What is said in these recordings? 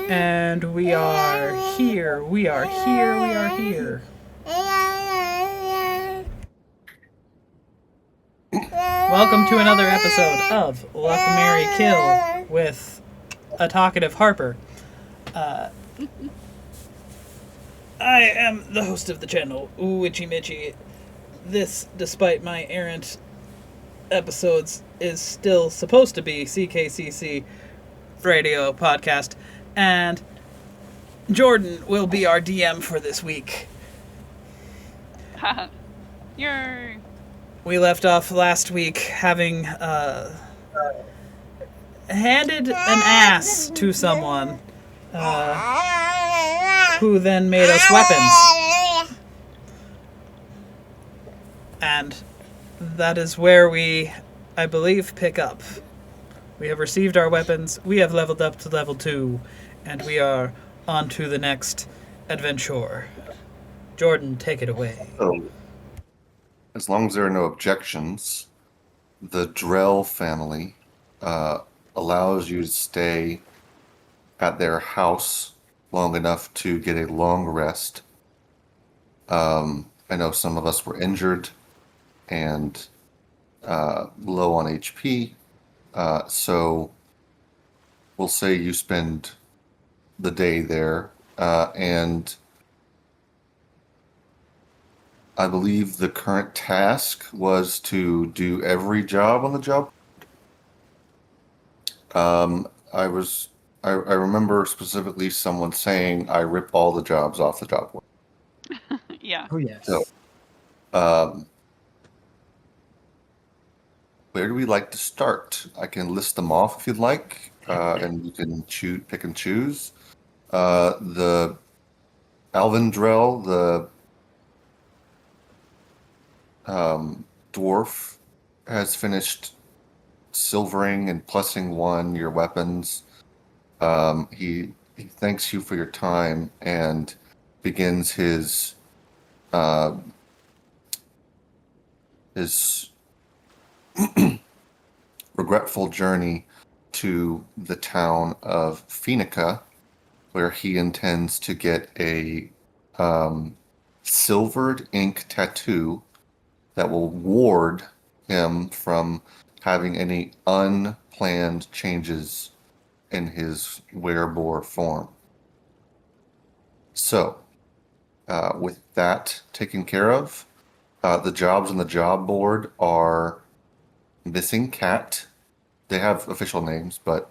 And we are here. We are here. We are here. Welcome to another episode of Luck, Mary, Kill with a talkative Harper. I am the host of the channel, Witchy Mitchy. This, despite my errant episodes, is still supposed to be CKCC radio podcast, and Jordan will be our DM for this week. Yay! We left off last week having handed an ass to someone who then made us weapons. And that is where we, I believe, pick up. We have received our weapons, we have leveled up to level 2, and we are on to the next adventure. Jordan, take it away. So, as long as there are no objections, the Drell family allows you to stay at their house long enough to get a long rest. I know some of us were injured and low on HP, so we'll say you spend the day there, and I believe the current task was to do every job on the job. I remember specifically someone saying I rip all the jobs off the job board. Yeah. Oh, yes. So, where do we like to start? I can list them off if you'd like, and you can pick and choose. The Alvin Drell, the dwarf, has finished silvering and plussing 1 your weapons. He thanks you for your time and begins his regretful journey to the town of Phoenica, where he intends to get a silvered ink tattoo that will ward him from having any unplanned changes in his werebore form. So, with that taken care of, the jobs on the job board are Missing Cat. They have official names, but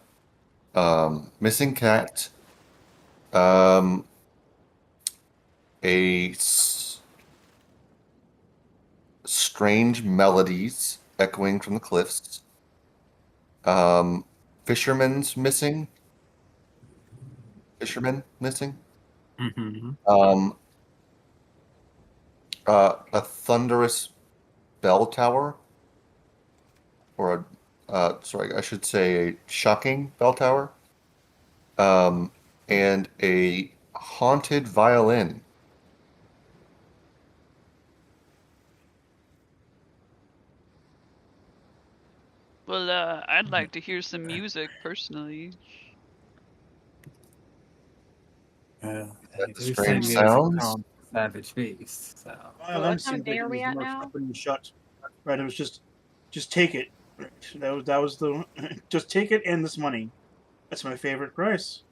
Missing Cat, strange melodies echoing from the cliffs, fisherman missing, Mm-hmm. a thunderous bell tower, or sorry, I should say a shocking bell tower, and a haunted violin. Well, I'd like to hear some music personally. That's the strange sounds. Savage Beast. So. What time of day are we at now? Shut. Right, it was just take it. That was the just take it and this money. That's my favorite price.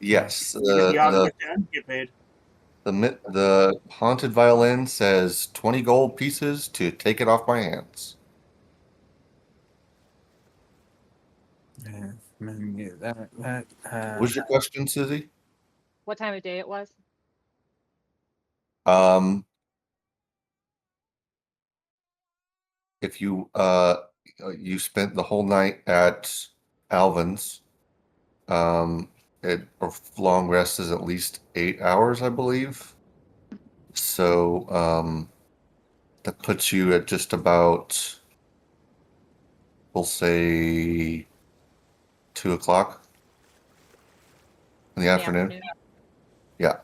Yes, The object and get paid. the haunted violin says 20 gold pieces to take it off my hands. What was your question, Susie? What time of day it was? If you spent the whole night at Alvin's, a long rest is at least 8 hours, I believe. So that puts you at just about, we'll say, 2 o'clock in the afternoon. Yeah.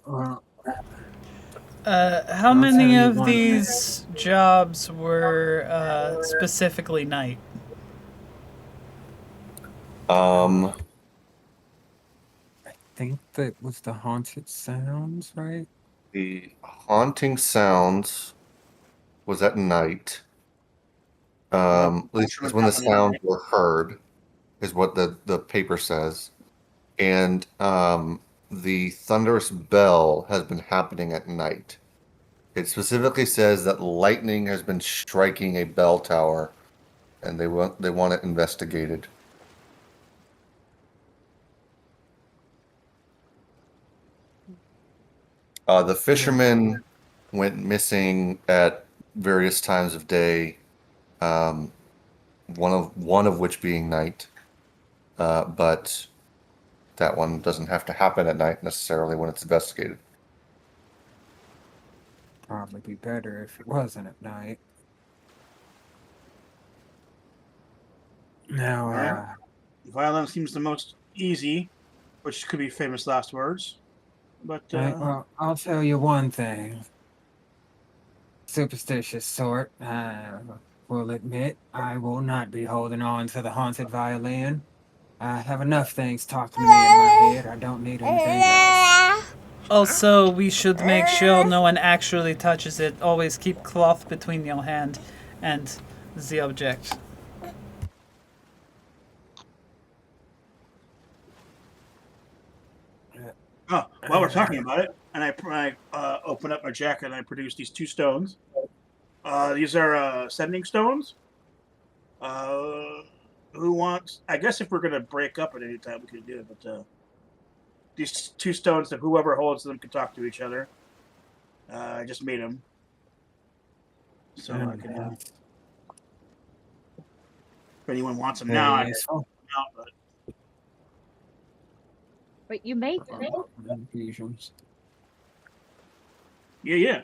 Well, How I'll tell many you of one thing. these jobs were specifically night? Um, I think that was the haunted sounds, right? the haunting sounds was at night. At least is when the sounds were heard, is what the paper says. And the thunderous bell has been happening at night. It specifically says that lightning has been striking a bell tower, and they want it investigated. The fishermen went missing at various times of day. Um, one of which being night, but that one doesn't have to happen at night necessarily when it's investigated. Probably be better if it wasn't at night. Now, Alright. Violence seems the most easy, which could be famous last words. But well, I'll tell you one thing. Superstitious sort, will admit I will not be holding on to the haunted violin. I have enough things talking to me in my head. I don't need anything else. Also, we should make sure no one actually touches it. Always keep cloth between your hand and the object. while we're talking about it, and I open up my jacket and I produce these 2 stones. These are sending stones. Who wants? I guess if we're gonna break up at any time, we could do it. But these 2 stones that whoever holds them can talk to each other. I just made them, so I can. If anyone wants them now, I can Useful. out, but Wait, you made them? Infusions. yeah.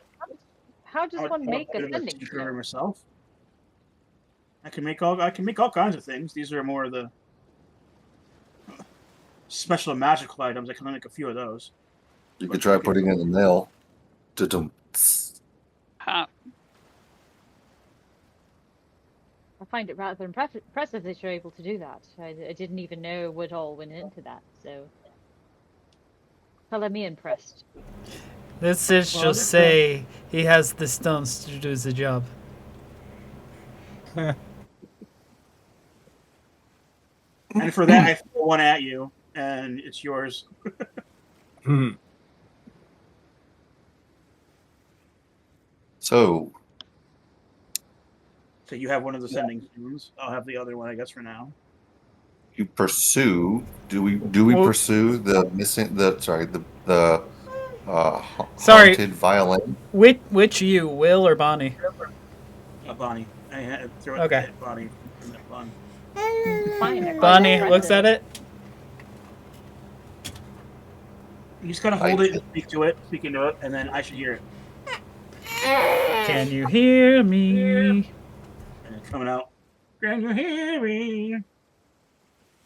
How does one make a sending tinkerer stone? myself. I can make all kinds of things. These are more of the special magical items. I can only make a few of those. You could try putting it in the mail. Ha. I find it rather impressive that you're able to do that. I didn't even know what all went into that, so color me impressed. Let's just say he has the stones to do the job. And for that, I throw one at you, and it's yours. So, So you have one of the sending stones. I'll have the other one, I guess, for now. you pursue. Do we pursue the missing? Sorry. Haunted violin? Which you, Will or Bonnie? Bonnie. I had to throw it Okay. at Bonnie. Bonnie. Fine, they're quite Bonnie looks impressive. at it. You just gotta hold it and speaking to it, and then I should hear it. Can you hear me? And it's coming out. Can you hear me?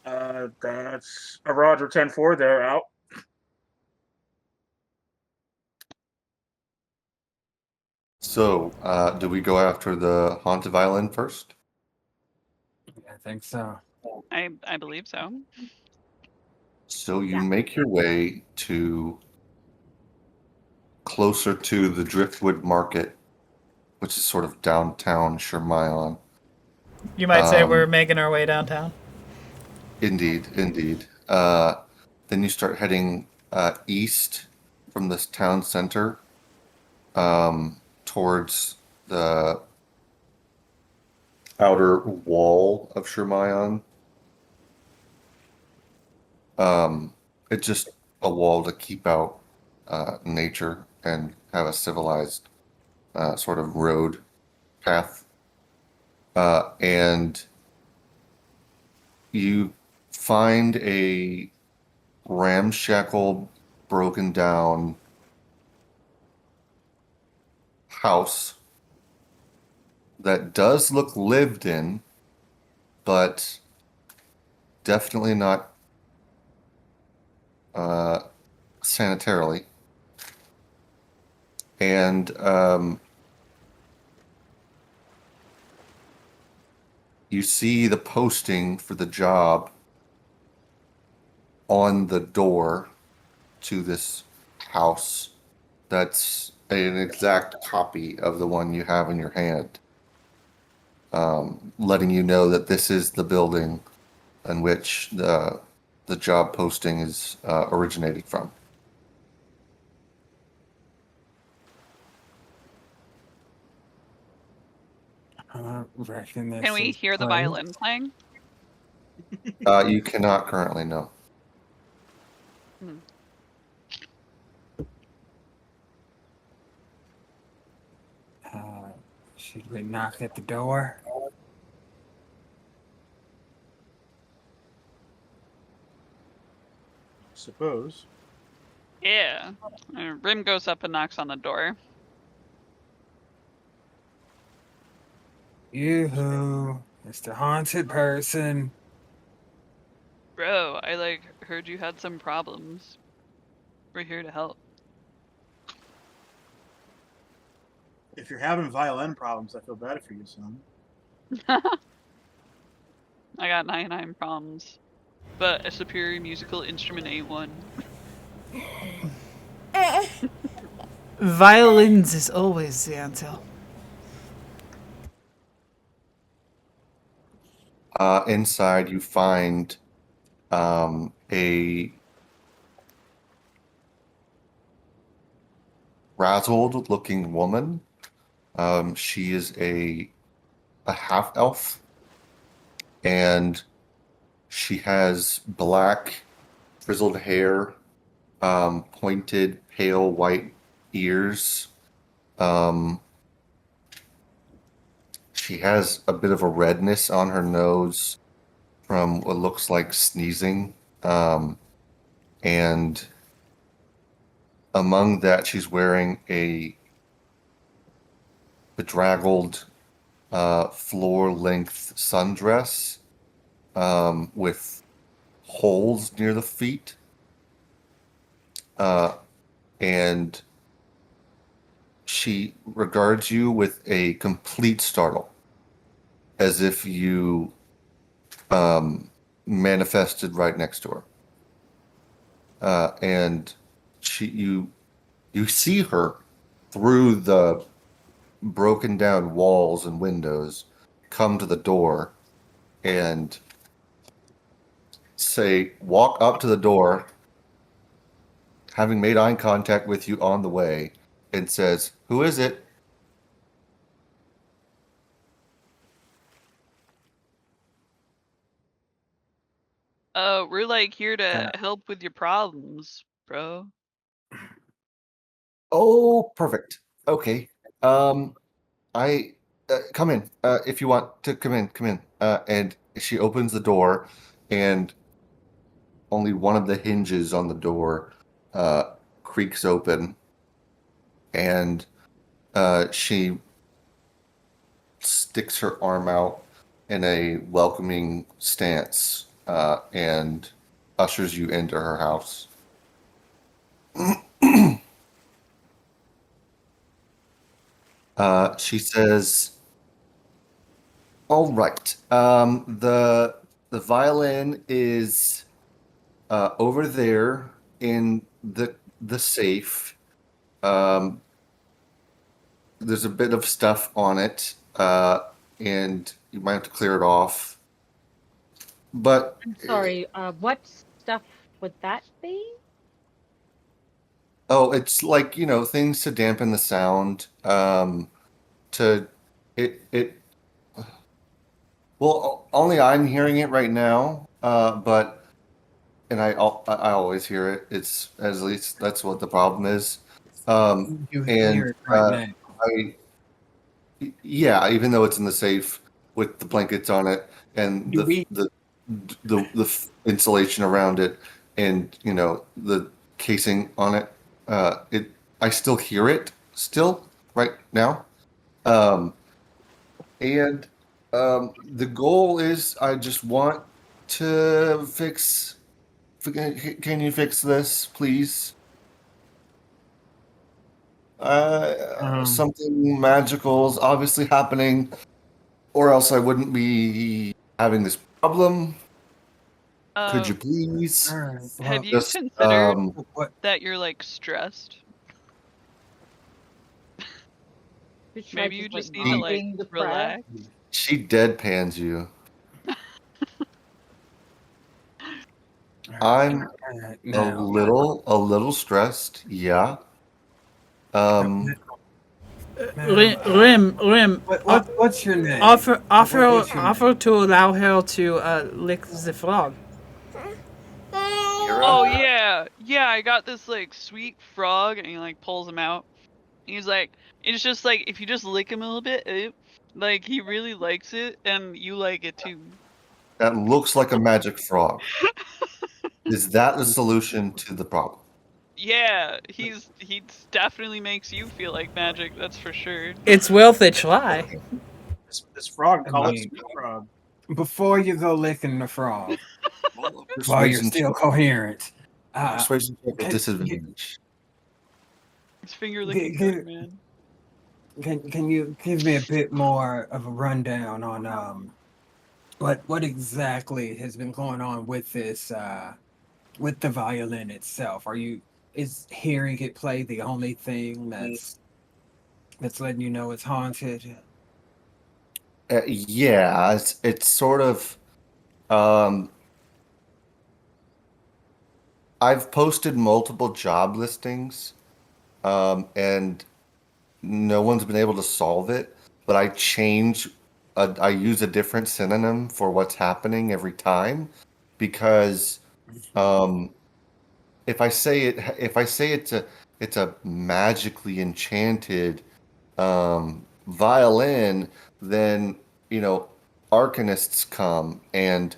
That's a Roger 10-4. They're out. So, do we go after the haunted violin first? I think so. I believe so. So you make your way to closer to the Driftwood Market, which is sort of downtown Shermayon. You might say we're making our way downtown. Indeed. Then you start heading east from this town center towards the outer wall of Shermayon. It's just a wall to keep out nature and have a civilized sort of road path. And you find a ramshackle, broken down house that does look lived in, but definitely not sanitarily. And you see the posting for the job on the door to this house. That's an exact copy of the one you have in your hand, letting you know that this is the building in which the job posting is originating from. Reckon this Can we is hear the playing. violin playing? You cannot currently know. Hmm. Should we knock at the door? Suppose. Yeah. Rim goes up and knocks on the door. Yoo-hoo, it's the haunted person. Bro, I heard you had some problems. We're here to help. If you're having violin problems, I feel bad for you, son. I got 99 problems, but a superior musical instrument ain't one. Violins is always the answer. Inside, you find a frazzled-looking woman. She is a half elf, and she has black frizzled hair, pointed pale white ears. She has a bit of a redness on her nose from what looks like sneezing. And among that, she's wearing a bedraggled floor-length sundress with holes near the feet. And she regards you with a complete startle, as if you manifested right next to her. And you see her through the broken down walls and windows come to the door and walk up to the door, having made eye contact with you on the way, and says, "Who is it?" We're here to help with your problems, bro. Oh, perfect. Okay. I come in. If you want to come in, come in. And she opens the door, and only one of the hinges on the door creaks open, and she sticks her arm out in a welcoming stance and ushers you into her house. She says, "All right. The violin is over there in the safe. Um, there's a bit of stuff on it, and you might have to clear it off. But I'm sorry, what stuff would that be? oh, it's like, things to dampen the sound. To it. Well, only I'm hearing it right now. But and I always hear it. It's at least that's what the problem is. You And hear it right now. yeah, even though it's in the safe with the blankets on it and Do we- the insulation around it, and the casing on it, I still hear it still right now. And the goal is I just want to fix. Can you fix this, please? Something magical is obviously happening, or else I wouldn't be having this problem. Could you please? All right. Well, Have you Just, considered what? that you're like stressed? Just try Maybe you like, just need to not like being depressed. relax. She deadpans you. I'm a little stressed. Yeah. Rim. What's your name? Offer to allow her to lick the frog. Oh yeah, I got this like sweet frog, and he like pulls him out. He's like, it's just like if you just lick him a little bit, like he really likes it, and you like it too. That looks like a magic frog. Is that the solution to the problem? Yeah, he definitely makes you feel like magic. That's for sure. It's worth a try. This frog, call it mean- Sweet Frog. Before you go licking the frog, while you're Persuasion still check. coherent, Persuasion check with can- disadvantage. It's finger licking Get- good, man. can you give me a bit more of a rundown on what exactly has been going on with this with the violin itself? Is hearing it play the only thing that's letting you know it's haunted? Yeah, it's sort of. I've posted multiple job listings, and no one's been able to solve it. But I use a different synonym for what's happening every time, because if I say it's a magically enchanted violin, then arcanists come and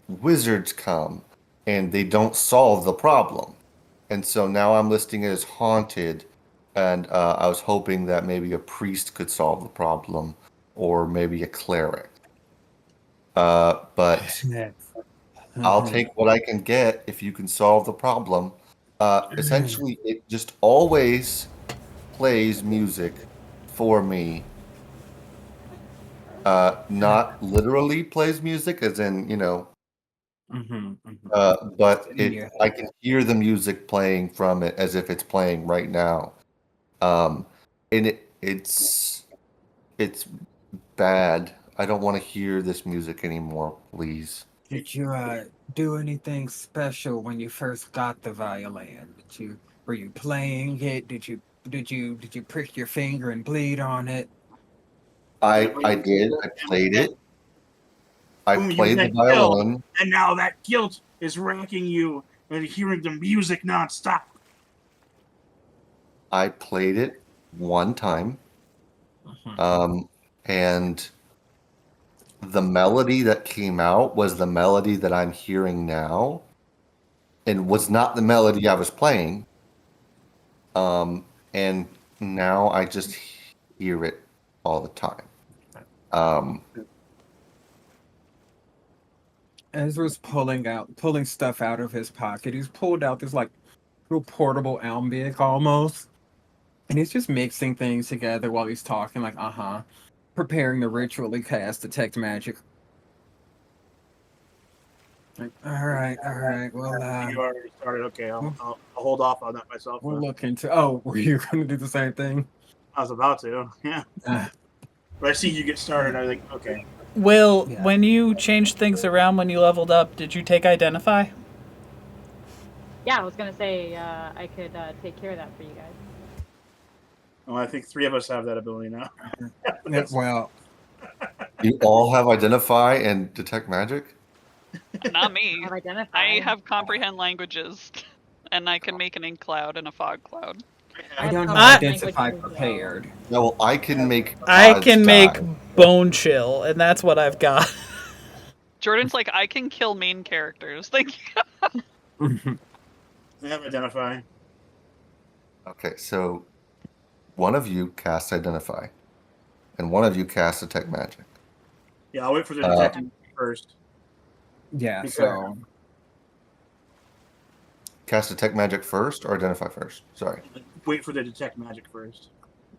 wizards come, and they don't solve the problem. And so now I'm listing it as haunted, and I was hoping that maybe a priest could solve the problem, or maybe a cleric. But I'll take what I can get if you can solve the problem. Essentially, it just always plays music for me. Not literally plays music, as in, but I can hear the music playing from it as if it's playing right now. And it's bad. I don't want to hear this music anymore, please. Did you do anything special when you first got the violin? Were you playing it? Did you prick your finger and bleed on it? I did. I played it. I Whom you played the had killed, violin. and now that guilt is ranking you and hearing the music nonstop. I played it one time. And the melody that came out was the melody that I'm hearing now, and was not the melody I was playing. And now I just hear it all the time. Ezra's pulling stuff out of his pocket. He's pulled out this like little portable alembic almost, and he's just mixing things together while he's talking, like preparing the ritually cast detect magic. Like, all right. Well, You already started. Okay, I'll hold off on that myself. we'll look into. Oh, were you going to do the same thing? I was about to, yeah. But I see you get started. I think, okay. Will, Yeah. when you changed things around when you leveled up, did you take Identify? Yeah, I was gonna say I could take care of that for you guys. Well, I think 3 of us have that ability now. Well, You all have Identify and Detect Magic? Not me. I've identified. I have comprehend languages, and I can make an ink cloud and a fog cloud. I don't have I- identify prepared. No, well, I can make. I gods can make die. Bone Chill, and that's what I've got. Jordan's like, I can kill main characters. Like, I have identify. Okay, so one of you casts Identify, and one of you casts Detect Magic. Yeah, I'll wait for the detecting first. Yeah, Be so Cast Detect Magic first or Identify first? Sorry. wait for the detect magic first.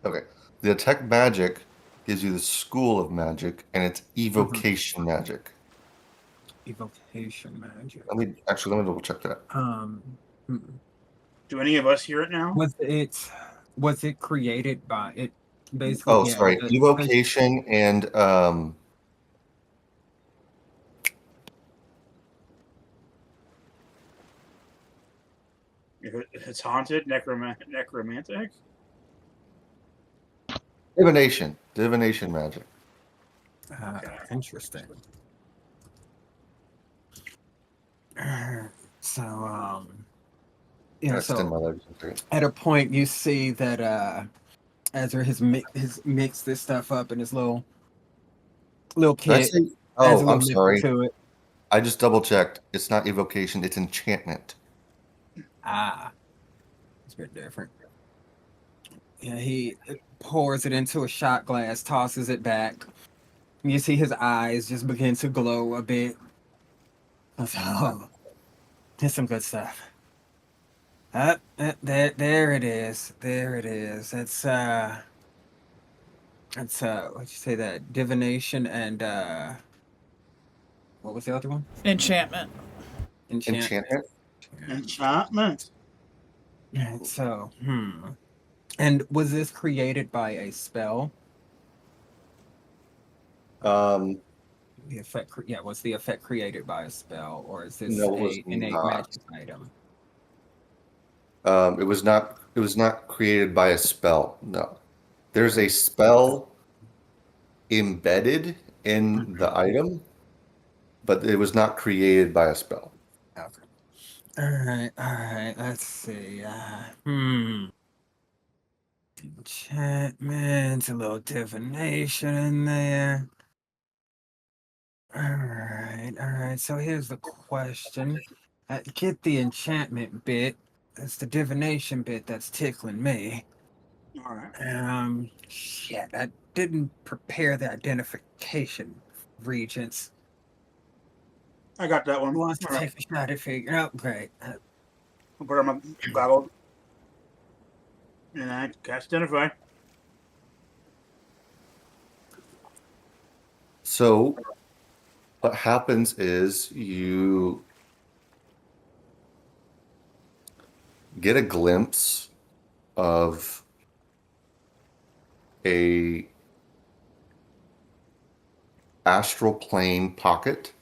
Okay. The detect magic gives you the school of magic, and it's evocation magic. Evocation magic. Let me double check that. Hmm. Do any of us hear it now? Was it created by it? Basically, Oh, yeah. sorry. Evocation and If it's haunted, necromantic. divination magic. Interesting. So, yeah. I extend my So legs a second. at a point, you see that Ezra has mixed this stuff up in his little Did I kit. say? Adds a Oh, little I'm mix sorry. to it. I just double checked. It's not evocation. It's enchantment. It's a bit different. Yeah, he pours it into a shot glass, tosses it back. You see his eyes just begin to glow a bit. Oh, it's some good stuff. There it is. There it is. It's what'd you say that? Divination and what was the other one? Enchantment. Enchantment? Enchantment. So, And was this created by a spell? Um, The effect, was the effect created by a spell, or is this No, it was a innate not. magic item? It was not. It was not created by a spell. No, there's a spell embedded in the item, but it was not created by a spell. Okay. All right. Let's see. Enchantment, a little divination in there. All right. So here's the question. Get the enchantment bit. It's the divination bit that's tickling me. All right. Shit, I didn't prepare the identification regents. I got that one. Who wants to All take a shot at figuring out? Great. I'll put on my goggles. And I cast identify. So, what happens is you get a glimpse of a astral plane pocket,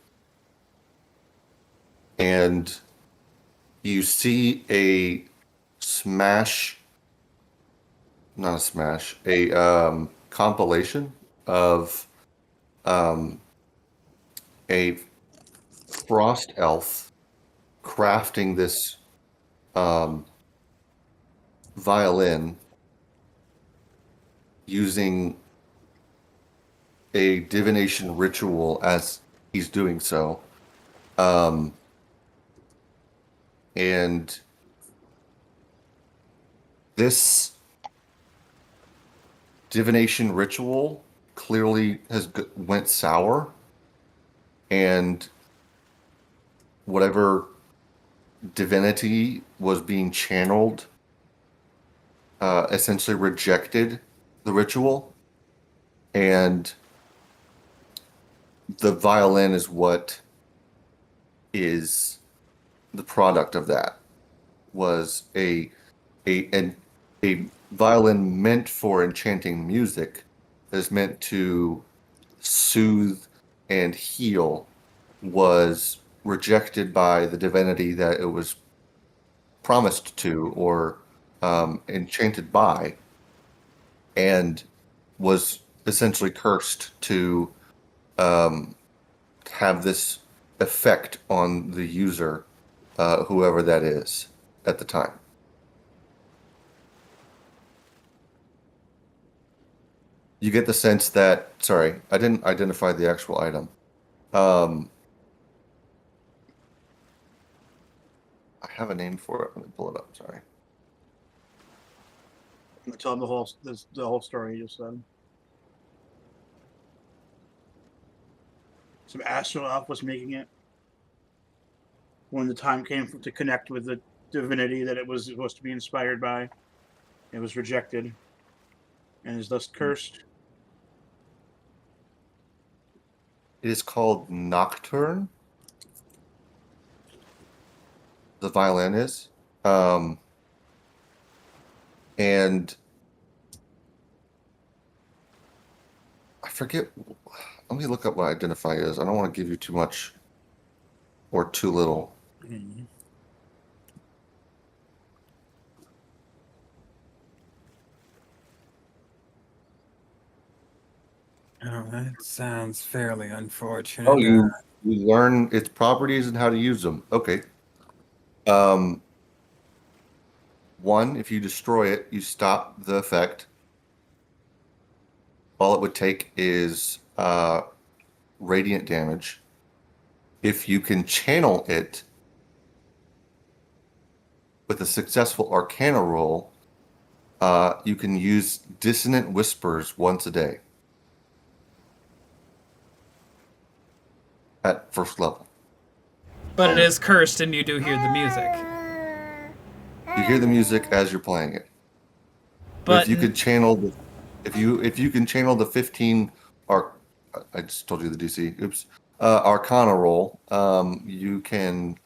and you see a compilation of a frost elf crafting this violin using a divination ritual as he's doing so. And this divination ritual clearly went sour, and whatever divinity was being channeled essentially rejected the ritual, and the violin is what is the product of that. Was a violin meant for enchanting music that is meant to soothe and heal, was rejected by the divinity that it was promised to or enchanted by, and was essentially cursed to have this effect on the user, whoever that is at the time. You get the sense that, sorry, I didn't identify the actual item. I have a name for it. Let me pull it up. Sorry. I'm gonna tell him the whole story you just said. Some astral elf was making it when the time came to connect with the divinity that it was supposed to be inspired by. It was rejected and is thus cursed. It is called Nocturne. The violin is. And I forget. Let me look up what identify is. I don't want to give you too much or too little. Oh, that sounds fairly unfortunate. Oh, you learn its properties and how to use them. Okay. One, if you destroy it, you stop the effect. All it would take is radiant damage. If you can channel it with a successful Arcana roll, you can use Dissonant Whispers once a day at first level. But it is cursed, and you do hear the music. You hear the music as you're playing it. But if you could channel the, if you can channel the 15 I just told you the DC. Oops. Arcana roll. You can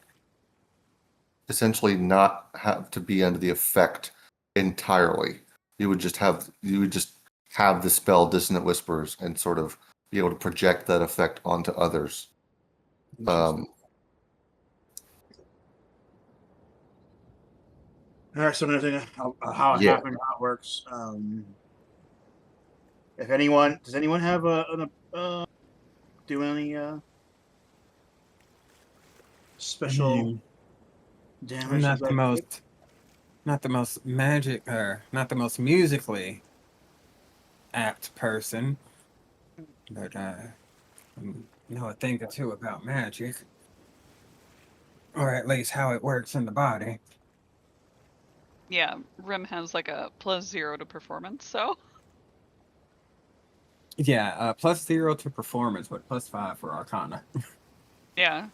essentially not have to be under the effect entirely. You would just have the spell Dissonant Whispers and sort of be able to project that effect onto others. All right, so another thing, how it happened, how it works. If anyone, does anyone have do any special damage? I'm not the most magic or not the most musically apt person, but I know a thing or two about magic, or at least how it works in the body. Yeah, Rim has like a +0 to performance, so. Yeah, +0 to performance, but +5 for Arcana. Yeah.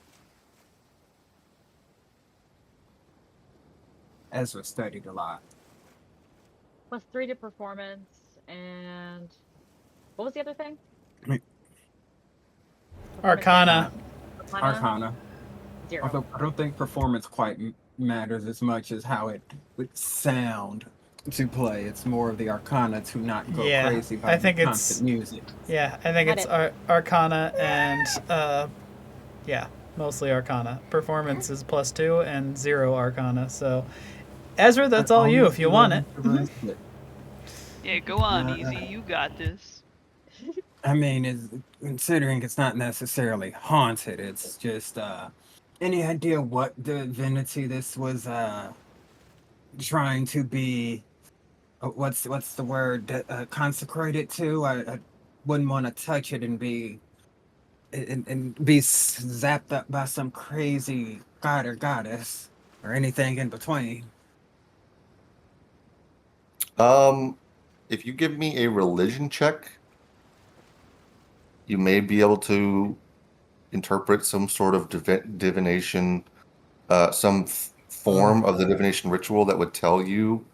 Ezra studied a lot. +3 to performance, and what was the other thing? Arcana. Arcana. 0. Although I don't think performance quite matters as much as how it would sound to play. It's more of the Arcana to not go crazy by the constant music. Yeah, I think it's Arcana and mostly Arcana. Performance is +2 and 0 Arcana. So, Ezra, that's all you if you want it. Yeah, go on, Easy. You got this. I mean, considering it's not necessarily haunted, it's just any idea what divinity this was trying to be? What's the word? Consecrated to? I wouldn't want to touch it and be zapped up by some crazy god or goddess or anything in between. If you give me a religion check, you may be able to interpret some sort of divination, some form of the divination ritual that would tell you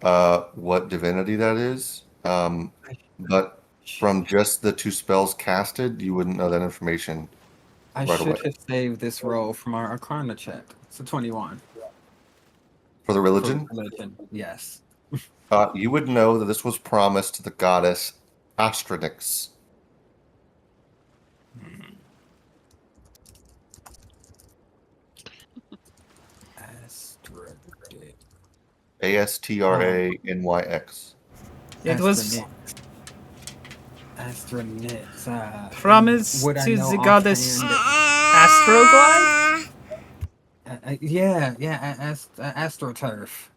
what divinity that is. But from just the 2 spells casted, you wouldn't know that information. I should have saved this roll from our Arcana check. It's a 21. For the religion? Yes. You would know that this was promised to the goddess Astronix. Astranix. It was Astronix. promised to the goddess Astroglide? AstroTurf.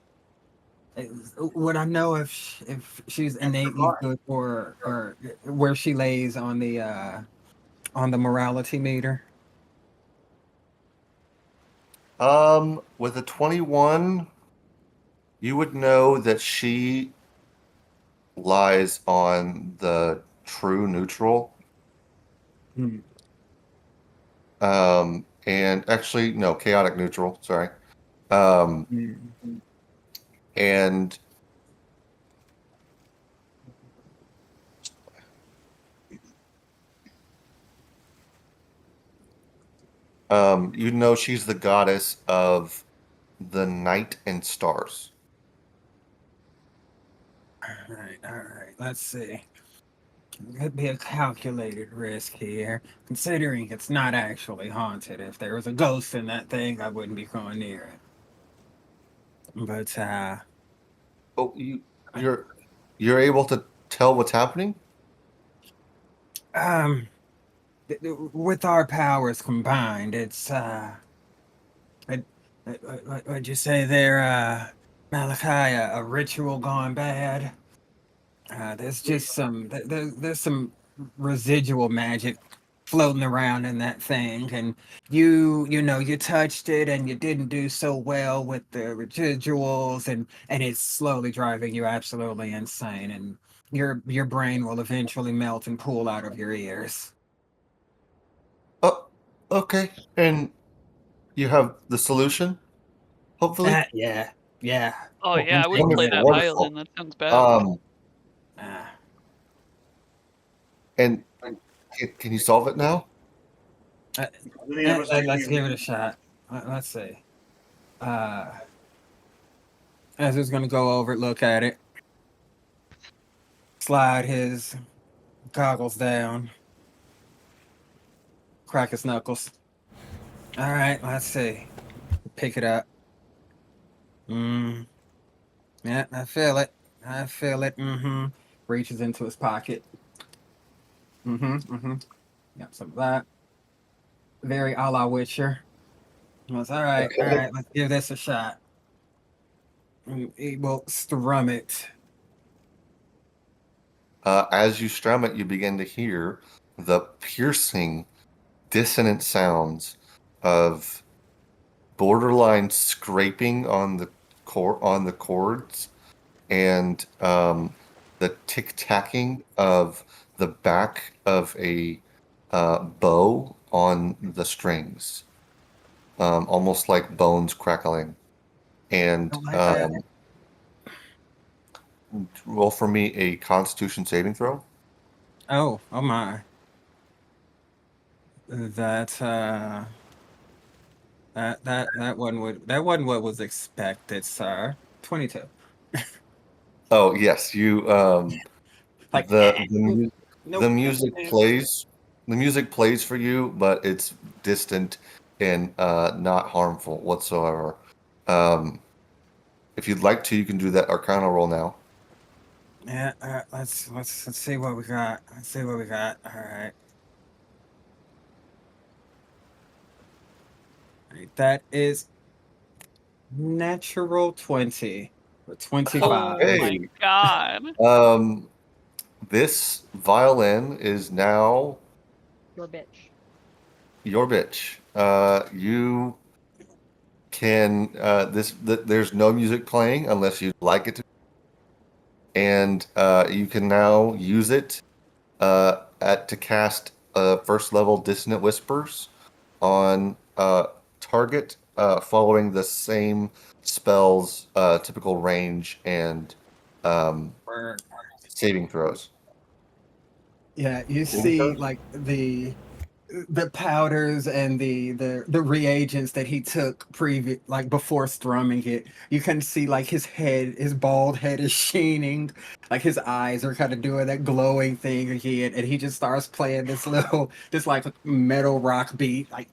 Would I know if she's innately good or where she lays on the morality meter? With a 21, you would know that she lies on the true neutral. And actually, no, chaotic neutral, sorry. And You know she's the goddess of the night and stars. All right. Let's see. Could be a calculated risk here, considering it's not actually haunted. If there was a ghost in that thing, I wouldn't be going near it. But Oh, you're able to tell what's happening? um, with our powers combined, it's what, what'd you say there, Malachi? A ritual gone bad. There's just there's some residual magic floating around in that thing, and you touched it and you didn't do so well with the residuals, and it's slowly driving you absolutely insane, and your brain will eventually melt and pool out of your ears. Oh, okay. And you have the solution, hopefully? Yeah. Oh Oh, yeah, I wouldn't play wonderful, that wonderful. violin. That sounds bad. Um, Uh, and can you solve it now? let's give it a shot. Let's see. Uh, Ezra's gonna go over it, look at it, slide his goggles down, crack his knuckles. All right, let's see. Pick it up. Yeah, I feel it. I feel it. Reaches into his pocket. Got some of that. Very a la Witcher. That's all right. All Okay. right, let's give this a shot. He will strum it. As you strum it, you begin to hear the piercing, dissonant sounds of borderline scraping on the chords, and the tick-tacking of the back of a bow on the strings, almost like bones crackling. And Don't like that. roll for me a Constitution saving throw. Oh my. That that wasn't what was expected, sir. 22. Oh yes, you Like the nope. music plays. The music plays for you, but it's distant and not harmful whatsoever. If you'd like to, you can do that Arcana roll now. Yeah, let's see what we got. Let's see what we got. All right. That is natural 20 or 25. Oh my Okay. god. This violin is now Your bitch. your bitch. You can there's no music playing unless you'd like it to, and you can now use it to cast first level dissonant whispers on target, following the same spell's typical range and Word. saving throws. Yeah, you see like the powders and the reagents that he took like before strumming it. You can see like his bald head is sheening, like his eyes are kind of doing that glowing thing again, and he just starts playing this like metal rock beat. Like,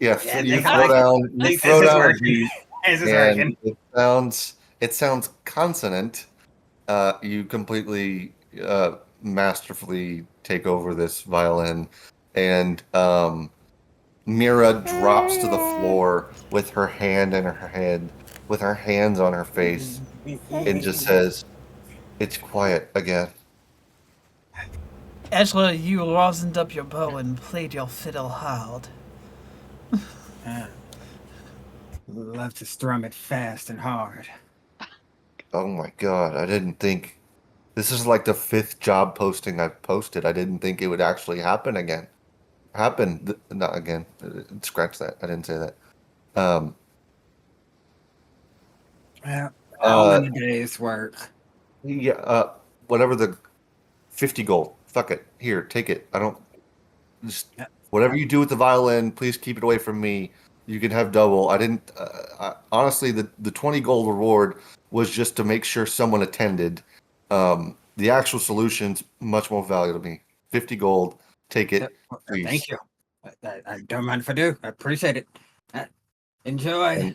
Yeah, yeah, you they throw like down you this throw is down a working. beat, This is and working. it sounds consonant. You completely masterfully take over this violin, and Mira drops to the floor with her hand in her head, with her hands on her face, and just says, "It's quiet again." Angela, you rosined up your bow and played your fiddle hard. Yeah. Love to strum it fast and hard. Oh my god, I didn't think this is like the fifth job posting I've posted. I didn't think it would actually happen again. Not again. Scratch that. I didn't say that. Um, Yeah, all uh, in a day's work. yeah, whatever the 50 gold. Fuck it. Here, take it. I don't just Whatever you do with the violin, please keep it away from me. You can have double. I didn't. Honestly, the 20 gold reward was just to make sure someone attended. The actual solution's much more valuable to me. 50 gold. Take it, please. Thank you. I don't mind if I do. I appreciate it. Enjoy.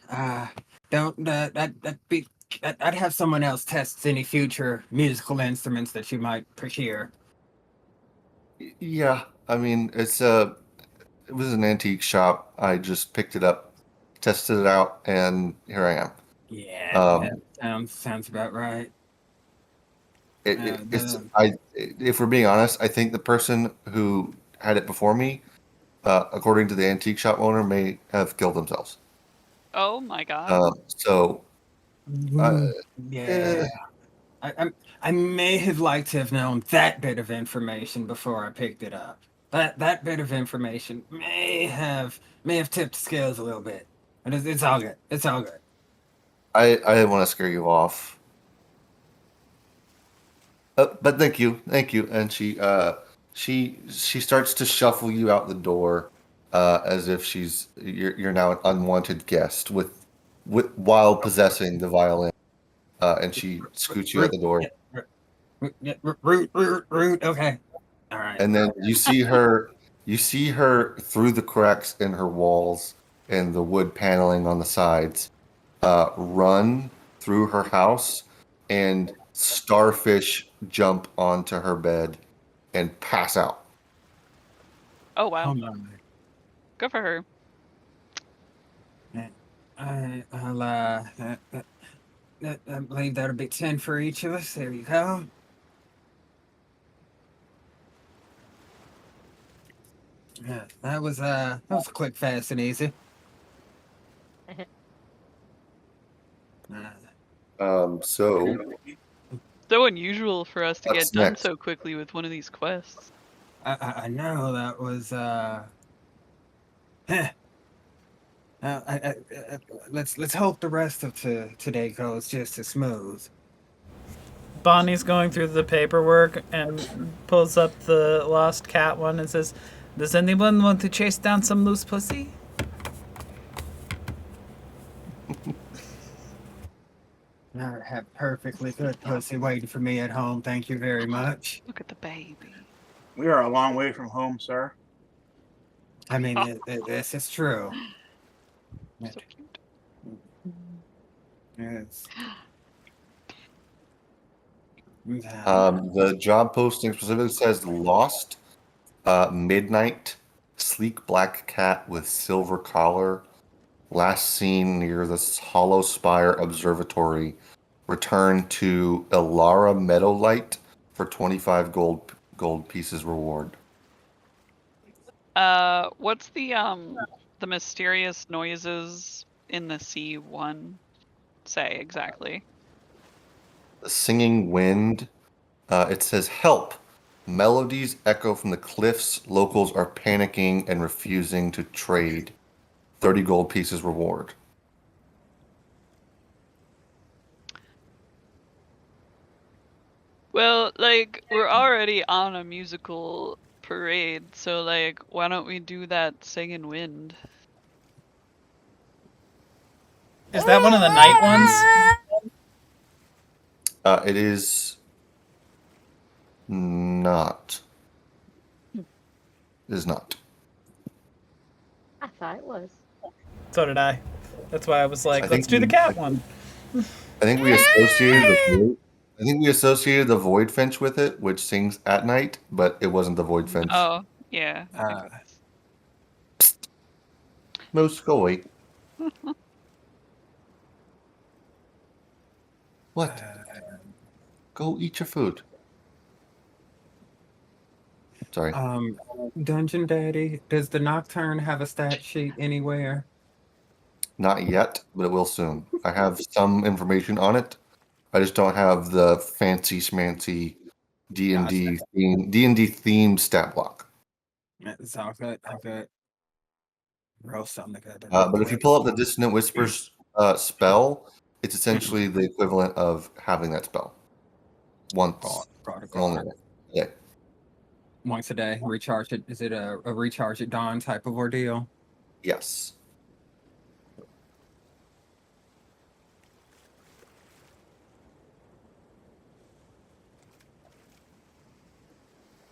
Don't I'd have someone else test any future musical instruments that you might procure. Yeah, I mean it was an antique shop. I just picked it up, tested it out, and here I am. Yeah, that sounds about right. If we're being honest, I think the person who had it before me, according to the antique shop owner, may have killed themselves. Oh my god. So, Yeah. I may have liked to have known that bit of information before I picked it up. That bit of information may have tipped the scales a little bit. But it's all good. It's all good. I didn't want to scare you off. But thank you. And she starts to shuffle you out the door, as if you're now an unwanted guest while possessing the violin. And she scoots you out the door. Root. Okay. All right. And then you see her through the cracks in her walls and the wood paneling on the sides, run through her house and starfish jump onto her bed and pass out. Oh wow. Oh my. Good for her. I'll I believe that'll be 10 for each of us. There you go. Yeah, that was quick, fast, and easy. So So unusual for us to What's get done next? so quickly with one of these quests. I know that was let's hope the rest of today goes just as smooth. Bonnie's going through the paperwork and pulls up the lost cat one and says, "Does anyone want to chase down some loose pussy?" I have perfectly good pussy waiting for me at home. Thank you very much. Look at the baby. We are a long way from home, sir. I mean, this is true. So cute. Yes. the job posting specifically says lost, midnight, sleek black cat with silver collar, last seen near the Hollow Spire Observatory. Return to Ilara Meadowlight for 25 gold pieces reward. What's the mysterious noises in the sea one say exactly? The singing wind. It says help. Melodies echo from the cliffs. Locals are panicking and refusing to trade. 30 gold pieces reward. Well, like, we're already on a musical parade, so, like, why don't we do that singing wind? Is that one of the night ones? It is not. It is not. I thought it was. So did I. That's why I was like, I let's think do the we- cat one. I think we associated the void finch with it, which sings at night, but it wasn't the void finch. Oh, yeah. that makes sense. Most go away. What? Go eat your food. Sorry. Dungeon Daddy, does the Nocturne have a stat sheet anywhere? Not yet, but it will soon. I have some information on it. I just don't have the fancy schmancy D&D themed stat block. It's all good. All good. Roll something good. But if you pull up the Dissonant Whispers spell, it's essentially the equivalent of having that spell once. Only. Yeah. once a day. Recharge it. Is it a recharge at dawn type of ordeal? Yes.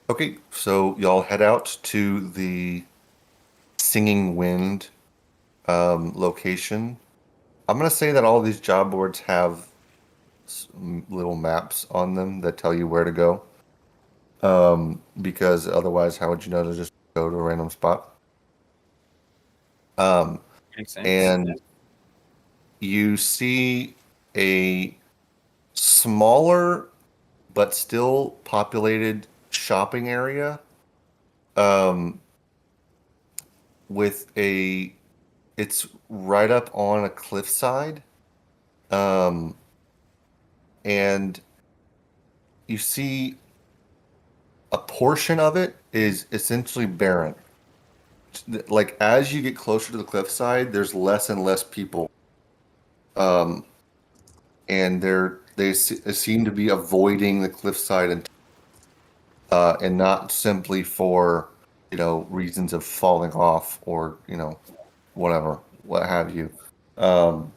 Okay, so y'all head out to the Singing Wind location. I'm gonna say that all these job boards have little maps on them that tell you where to go. Because otherwise, how would you know to just go to a random spot? Makes sense. And you see a smaller but still populated shopping area with it's right up on a cliffside. And you see a portion of it is essentially barren. Like as you get closer to the cliffside, there's less and less people. And they seem to be avoiding the cliffside and not simply for reasons of falling off or whatever, what have you. One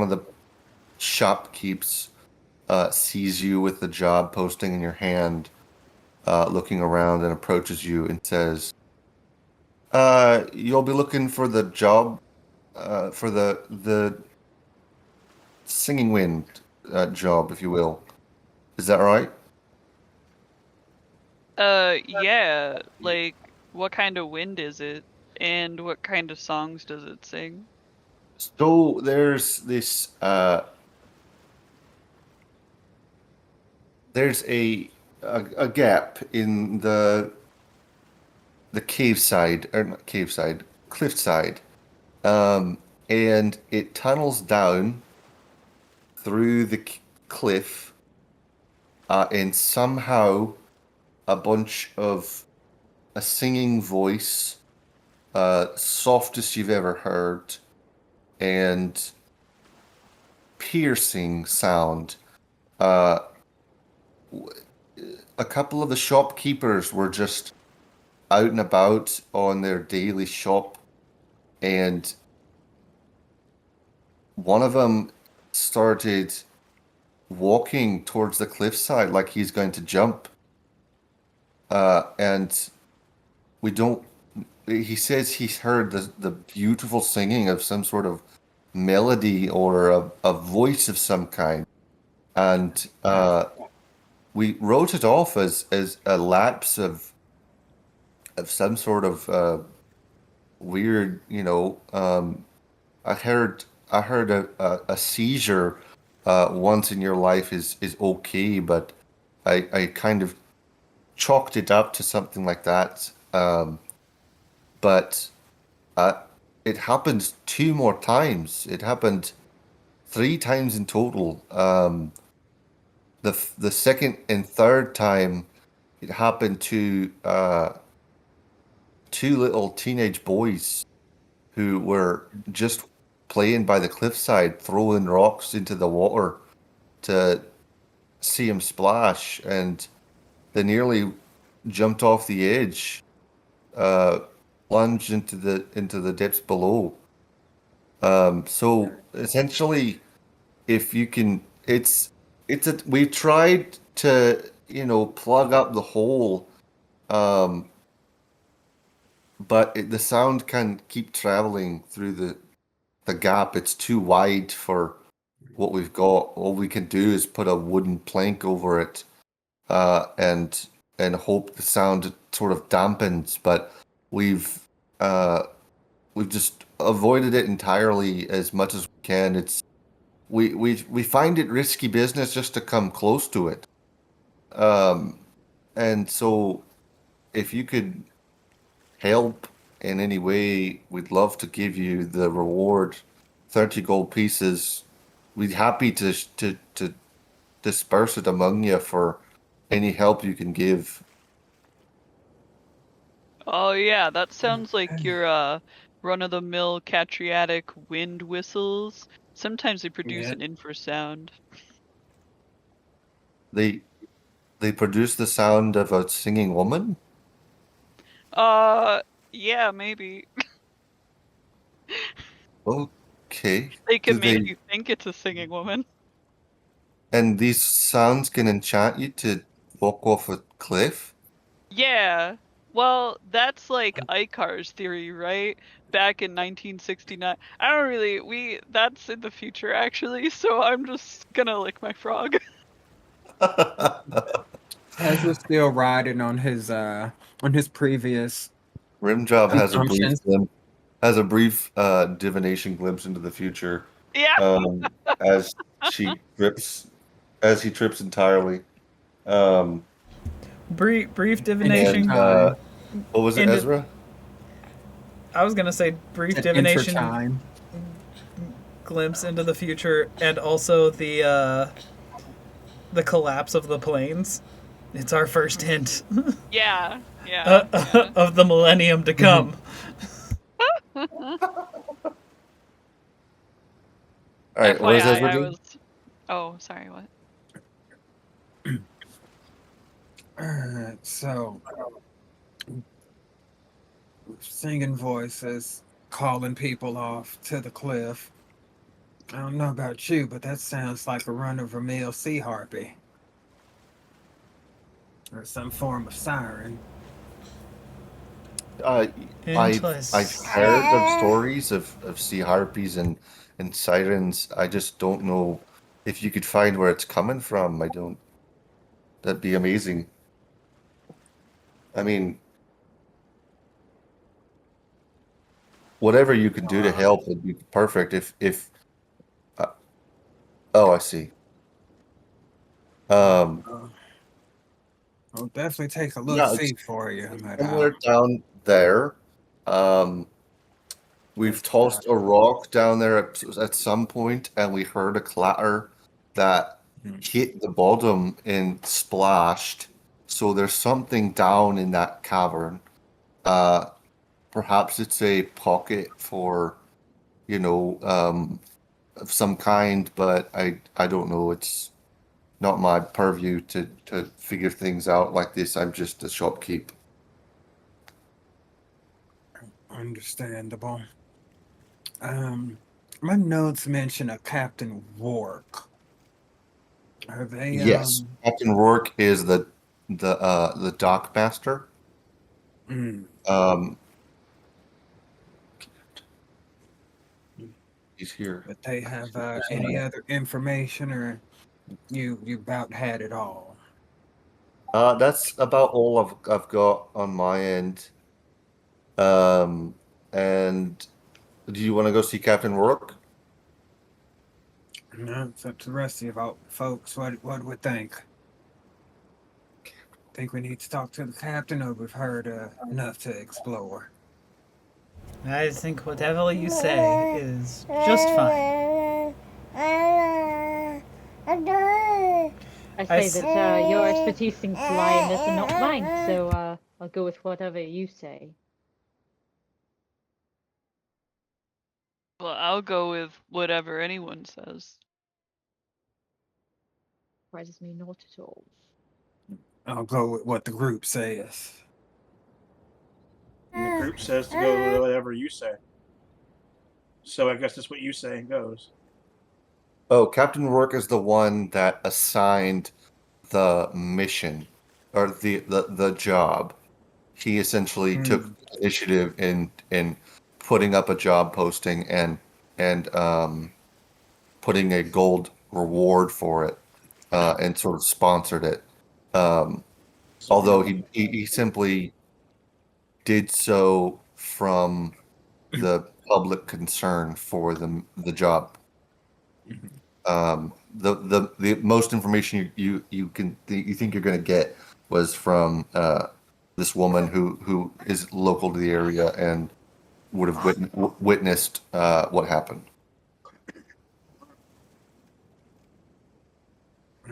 of the shopkeepers sees you with the job posting in your hand, looking around, and approaches you and says, "You'll be looking for the job for the Singing Wind job, if you will. Is that right?" Yeah. Like, what kind of wind is it? And what kind of songs does it sing? So there's a gap in the cave side, or not cave side, cliff side, and it tunnels down through the cliff, and somehow a singing voice, softest you've ever heard, and piercing sound. Uh, a couple of the shopkeepers were just out and about on their daily shop, and one of them started walking towards the cliffside like he's going to jump. And we don't. He says he's heard the beautiful singing of some sort of melody or a voice of some kind, and we wrote it off as a lapse of some sort of weird, I heard a seizure once in your life is okay, but I kind of chalked it up to something like that. But uh, it happened two more times. It happened three times in total. The second and third time, it happened to two little teenage boys who were just playing by the cliffside, throwing rocks into the water to see him splash, and they nearly jumped off the edge, uh, plunged into the depths below. So essentially, if you can, we tried to plug up the hole, um, but the sound can keep traveling through the gap. It's too wide for what we've got. All we can do is put a wooden plank over it, and hope the sound sort of dampens. But we've uh, we've just avoided it entirely as much as we can. We find it risky business just to come close to it. Um, and so if you could help in any way, we'd love to give you the reward, 30 gold pieces. We'd happy to disperse it among you for any help you can give. Oh yeah, that sounds like your run-of-the-mill Catriatic wind whistles. Sometimes they produce Yeah. an infrasound. They They produce the sound of a singing woman? Yeah, maybe. Okay. They Do can make they you think it's a singing woman. and these sounds can enchant you to walk off a cliff? Yeah. Well, that's like Icar's theory, right? Back in 1969. I don't really, that's in the future actually, so I'm just gonna lick my frog. Ezra's still riding on his previous Rimjob assumptions. has a brief divination glimpse into the future. Yeah. As she trips as he trips entirely. Um Brief Inter divination. and time. what was it, Into, Ezra? I was gonna say brief At inter divination time. glimpse into the future, and also the collapse of the planes. It's our first hint Yeah. Yeah. of the millennium to come. All right, what is FYI, Ezra I doing? was. Oh, sorry. What? Alright, so singing voices calling people off to the cliff. I don't know about you, but that sounds like a run-of-the-mill sea harpy. Or some form of siren. I've heard of stories of sea harpies and sirens. I just don't know if you could find where it's coming from. I don't. That'd be amazing. I mean, whatever you can do to help would be perfect. If uh, oh, I see. Um, I'll definitely take a look yeah, it's see for you. But, somewhere down there. Um, we've tossed a rock down there at some point, and we heard a clatter that hit the bottom and splashed. So there's something down in that cavern. Uh, Perhaps it's a pocket for, of some kind, but I don't know. It's not my purview to figure things out like this. I'm just a shopkeep. understandable. My notes mention a Captain Rourke. Are they Yes, Captain Rourke is the dock master. Um, he's here. but they have any other information, or you about had it all? That's about all I've got on my end. And do you want to go see Captain Rourke? No, it's up to the rest of you folks. What would think? Think we need to talk to the captain, or we've heard enough to explore? I think whatever you say is just fine. I say that your expertise seems to lie in this and not mine, so I'll go with whatever you say. Well, I'll go with whatever anyone says. Surprises me not at all. I'll go with what the group says. And the group says to go with whatever you say. So I guess that's what you say goes. Oh, Captain Rourke is the one that assigned the mission or the job. He essentially took initiative in putting up a job posting and putting a gold reward for it and sort of sponsored it. Although he simply did so from the public concern for the job. The most information you think you're going to get was from this woman who is local to the area and would have witnessed what happened.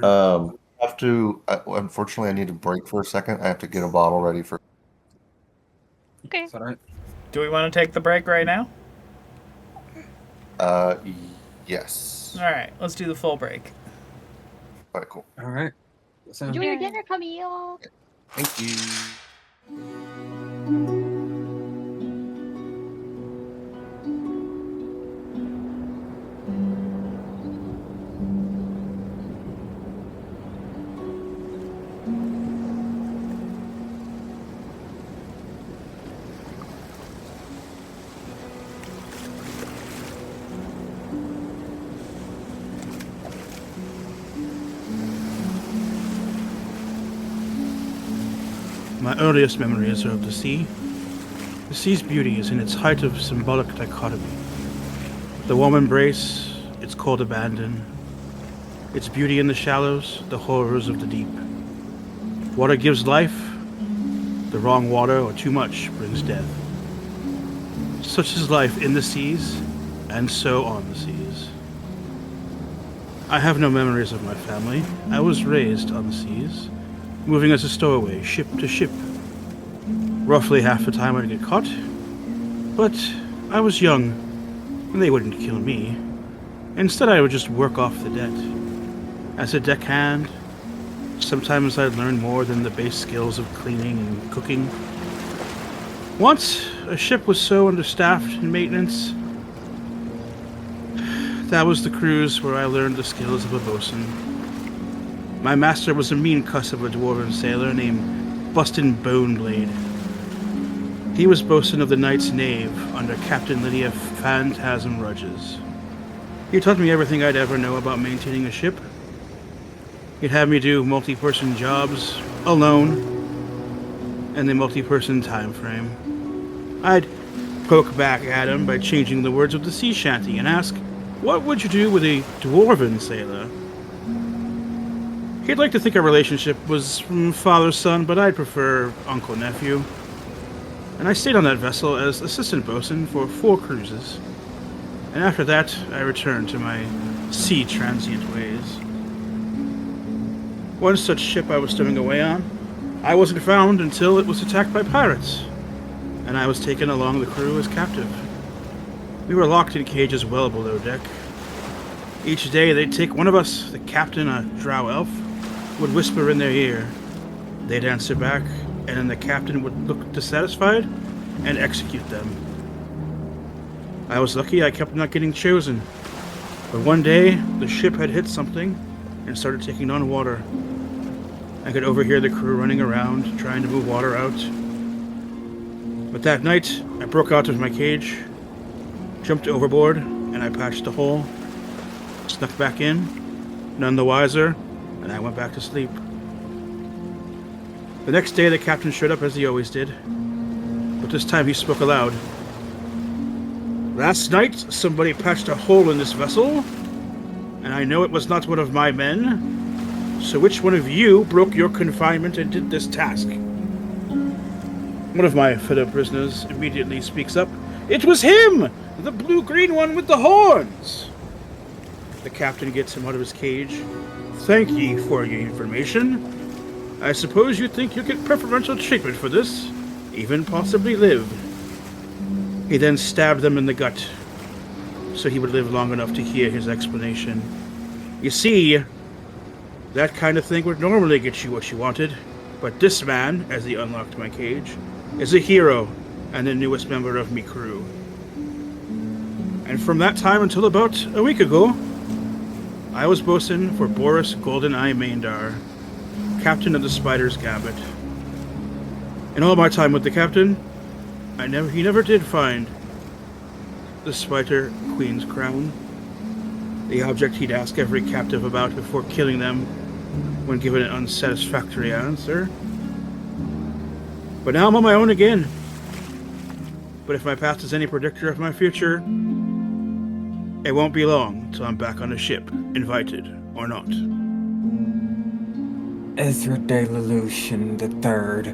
Unfortunately, I need to break for a second. I have to get a bottle ready for. Okay. Is that right? Do we want to take the break right now? Uh, yes. All right, let's do the full break. All right, cool. All right. So, Enjoy your Yeah. dinner, Camille. Thank you. My earliest memories are of the sea. The sea's beauty is in its height of symbolic dichotomy. The warm embrace, its cold abandon, its beauty in the shallows, the horrors of the deep. Water gives life, the wrong water or too much brings death. Such is life in the seas, and so on the seas. I have no memories of my family. I was raised on the seas, moving as a stowaway, ship to ship. Roughly half the time I'd get caught, but I was young, and they wouldn't kill me. Instead, I would just work off the debt. As a deckhand, sometimes I'd learn more than the base skills of cleaning and cooking. Once, a ship was so understaffed in maintenance. That was the cruise where I learned the skills of a bosun. My master was a mean cuss of a dwarven sailor named Bustin Boneblade. He was bosun of the Knight's Knave under Captain Lydia Phantasm Rudges. He taught me everything I'd ever know about maintaining a ship. He'd have me do multi-person jobs alone in the multi-person time frame. I'd poke back at him by changing the words of the sea shanty and ask, what would you do with a dwarven sailor? He'd like to think our relationship was from father-son, but I'd prefer uncle-nephew. And I stayed on that vessel as assistant bosun for 4 cruises. And after that, I returned to my sea transient ways. One such ship I was stowing away on, I wasn't found until it was attacked by pirates, and I was taken along the crew as captive. We were locked in cages well below deck. Each day they'd take one of us, the captain, a drow elf, would whisper in their ear. They'd answer back, and then the captain would look dissatisfied and execute them. I was lucky I kept not getting chosen, but one day the ship had hit something and started taking on water. I could overhear the crew running around, trying to move water out. But that night, I broke out of my cage, jumped overboard, and I patched a hole, snuck back in, none the wiser, and I went back to sleep. The next day, the captain showed up as he always did, but this time he spoke aloud. Last night, somebody patched a hole in this vessel, and I know it was not one of my men. So which one of you broke your confinement and did this task? One of my fellow prisoners immediately speaks up. It was him! The blue-green one with the horns! The captain gets him out of his cage. Thank ye for your information. I suppose you think you'll get preferential treatment for this, even possibly live. He then stabbed them in the gut, so he would live long enough to hear his explanation. You see, that kind of thing would normally get you what you wanted, but this man, as he unlocked my cage, is a hero and the newest member of me crew. And from that time until about a week ago, I was bosun for Boris Goldeneye Maindar, captain of the Spider's Gambit. In all my time with the captain, he never did find the Spider Queen's crown, the object he'd ask every captive about before killing them when given an unsatisfactory answer. But now I'm on my own again. But if my past is any predictor of my future, it won't be long till I'm back on a ship, invited or not. Ezra de Lelouch III,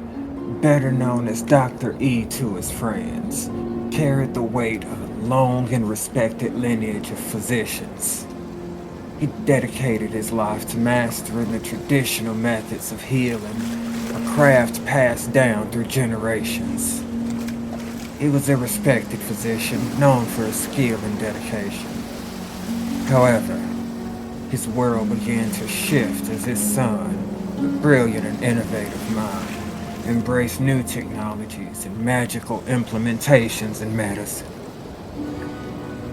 better known as Dr. E to his friends, carried the weight of a long and respected lineage of physicians. He dedicated his life to mastering the traditional methods of healing, a craft passed down through generations. He was a respected physician, known for his skill and dedication. However, his world began to shift as his son, a brilliant and innovative mind, embraced new technologies and magical implementations in medicine.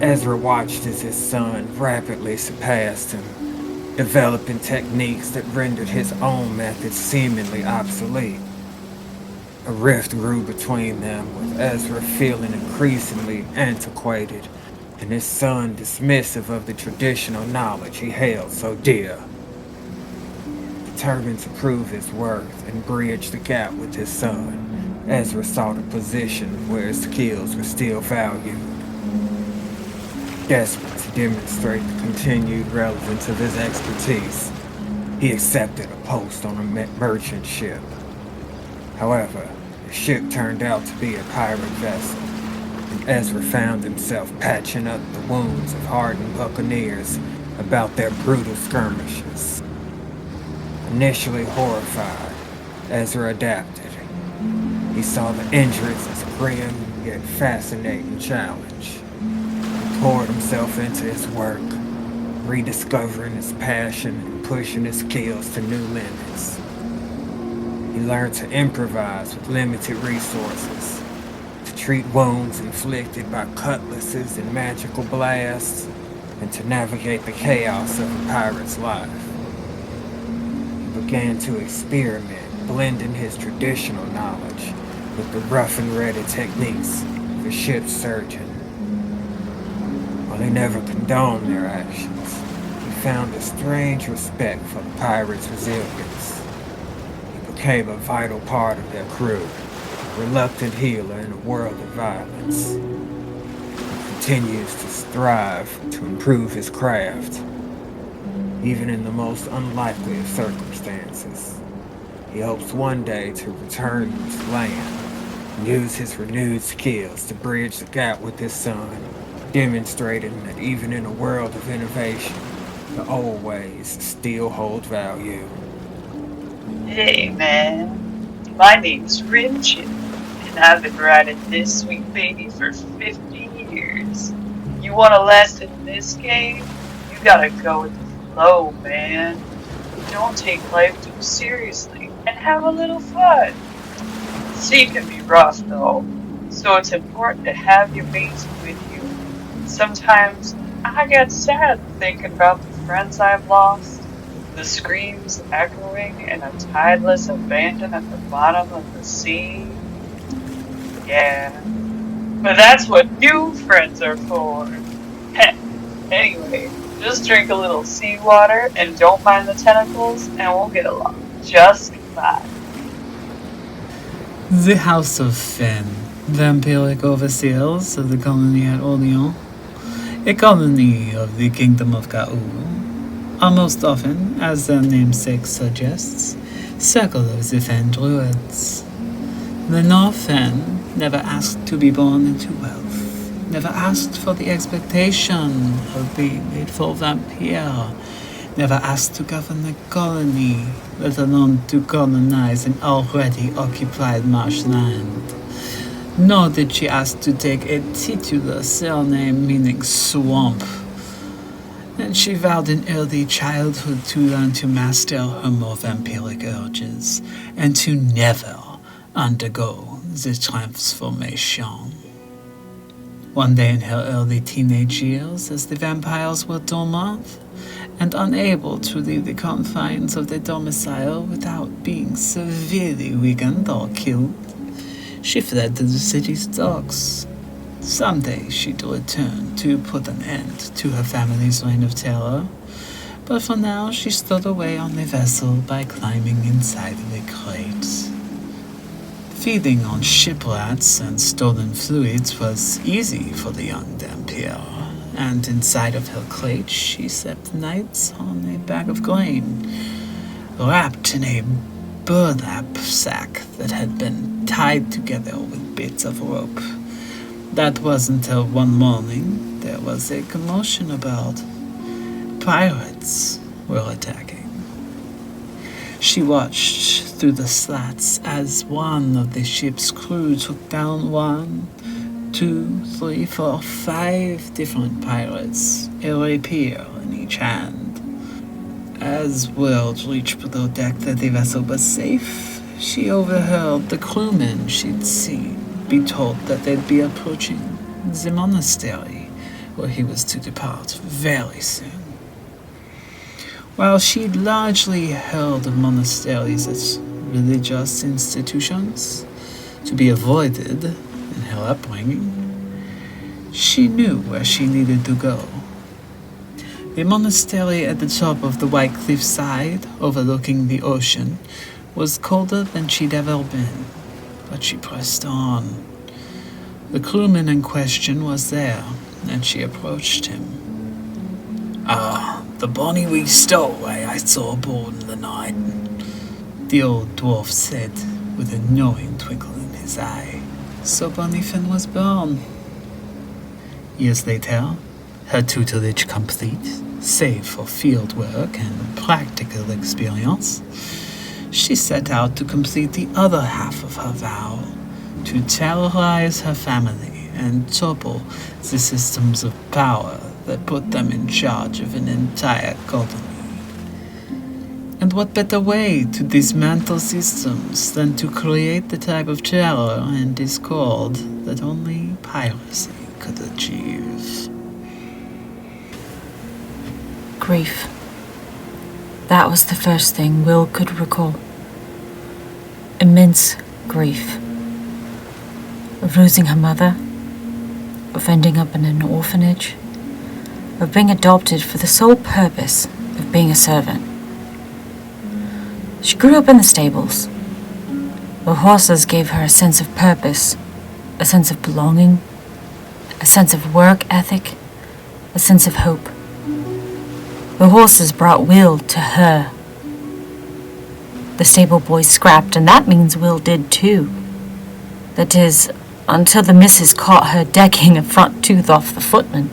Ezra watched as his son rapidly surpassed him, developing techniques that rendered his own methods seemingly obsolete. A rift grew between them, with Ezra feeling increasingly antiquated, and his son dismissive of the traditional knowledge he held so dear. Determined to prove his worth and bridge the gap with his son, Ezra sought a position where his skills were still valued. Desperate to demonstrate the continued relevance of his expertise, he accepted a post on a merchant ship. However, the ship turned out to be a pirate vessel, and Ezra found himself patching up the wounds of hardened buccaneers about their brutal skirmishes. Initially horrified, Ezra adapted. He saw the injuries as a grim yet fascinating challenge. He poured himself into his work, rediscovering his passion and pushing his skills to new limits. He learned to improvise with limited resources, to treat wounds inflicted by cutlasses and magical blasts, and to navigate the chaos of a pirate's life. He began to experiment, blending his traditional knowledge with the rough and ready techniques of a ship's surgeon. While he never condoned their actions, he found a strange respect for the pirates' resilience. He became a vital part of their crew, a reluctant healer in a world of violence. He continues to strive to improve his craft, even in the most unlikely of circumstances. He hopes one day to return to his land and use his renewed skills to bridge the gap with his son, demonstrating that even in a world of innovation, the old ways still hold value. Hey man, my name's Rinchen, and I've been riding this sweet baby for 50 years. You want to last in this game? You gotta go with the flow, man. Don't take life too seriously, and have a little fun. The sea can be rough though, so it's important to have your mates with you. Sometimes I get sad thinking about the friends I've lost, the screams echoing in a tideless abandon at the bottom of the sea. Yeah, but that's what new friends are for. Heh. Anyway, just drink a little seawater and don't mind the tentacles, and we'll get along just fine. The House of Fen, vampiric overseers of the colony at Orleans, a colony of the Kingdom of Gaul, are most often, as their namesake suggests, circle of the Fen druids. The North Fen never asked to be born into wealth, never asked for the expectation of being a full vampire, never asked to govern a colony, let alone to colonize an already occupied marshland. Nor did she ask to take a titular surname meaning swamp. And she vowed in early childhood to learn to master her more vampiric urges, and to never undergo the transformation. One day in her early teenage years, as the vampires were dormant, and unable to leave the confines of their domicile without being severely weakened or killed, she fled to the city's docks. Someday she'd return to put an end to her family's reign of terror, but for now she stowed away on the vessel by climbing inside the crate. Feeding on ship rats and stolen fluids was easy for the young vampire, and inside of her crate she slept nights on a bag of grain, wrapped in a burlap sack that had been tied together with bits of rope. That was until one morning there was a commotion about pirates were attacking. She watched through the slats as one of the ship's crew took down 1, 2, 3, 4, 5 different pirates, a rapier in each hand. As word reached below deck that the vessel was safe, she overheard the crewmen she'd seen be told that they'd be approaching the monastery, where he was to depart very soon. While she'd largely held of monasteries as religious institutions to be avoided in her upbringing, she knew where she needed to go. The monastery at the top of the white cliffside overlooking the ocean was colder than she'd ever been, but she pressed on. The crewman in question was there, and she approached him. "Ah, the bonny wee stowaway I saw aboard in the night," the old dwarf said, with a knowing twinkle in his eye. So Bonifin was born. Years later, her tutelage complete, save for field work and practical experience, she set out to complete the other half of her vow, to terrorize her family and topple the systems of power that put them in charge of an entire colony. And what better way to dismantle systems than to create the type of terror and discord that only piracy could achieve? Grief. That was the first thing Will could recall. Immense grief. Of losing her mother, of ending up in an orphanage, of being adopted for the sole purpose of being a servant. She grew up in the stables. The horses gave her a sense of purpose, a sense of belonging, a sense of work ethic, a sense of hope. The horses brought Will to her. The stable boys scrapped, and that means Will did too. That is, until the missus caught her decking a front tooth off the footman.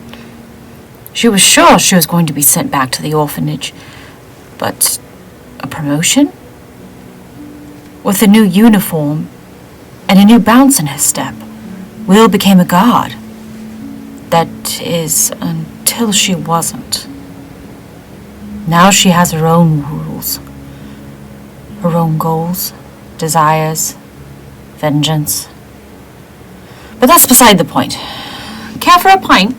She was sure she was going to be sent back to the orphanage, but a promotion? With a new uniform and a new bounce in his step, Will became a god. That is, until she wasn't. Now she has her own rules, her own goals, desires, vengeance. But that's beside the point. Care for a pint?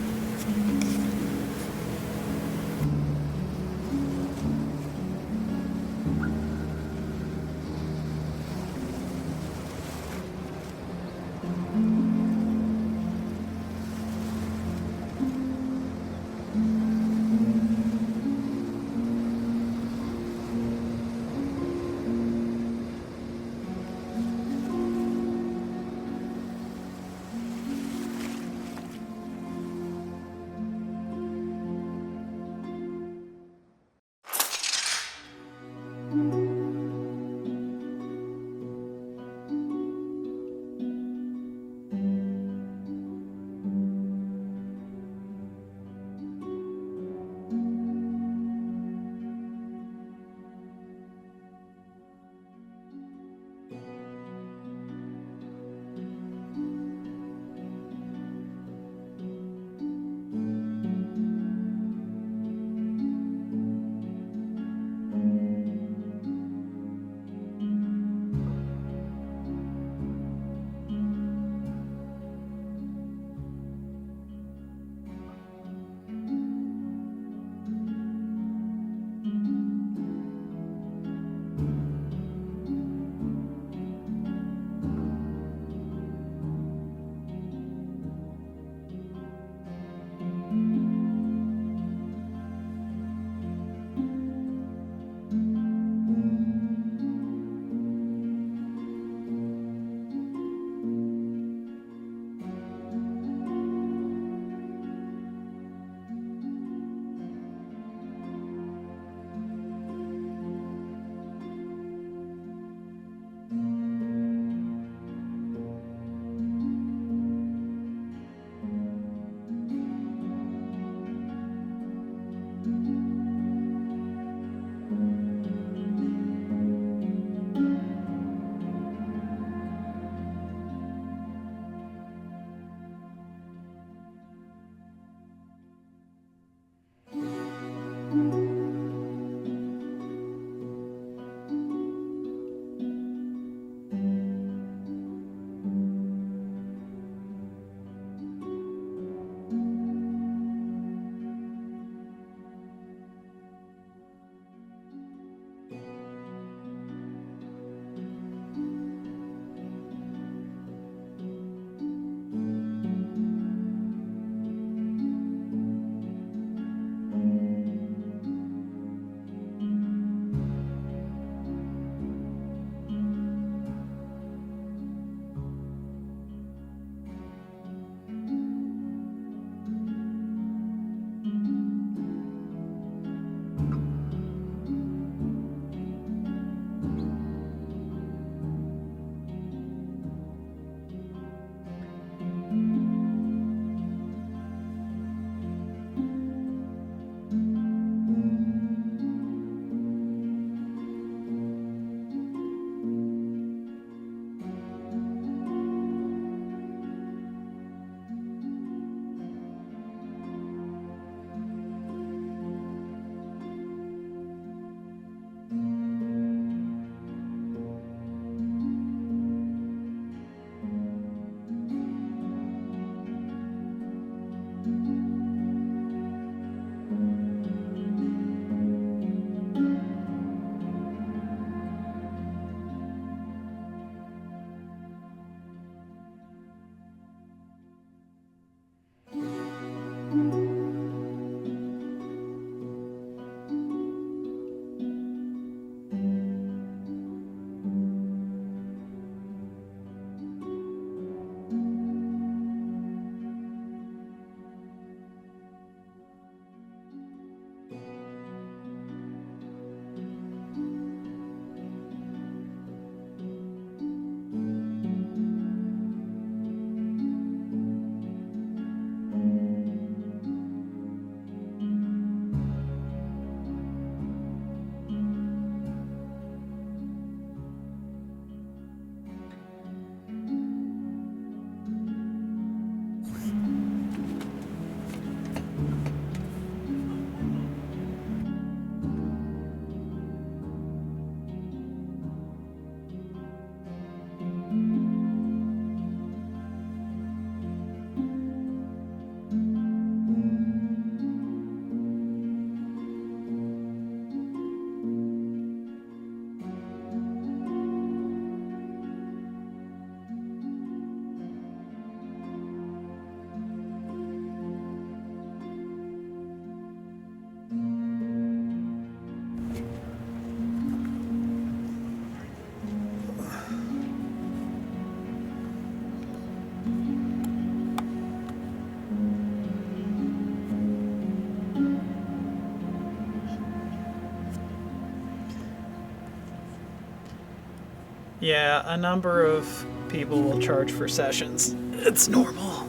Yeah, a number of people will charge for sessions. It's normal.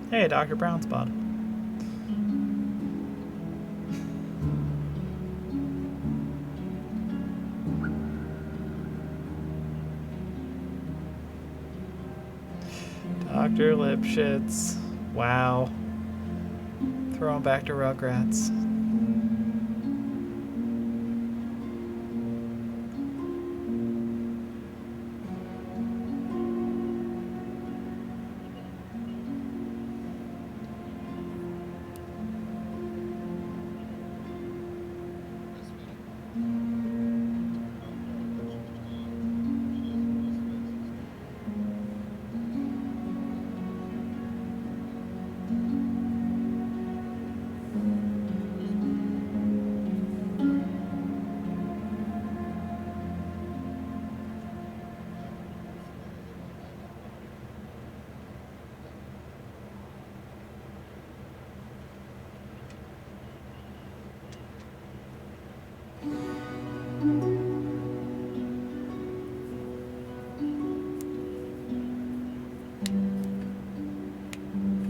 Hey, Dr. Brown Spot. Dr. Lipschitz. Wow. Throw him back to Rugrats.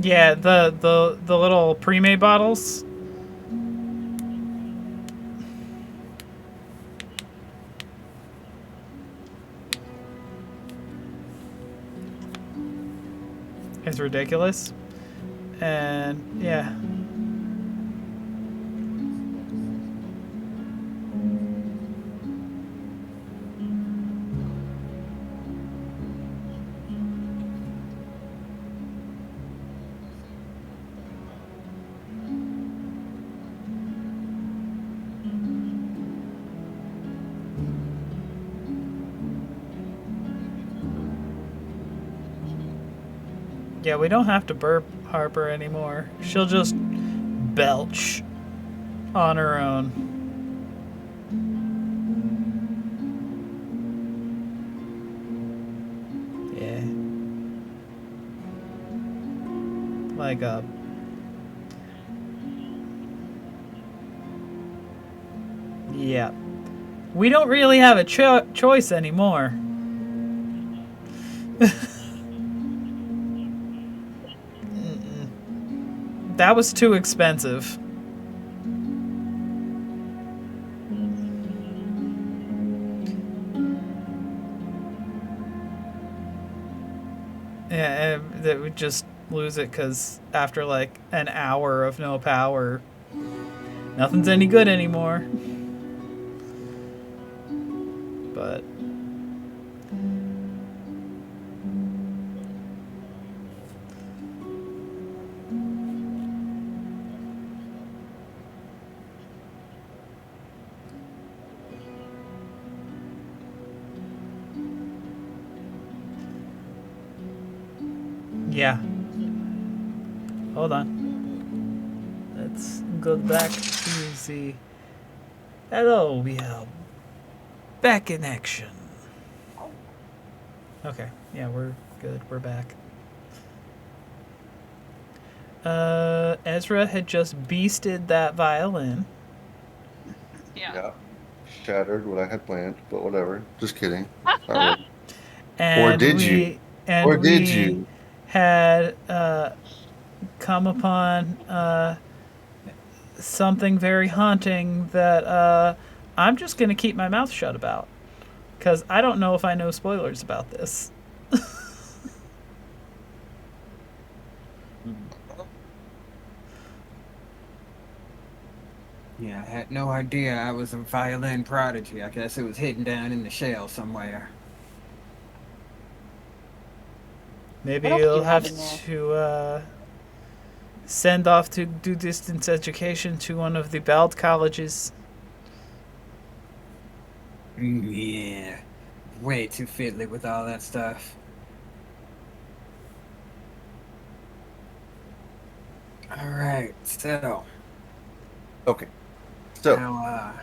Yeah, the little pre-made bottles. It's ridiculous. And yeah. Yeah, we don't have to burp Harper anymore. She'll just belch on her own. Yeah. Like a... Yeah. We don't really have a choice anymore. That was too expensive. Yeah, that would just lose it because after like an hour of no power, nothing's any good anymore. But yeah. Hold on. Let's go back to the... Hello, we are back in action. Okay, yeah, we're good. We're back. Ezra had just beasted that violin. Yeah. Shattered what I had planned, but whatever. Just kidding. And or did you? And or did we you? had come upon something very haunting that I'm just going to keep my mouth shut about. Because I don't know if I know spoilers about this. Yeah, I had no idea I was a violin prodigy. I guess it was hidden down in the shell somewhere. Maybe What else do you'll you have have in there? to send off to do distance education to one of the Bald colleges. Yeah. Way too fiddly with all that stuff. Alright, so Okay. So, now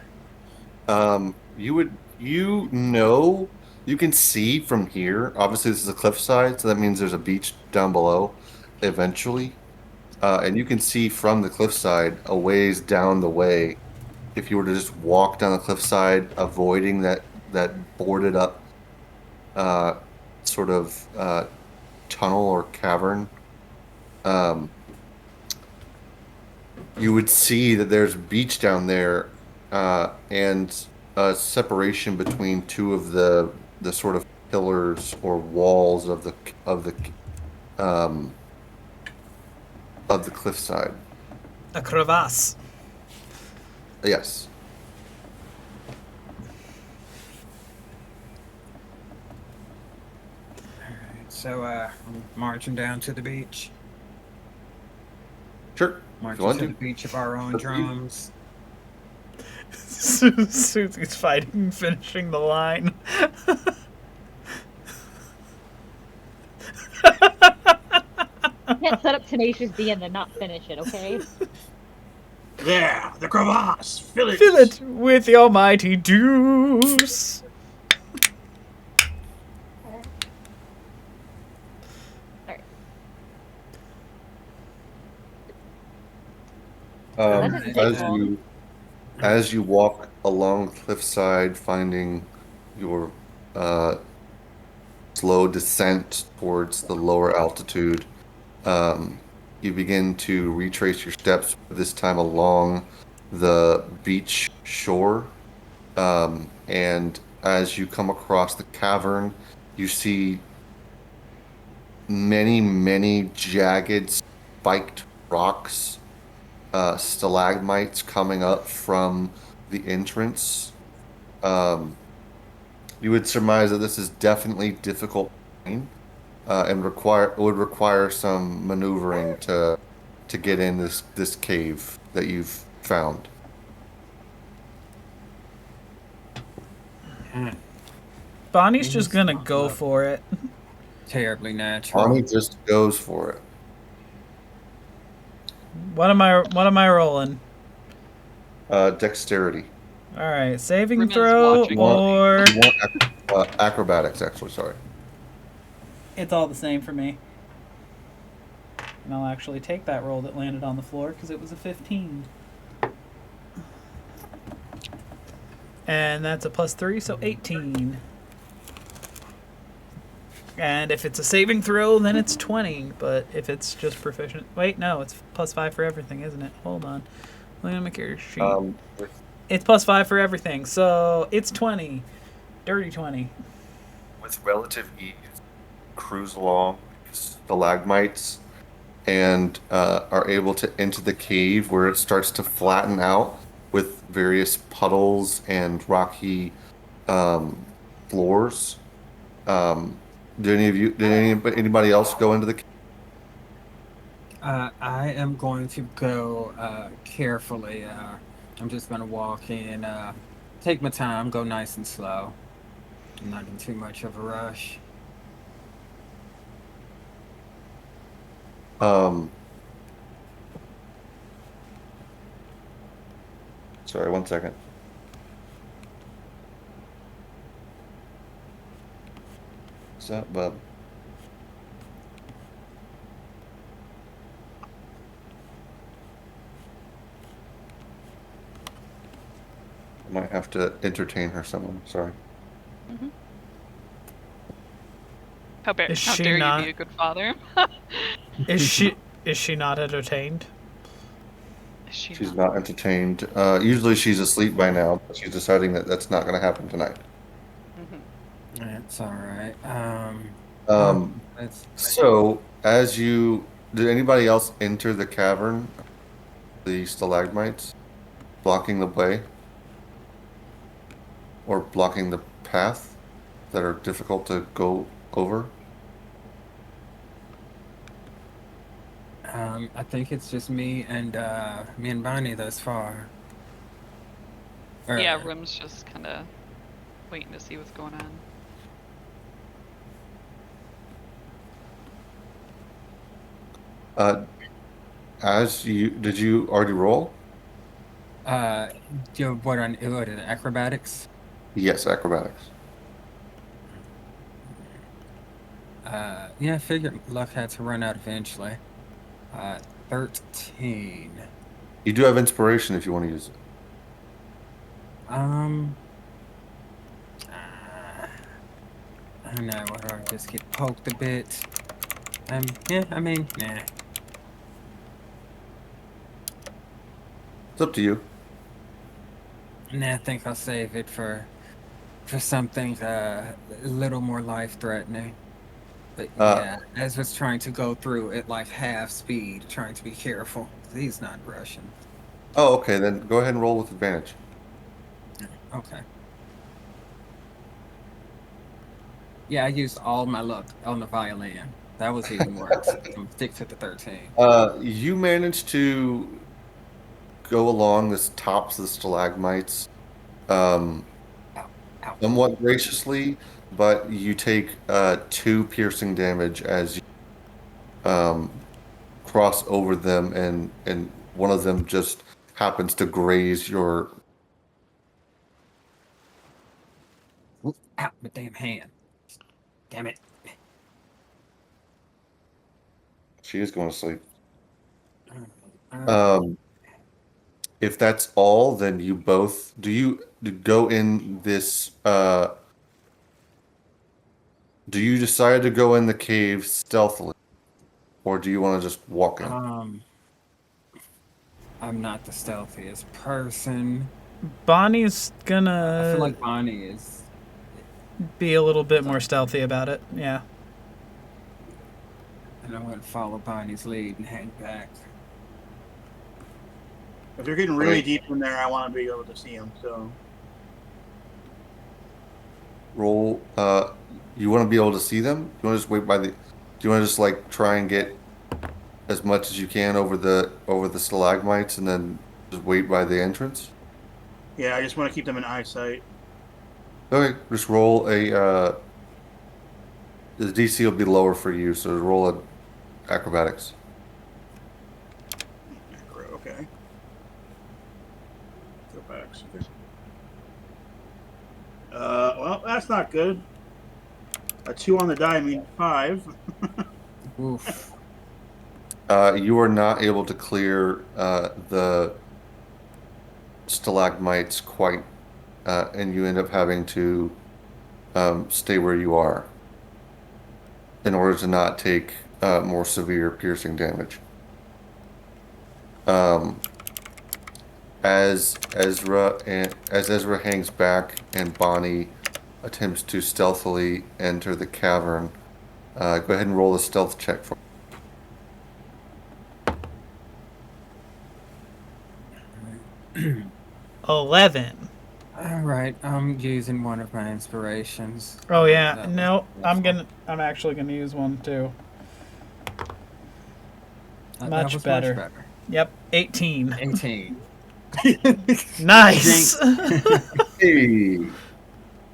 you can see from here. Obviously, this is a cliffside, so that means there's a beach down below eventually. And you can see from the cliffside a ways down the way. If you were to just walk down the cliffside, avoiding that boarded up sort of tunnel or cavern, you would see that there's beach down there, and a separation between two of the sort of pillars or walls of um, the cliffside. A crevasse. Yes. alright, so I'm marching down to the beach. Sure. If you Marching want to the to. beach of our own Up to you. drums. Susie's fighting, finishing the line. You can't set up Tenacious D and then not finish it, okay? Yeah, the crevasse. Fill it. Fill it with the almighty deuce. That doesn't take long. As you walk along the cliffside, finding your slow descent towards the lower altitude, you begin to retrace your steps, this time along the beach shore. And as you come across the cavern, you see many, many jagged, spiked rocks, stalagmites coming up from the entrance. You would surmise that this is definitely difficult terrain, and would require some maneuvering to get in this cave that you've found. Bonnie's just gonna go for it. Terribly natural. Bonnie just goes for it. What am I rolling? Dexterity. All right, saving Rimm's throw watching. or You want acrobatics, actually. Sorry. it's all the same for me. And I'll actually take that roll that landed on the floor because it was a 15. And that's a +3, so 18. And if it's a saving throw, then it's 20. But if it's just proficient... Wait, no, it's +5 for everything, isn't it? Hold on. Let me make your sheet. It's +5 for everything, so it's 20. Dirty 20. With relative ease, cruise along stalagmites and are able to enter the cave where it starts to flatten out with various puddles and rocky floors. Did anybody else go into the cave? I am going to go carefully. I'm just going to walk in, take my time, go nice and slow. I'm not in too much of a rush. Sorry, 1 second. What's up, bub? I might have to entertain her someone. Sorry. How Is how she dare not- you be a good father? Is she not entertained? Is she She's not entertained. Usually she's asleep by now, but she's deciding that that's not going to happen tonight. That's all right. So, did anybody else enter the cavern, the stalagmites, blocking the way? Or blocking the path that are difficult to go over? I think it's just me and Bonnie thus far. Yeah, Or, Rim's just kind of waiting to see what's going on. Did you already roll? do you what on acrobatics? Yes, acrobatics. Yeah, I figured luck had to run out eventually. 13. You do have inspiration if you want to use it. Um, I don't know. What do I just get poked a bit? Yeah, I mean, nah. It's up to you. Nah, I think I'll save it for something a little more life-threatening. But Uh, yeah, as was trying to go through at like half speed, trying to be careful. He's not rushing. oh, okay. Then go ahead and roll with advantage. Okay. Yeah, I used all my luck on the violin. That was even worse. I'm gonna stick to the 13. You managed to go along the tops of the stalagmites, um, Ow, ow. somewhat graciously, but you take 2 piercing damage as you cross over them, and one of them just happens to graze your. Oop, ow, my damn hand. Damn it. She is going to sleep. Uh, Um, if that's all, then you both go in this. Do you decide to go in the cave stealthily, or do you want to just walk in? um, I'm not the stealthiest person. Bonnie's I feel gonna like Bonnie is. be a little bit more stealthy about it. Yeah. And I'm going to follow Bonnie's lead and hang back. If they're getting really Okay. deep in there, I want to be able to see them. So Roll. You want to be able to see them? You want to just wait by the? Do you want to just like try and get as much as you can over the stalagmites, and then just wait by the entrance? yeah, I just want to keep them in eyesight. Okay, just roll a. The DC will be lower for you, so roll a acrobatics. Okay. Go back. Okay. Well, that's not good. A 2 on the die means 5. Oof. You are not able to clear the stalagmites quite, and you end up having to stay where you are in order to not take more severe piercing damage. Um, as Ezra hangs back and Bonnie attempts to stealthily enter the cavern, go ahead and roll a stealth check for. 11. All right, I'm using one of my inspirations. Oh yeah. That was No, awful. I'm actually gonna use one too. That Much was better. much better. Yep. 18. 18. Nice. Hey,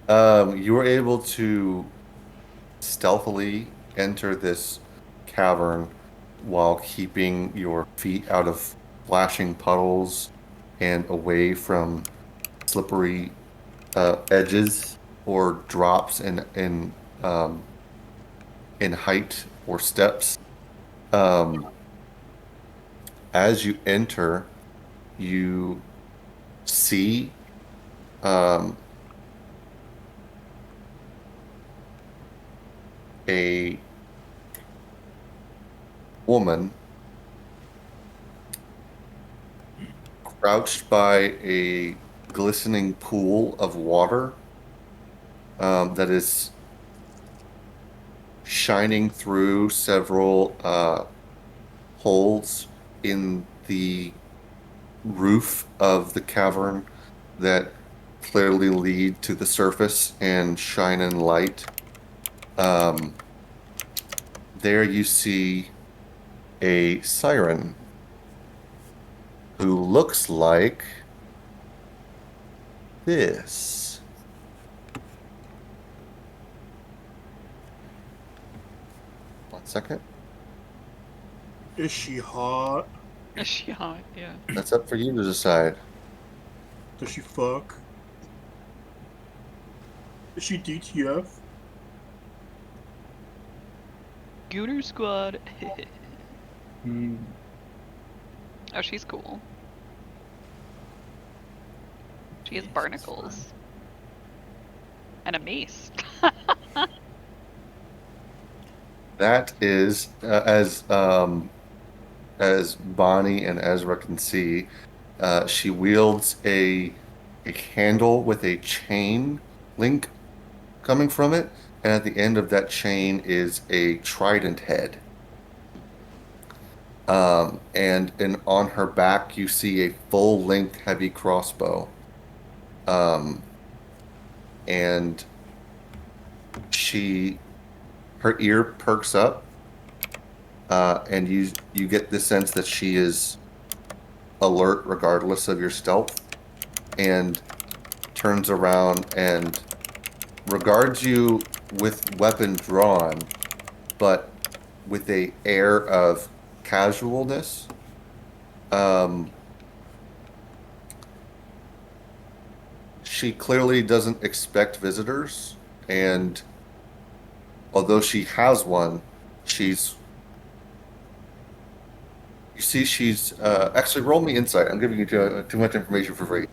you were able to stealthily enter this cavern while keeping your feet out of flashing puddles and away from slippery edges or drops in height or steps. As you enter, you see um, a woman crouched by a glistening pool of water that is shining through several holes in the roof of the cavern that clearly lead to the surface and shine in light. There you see a siren who looks like this. One second. Is she hot? Is she hot? Yeah. That's up for you to decide. Does she fuck? Is she DTF? Gooter Squad. Hmm. Oh, she's cool. She has Jesus, barnacles. And a mace. That is as Bonnie and Ezra can see, she wields a handle with a chain link coming from it, and at the end of that chain is a trident head. And on her back you see a full-length heavy crossbow. And her ear perks up, and you get the sense that she is alert regardless of your stealth, and turns around and regards you with weapon drawn, but with a air of casualness. She clearly doesn't expect visitors, and although she has one, she's you see she's actually roll me insight. I'm giving you too much information for free.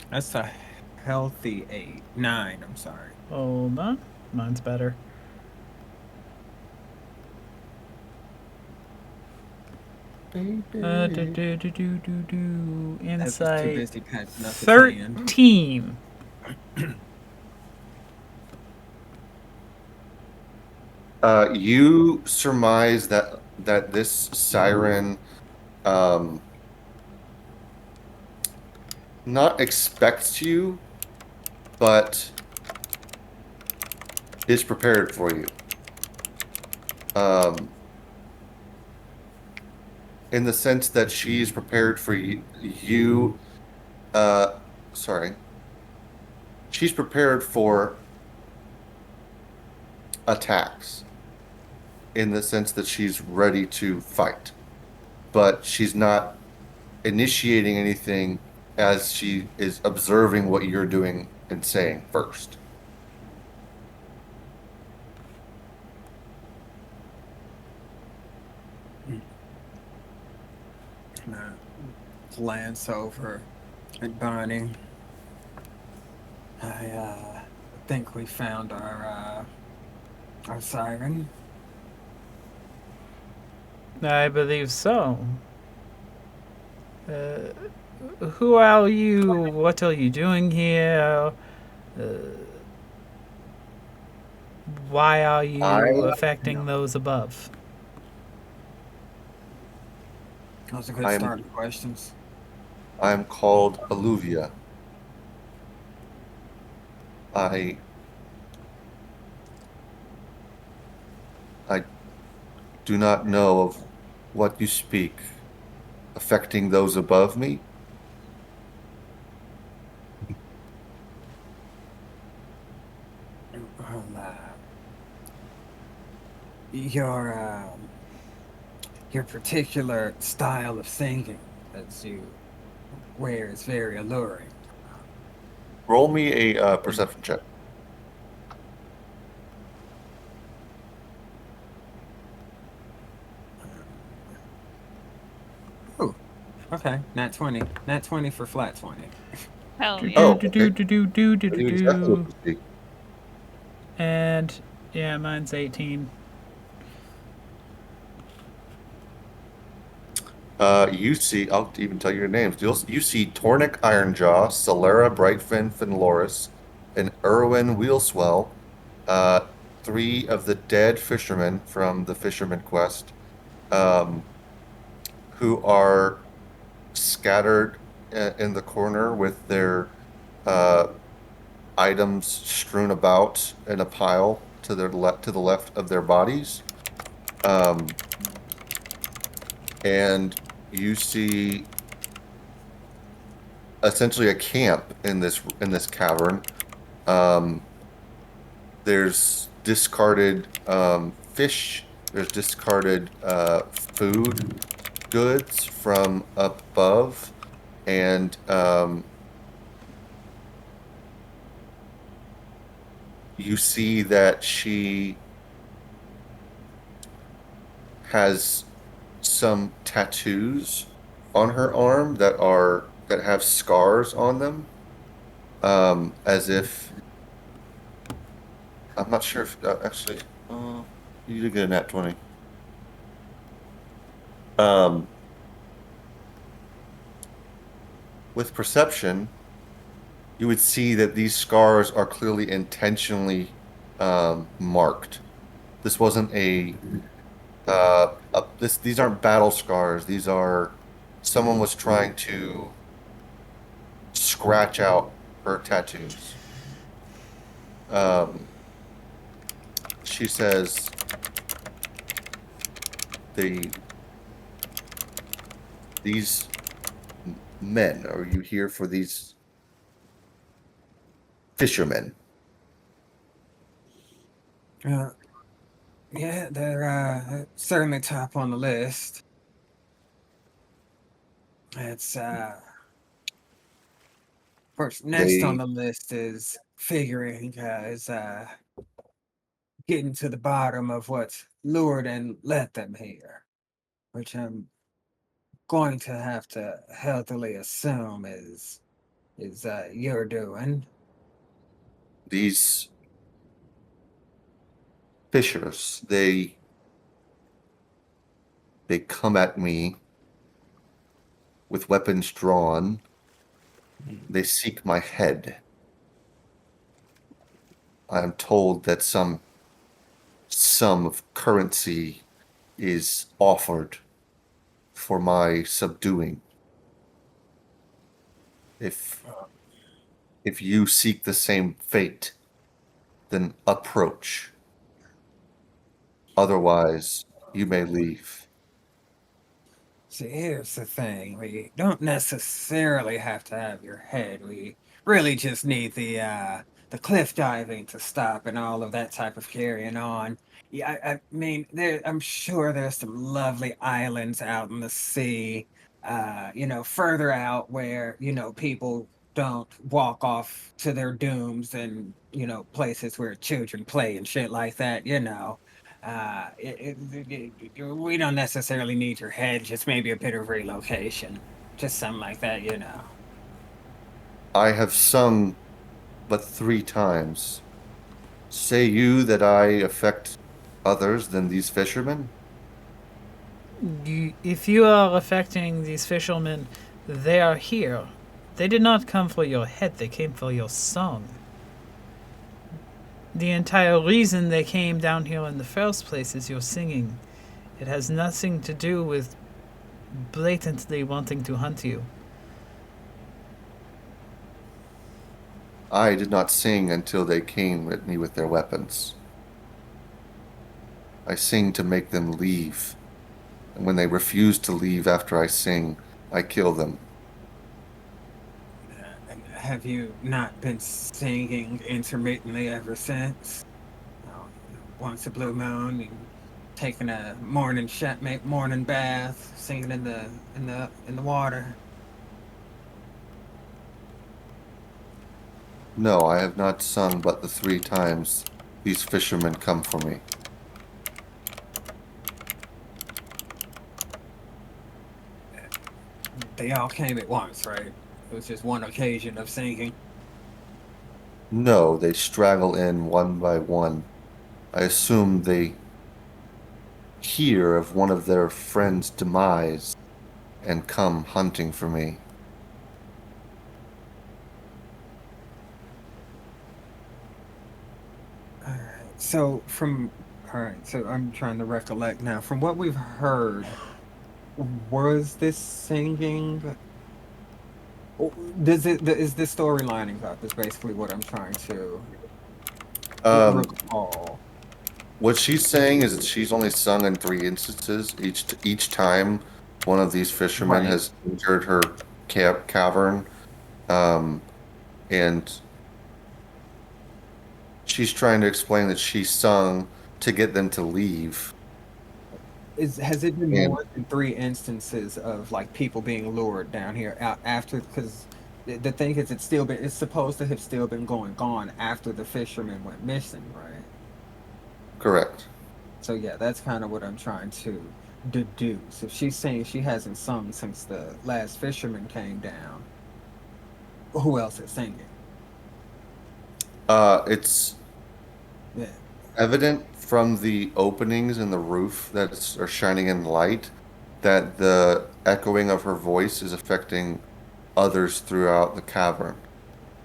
That's a healthy 8. 9, I'm sorry. Hold on. Mine's better. I was too Insight busy patching up his hand. 13. You surmise that this siren not expects you, but is prepared for you. In the sense that she's prepared for you. Sorry. She's prepared for attacks. In the sense that she's ready to fight, but she's not initiating anything as she is observing what you're doing and saying first. Glance over at Bonnie. I think we found our siren. I believe so. Who are you? What are you doing here? Why are you affecting those above? That was a good start of questions. I'm called Alluvia. I do not know of what you speak affecting those above me. Well, your particular style of singing that you wear is very alluring. Roll me a perception check. Ooh, okay, nat 20. Nat 20 for flat 20. Hell yeah. Oh, okay. And yeah, mine's 18. You see, I'll even tell you your names. You see Tornik Ironjaw, Solera Brightfin Finloris, and Erwin Wheelswell, 3 of the dead fishermen from the Fisherman Quest, who are scattered in the corner with their items strewn about in a pile to the left of their bodies. And you see essentially a camp in this cavern. There's discarded fish. There's discarded food goods from up above, and you see that she has some tattoos on her arm that have scars on them, as if I'm not sure if actually you did get a nat 20. With perception, you would see that these scars are clearly intentionally marked. This wasn't these aren't battle scars. These are someone was trying to scratch out her tattoos. She says these men, are you here for these fishermen? Yeah, they're certainly top on the list. It's of course next on the list is figuring is getting to the bottom of what's lured and led them here, which I'm going to have to healthily assume is you're doing. These fishers, they come at me with weapons drawn. They seek my head. I am told that some sum of currency is offered for my subduing. If you seek the same fate, then approach. Otherwise, you may leave. See, here's the thing. We don't necessarily have to have your head. We really just need the cliff diving to stop and all of that type of carrying on. Yeah, I mean, I'm sure there's some lovely islands out in the sea, further out where, people don't walk off to their dooms and, places where children play and shit like that. We don't necessarily need your head, just maybe a bit of relocation. Just something like that. I have sung but 3 times. Say you that I affect others than these fishermen? If you are affecting these fishermen, they are here. They did not come for your head, they came for your song. The entire reason they came down here in the first place is your singing. It has nothing to do with blatantly wanting to hunt you. I did not sing until they came at me with their weapons. I sing to make them leave. And when they refuse to leave after I sing, I kill them. Have you not been singing intermittently ever since? Once a blue moon, and taking a morning bath, singing in the water. No, I have not sung but the 3 times these fishermen come for me. They all came at once, right? It was just one occasion of singing. No, they straggle in one by one. I assume they hear of one of their friends' demise and come hunting for me. So I'm trying to recollect now. From what we've heard, was this singing Is this story lining up? Is basically what I'm trying to Um, recall. what she's saying is that she's only sung in 3 instances. Each time one of these fishermen Right. has entered her cavern, um, and she's trying to explain that she sung to get them to leave. Has it been And more than 3 instances of like people being lured down here after? Because the thing is, it's supposed to have still been going on after the fisherman went missing, right? correct. So yeah, that's kind of what I'm trying to deduce. If she's saying she hasn't sung since the last fisherman came down, who else is singing? It's Yeah. evident from the openings in the roof that are shining in light that the echoing of her voice is affecting others throughout the cavern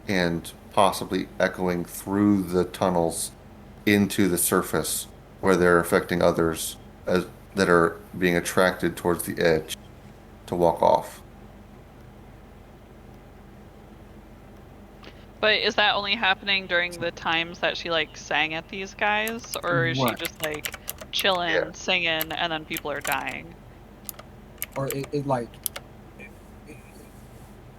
and possibly echoing through the tunnels into the surface where they're affecting others as that are being attracted towards the edge to walk off. But is that only happening during the times that she like sang at these guys, or is she Right. just like Yeah, chilling, singing, and then people are dying? Or it like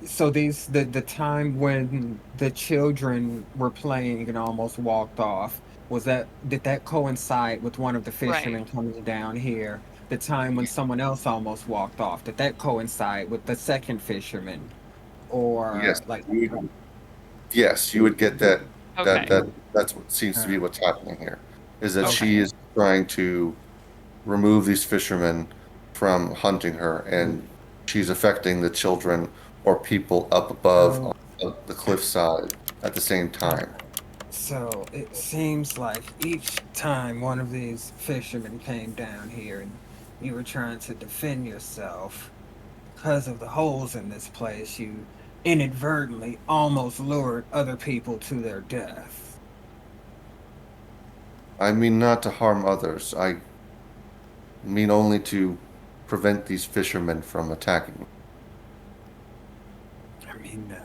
so the time when the children were playing and almost walked off, did that coincide with one of the Right. fishermen coming down here? The time when someone else almost walked off, did that coincide with the second fisherman? yes, Or like yes, you would get that Okay. that's what seems to be uh, what's happening here, is that okay. she is trying to remove these fishermen from hunting her, and she's affecting the children or people up above So on the cliffside at the same uh, time. so it seems like each time one of these fishermen came down here and you were trying to defend yourself, because of the holes in this place, you inadvertently almost lured other people to their death. I mean not to harm others. I mean only to prevent these fishermen from attacking me. I mean,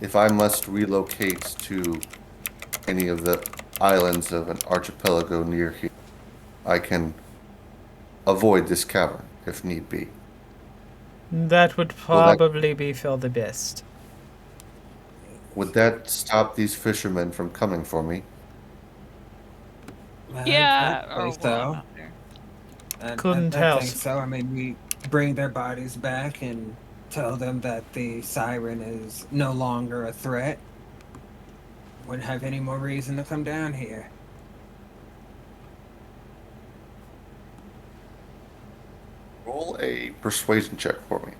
If I must relocate to any of the islands of an archipelago near here, I can avoid this cavern if need be. That would Will that probably be for the best. would that stop these fishermen from coming for me? I'd Yeah. say Oh well, I'm so. not there. Couldn't I tell. think so. I mean, we bring their bodies back and tell them that the siren is no longer a threat. Wouldn't have any more reason to come down here. Roll a persuasion check for me.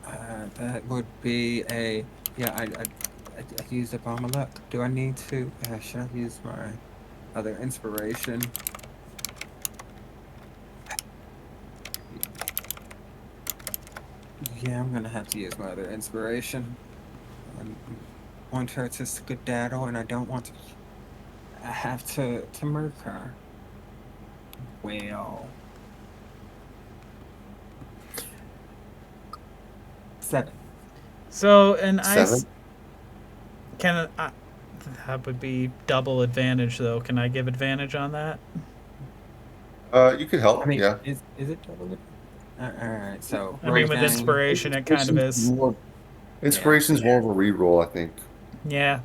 Alright. That would be a yeah. I used up all my luck. Do I need to? Should I use my other inspiration? Yeah, I'm gonna have to use my other inspiration. I want her to skedaddle, and I don't want to. I have to murk her. Well, 7. So an ice 7? can that would be double advantage though. Can I give advantage on that? You could I help, mean, yeah. is it double? All right, so I mean, with Rosegang. inspiration, it kind of is. Yeah. Inspiration's more of a reroll, I think. Yeah.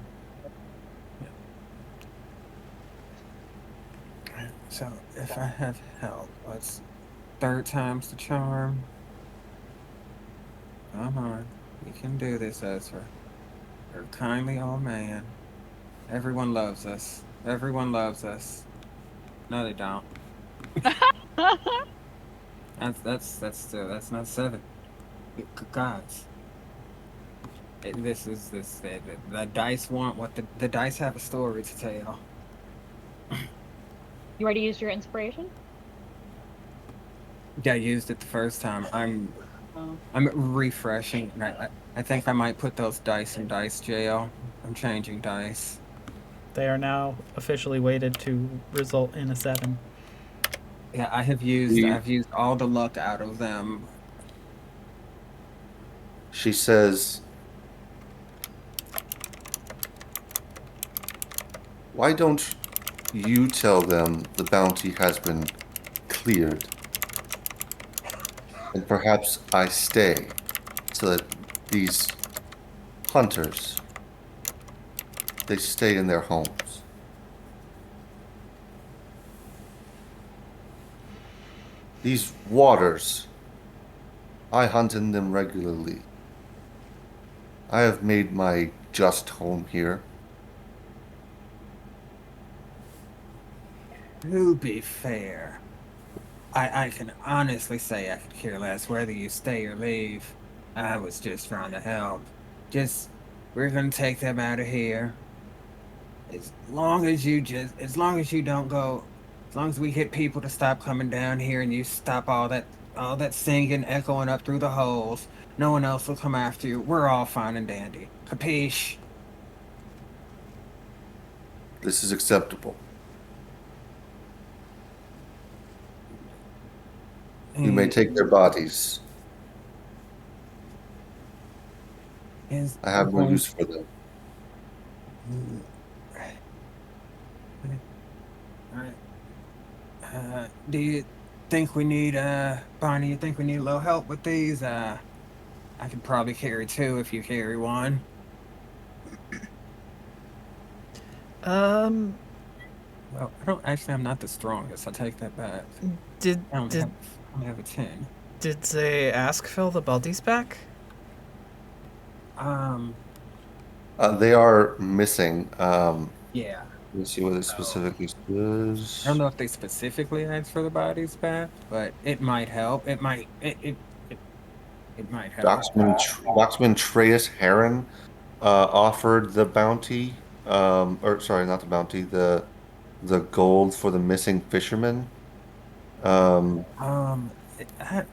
So if I have help, what's third time's the charm? Come on, we can do this, Ezra. You're a kindly old man. Everyone loves us. Everyone loves us. No, they don't. That's not 7. Gods. The dice want what the dice have a story to tell. You already used your inspiration? Yeah, I used it the first time. Oh. I'm refreshing. I think I might put those dice in dice jail. I'm changing dice. They are now officially weighted to result in a 7. Yeah, I've used all the luck out of them. She says, "Why don't you tell them the bounty has been cleared? And perhaps I stay so that these hunters, they stay in their homes." These waters, I hunt in them regularly. I have made my just home here. To be fair, I can honestly say I could care less whether you stay or leave. I was just trying to help. We're gonna take them out of here. As long as you don't go, as long as we get people to stop coming down here and you stop all that singing echoing up through the holes, no one else will come after you. We're all fine and dandy. Capiche? This is acceptable. You may take their bodies. I have no use for them. Do you think we need Bonnie, you think we need a little help with these? I could probably carry 2 if you carry 1. Well, I'm not the strongest. I take that back. Did I only have a 10. Did they ask Phil the bodies back? They are missing. Yeah. Let me see what it specifically says. I don't know if they specifically asked for the bodies back, but it might help. It might help. Docksman Treyas Heron offered the bounty, or sorry, not the bounty, the gold for the missing fisherman.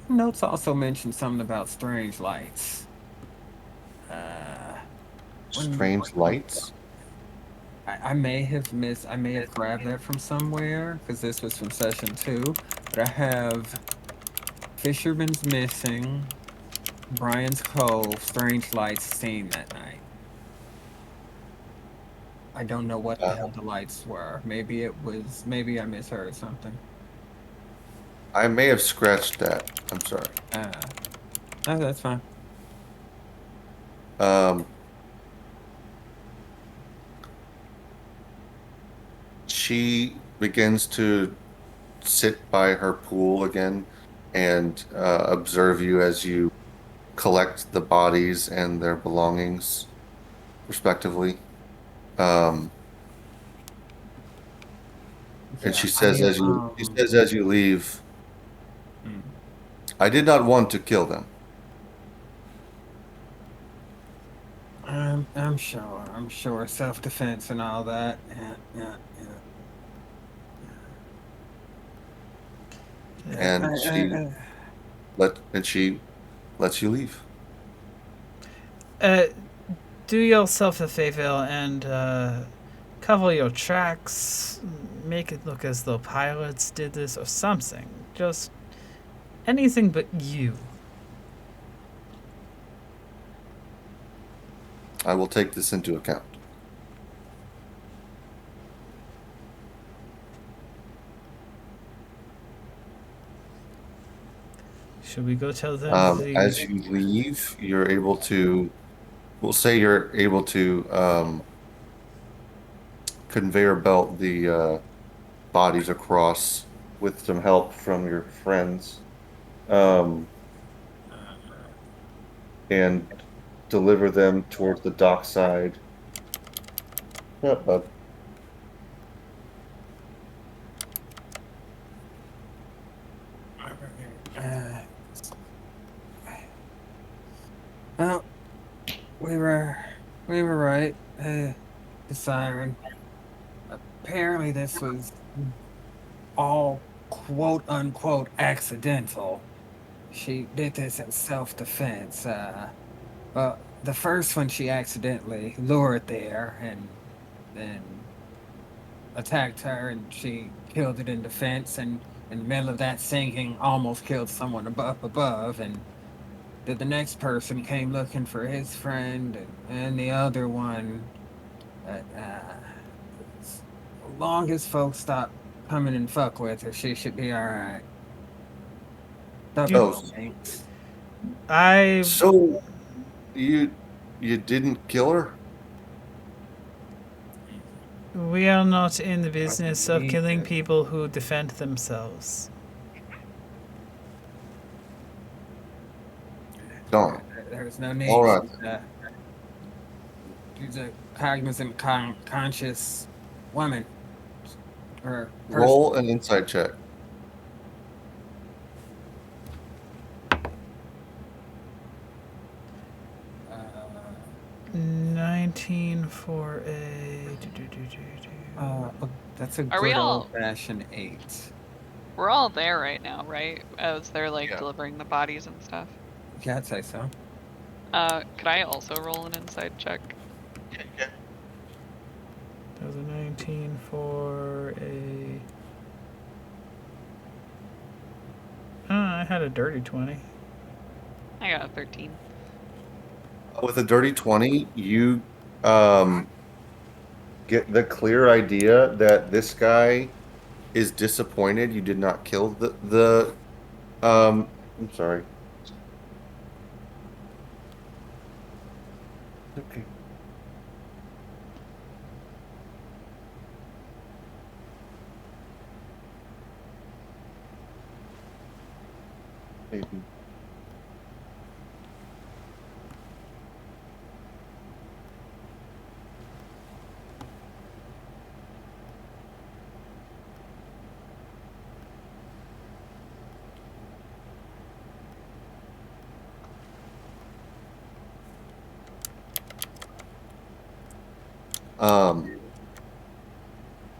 Notes also mentioned something about strange lights. Strange lights. I may have grabbed that from somewhere because this was from session 2. But I have Fisherman's Missing, Brian's Cove, Strange Lights seen that night. I don't know what the hell the lights were. Maybe I misheard something. I may have scratched that. I'm sorry. No, that's fine. She begins to sit by her pool again and observe you as you collect the bodies and their belongings, respectively. And she says, as you leave, "I did not want to kill them." I'm sure. Self-defense and all that. Yeah. And she lets you leave. Do yourself a favor and cover your tracks. Make it look as though pirates did this or something. Just anything but you. I will take this into account. Should we go tell them? As you leave, you're able to. We'll say you're able to conveyor belt the bodies across with some help from your friends, and deliver them towards the dockside. Well, we were right. The siren. Apparently, this was all quote unquote accidental. She did this in self-defense. Well, the first one she accidentally lured there, and then attacked her and she killed it in defense, and in the middle of that singing almost killed someone above, and then the next person came looking for his friend, and the other one. But as long as folks stop coming and fuck with her, she should be all right. Oh, Thanks. I so you didn't kill her? We are not in the business of need killing to. people who defend themselves. Darn. There's no need. All right. She's a cognizant, conscious woman. Or person. Roll an insight check. Uh, 19 for a. that's a Are we good all- old-fashioned 8. We're all there right now, right? As they're like Yeah. delivering the bodies and stuff. Yeah, I'd say so. Could I also roll an inside check? Okay. That was a 19 for a. I had a dirty 20. I got a 13. With a dirty 20, you get the clear idea that this guy is disappointed you did not kill the I'm sorry. Okay. Maybe.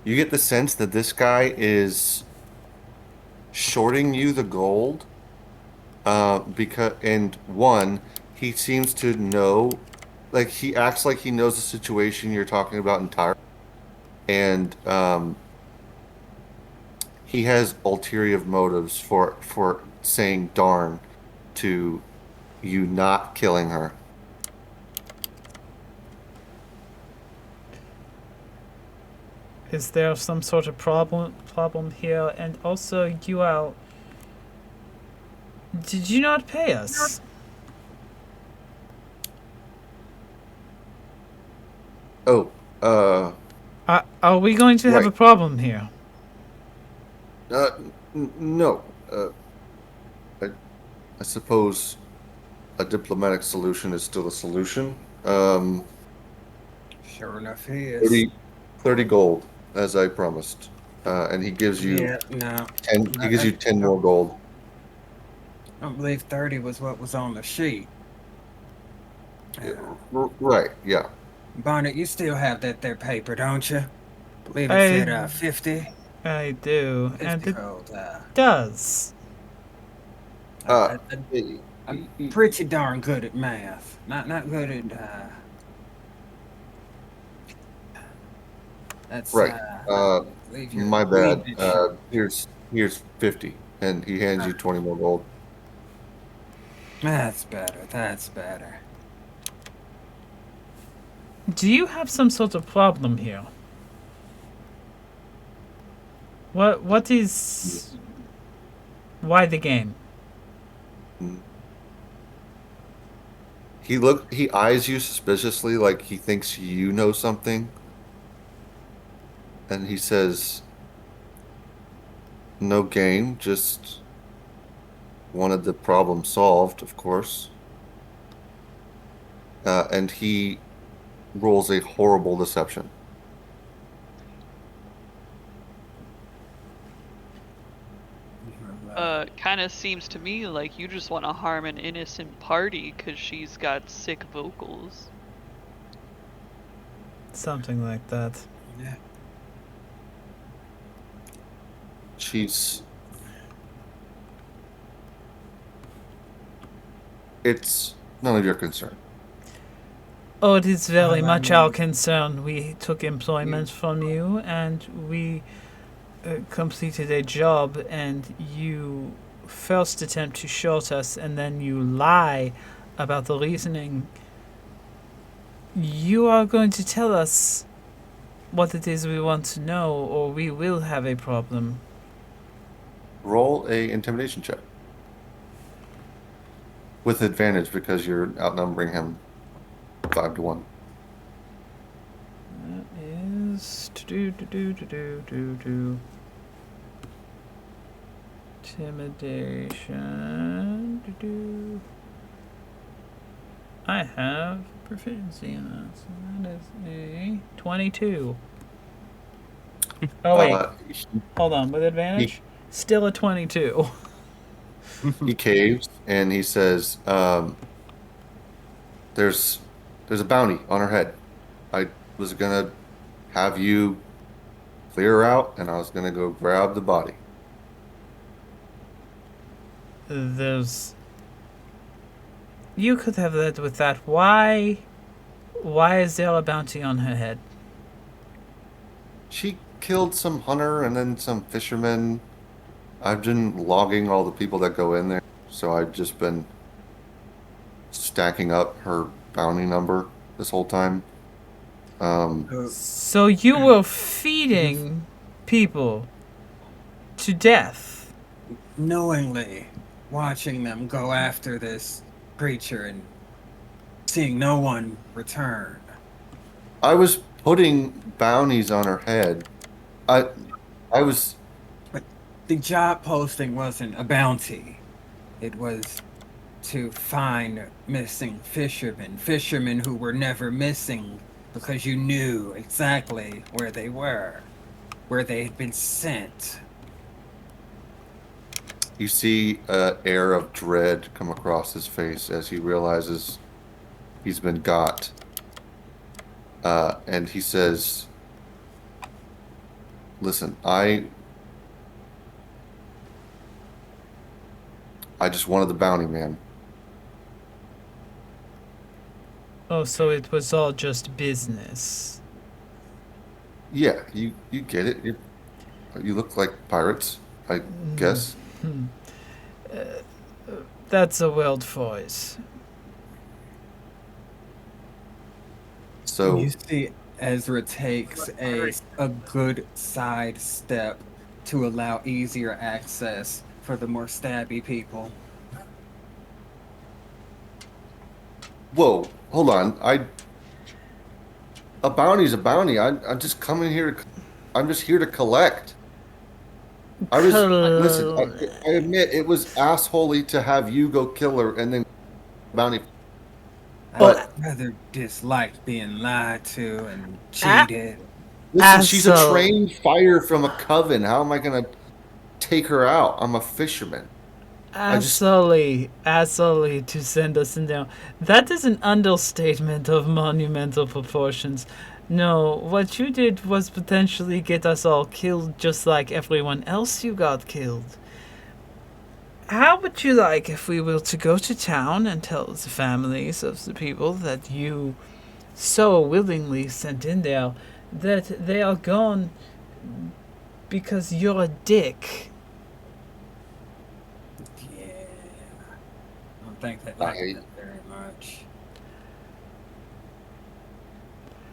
You get the sense that this guy is shorting you the gold, because, and one, he seems to know, like he acts like he knows the situation you're talking about entirely, and he has ulterior motives for saying darn to you not killing her. Is there some sort of problem here? And also, you are. Did you not pay us? Oh, Are we going to have a Right. problem here? No. I suppose a diplomatic solution is still a solution. Sure enough, he is. 30 gold, as I promised. And he gives you Yeah, no. 10. He gives you 10 more gold. I don't believe 30 was what was on the sheet. Right, yeah. Barnett, you still have that there paper, don't you? Believe it I- said 50. I do, 50 and it gold. does. I'm pretty darn good at math. Not good at. That's Right. believe you're My bad. leaving it short. Here's 50, and he hands you 20 more gold. That's better. That's better. Do you have some sort of problem here? What is... Why the game? He eyes you suspiciously, like he thinks you know something. And he says, no game, just wanted the problem solved, of course. And he rolls a horrible deception. Kind of seems to me like you just want to harm an innocent party because she's got sick vocals. Something like that. Yeah. It's none of your concern. Oh, it is very Well, I much our mean, concern. We took employment from you, and we completed a job, and you first attempt to short us, and then you lie about the reasoning. You are going to tell us what it is we want to know, or we will have a problem. Roll a intimidation check with advantage because you're outnumbering him 5-1. That is do. Intimidation. I have proficiency in that, so that is a 22. Oh wait, Uh, hold on. With advantage, still a 22. he caves and he says, "There's a bounty on her head. I was gonna have you clear her out, and I was gonna go grab the body." There's. You could have led with that. Why? Why is there a bounty on her head? She killed some hunter and then some fishermen. I've been logging all the people that go in there, so I've just been stacking up her bounty number this whole time. So you were feeding people to death. knowingly watching them go after this creature and seeing no one return. I was putting bounties on her head. I was But the job posting wasn't a bounty. It was to find missing fishermen who were never missing because you knew exactly where they were, where they had been sent. You see an air of dread come across his face as he realizes he's been got. And he says, "Listen, I just wanted the bounty, man." Oh, so it was all just business. Yeah, you get it. You look like pirates, I guess. That's a world voice. So You see, Ezra takes a good side step to allow easier access for the more stabby people. whoa, hold on. A bounty's a bounty. I'm just coming here to. I'm just here to collect. Listen. I admit it was assholey to have you go kill her and then bounty. But I rather dislike being lied to and cheated. listen, she's a Asshole. trained fighter from a coven. How am I gonna take her out? I'm a fisherman. Asshole to send us in down. That is an understatement of monumental proportions. No, what you did was potentially get us all killed just like everyone else you got killed. How would you like if we were to go to town and tell the families of the people that you so willingly sent in there that they are gone because you're a dick? Yeah. I don't think they like that very much.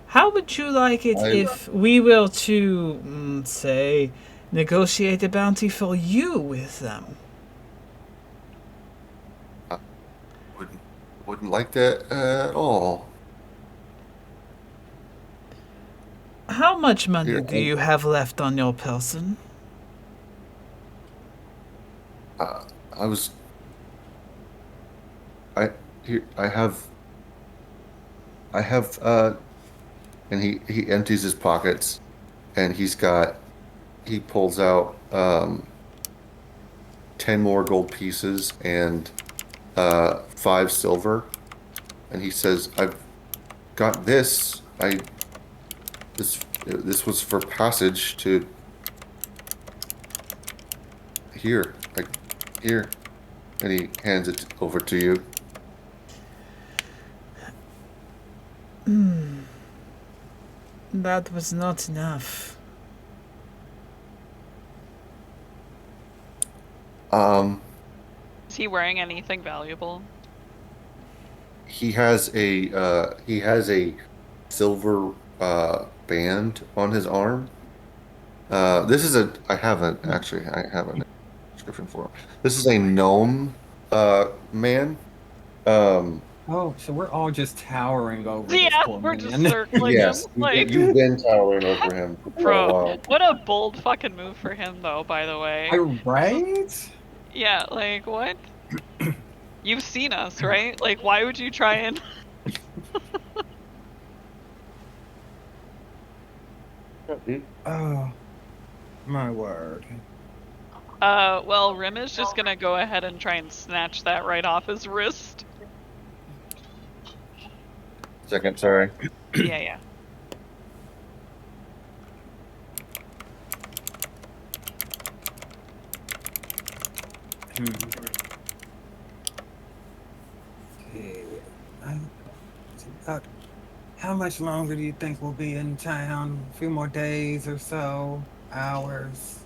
How would you like it if we were to, say, negotiate a bounty for you with them? Wouldn't like that at all. How much money Here, do you have left on your person? I was. I have. And he empties his pockets, and he pulls out 10 more gold pieces and 5 silver, and he says, "I've got this. This was for passage to here, like here," and he hands it over to you. That was not enough. Is he wearing anything valuable? He has a silver band on his arm. This is a I haven't actually I have a description for him. This is a gnome man. Um, Oh, so we're all just towering over this Yeah, poor we're just man. circling him. yes, Like, you've been towering over him for quite a bro, while. what a bold fucking move for him, though, by the way. Right? Yeah, like, what? You've seen us, right? Like, why would you try and... Oh, my word. Well, Rim is just gonna go ahead and try and snatch that right off his wrist. Second, sorry. Yeah. Okay. How much longer do you think we'll be in town? A few more days or so? Hours?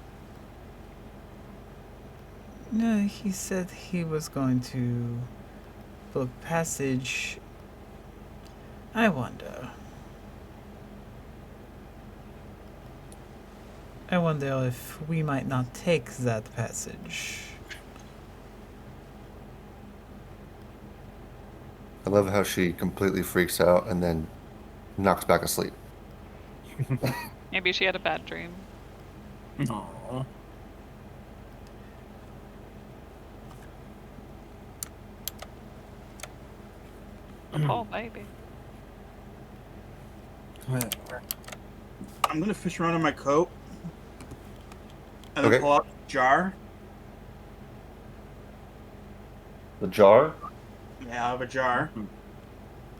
No, he said he was going to book passage. I wonder. I wonder if we might not take that passage. I love how she completely freaks out and then knocks back asleep. Maybe she had a bad dream. Aww. Oh, maybe. Well, I'm gonna fish around in my coat and then Okay. pull out a jar. The jar? Yeah, I have a jar.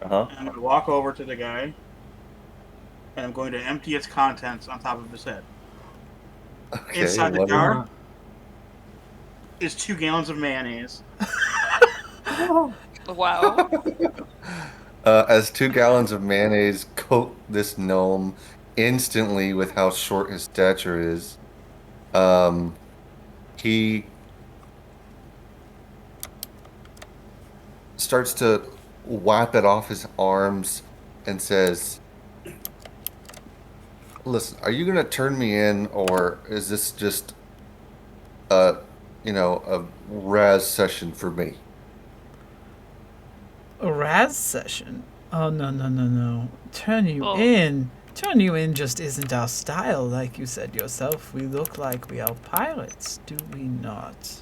Uh-huh. And I'm gonna walk over to the guy and I'm going to empty its contents on top of his head. Okay. Inside the love it. jar is 2 gallons of mayonnaise. Wow. As 2 gallons of mayonnaise coat this gnome instantly with how short his stature is, he starts to wipe it off his arms and says, "Listen, are you gonna turn me in, or is this just a Raz session for me?" A Raz session? Oh, no. Turn you Oh. in. Turn you in just isn't our style, like you said yourself. We look like we are pirates, do we not?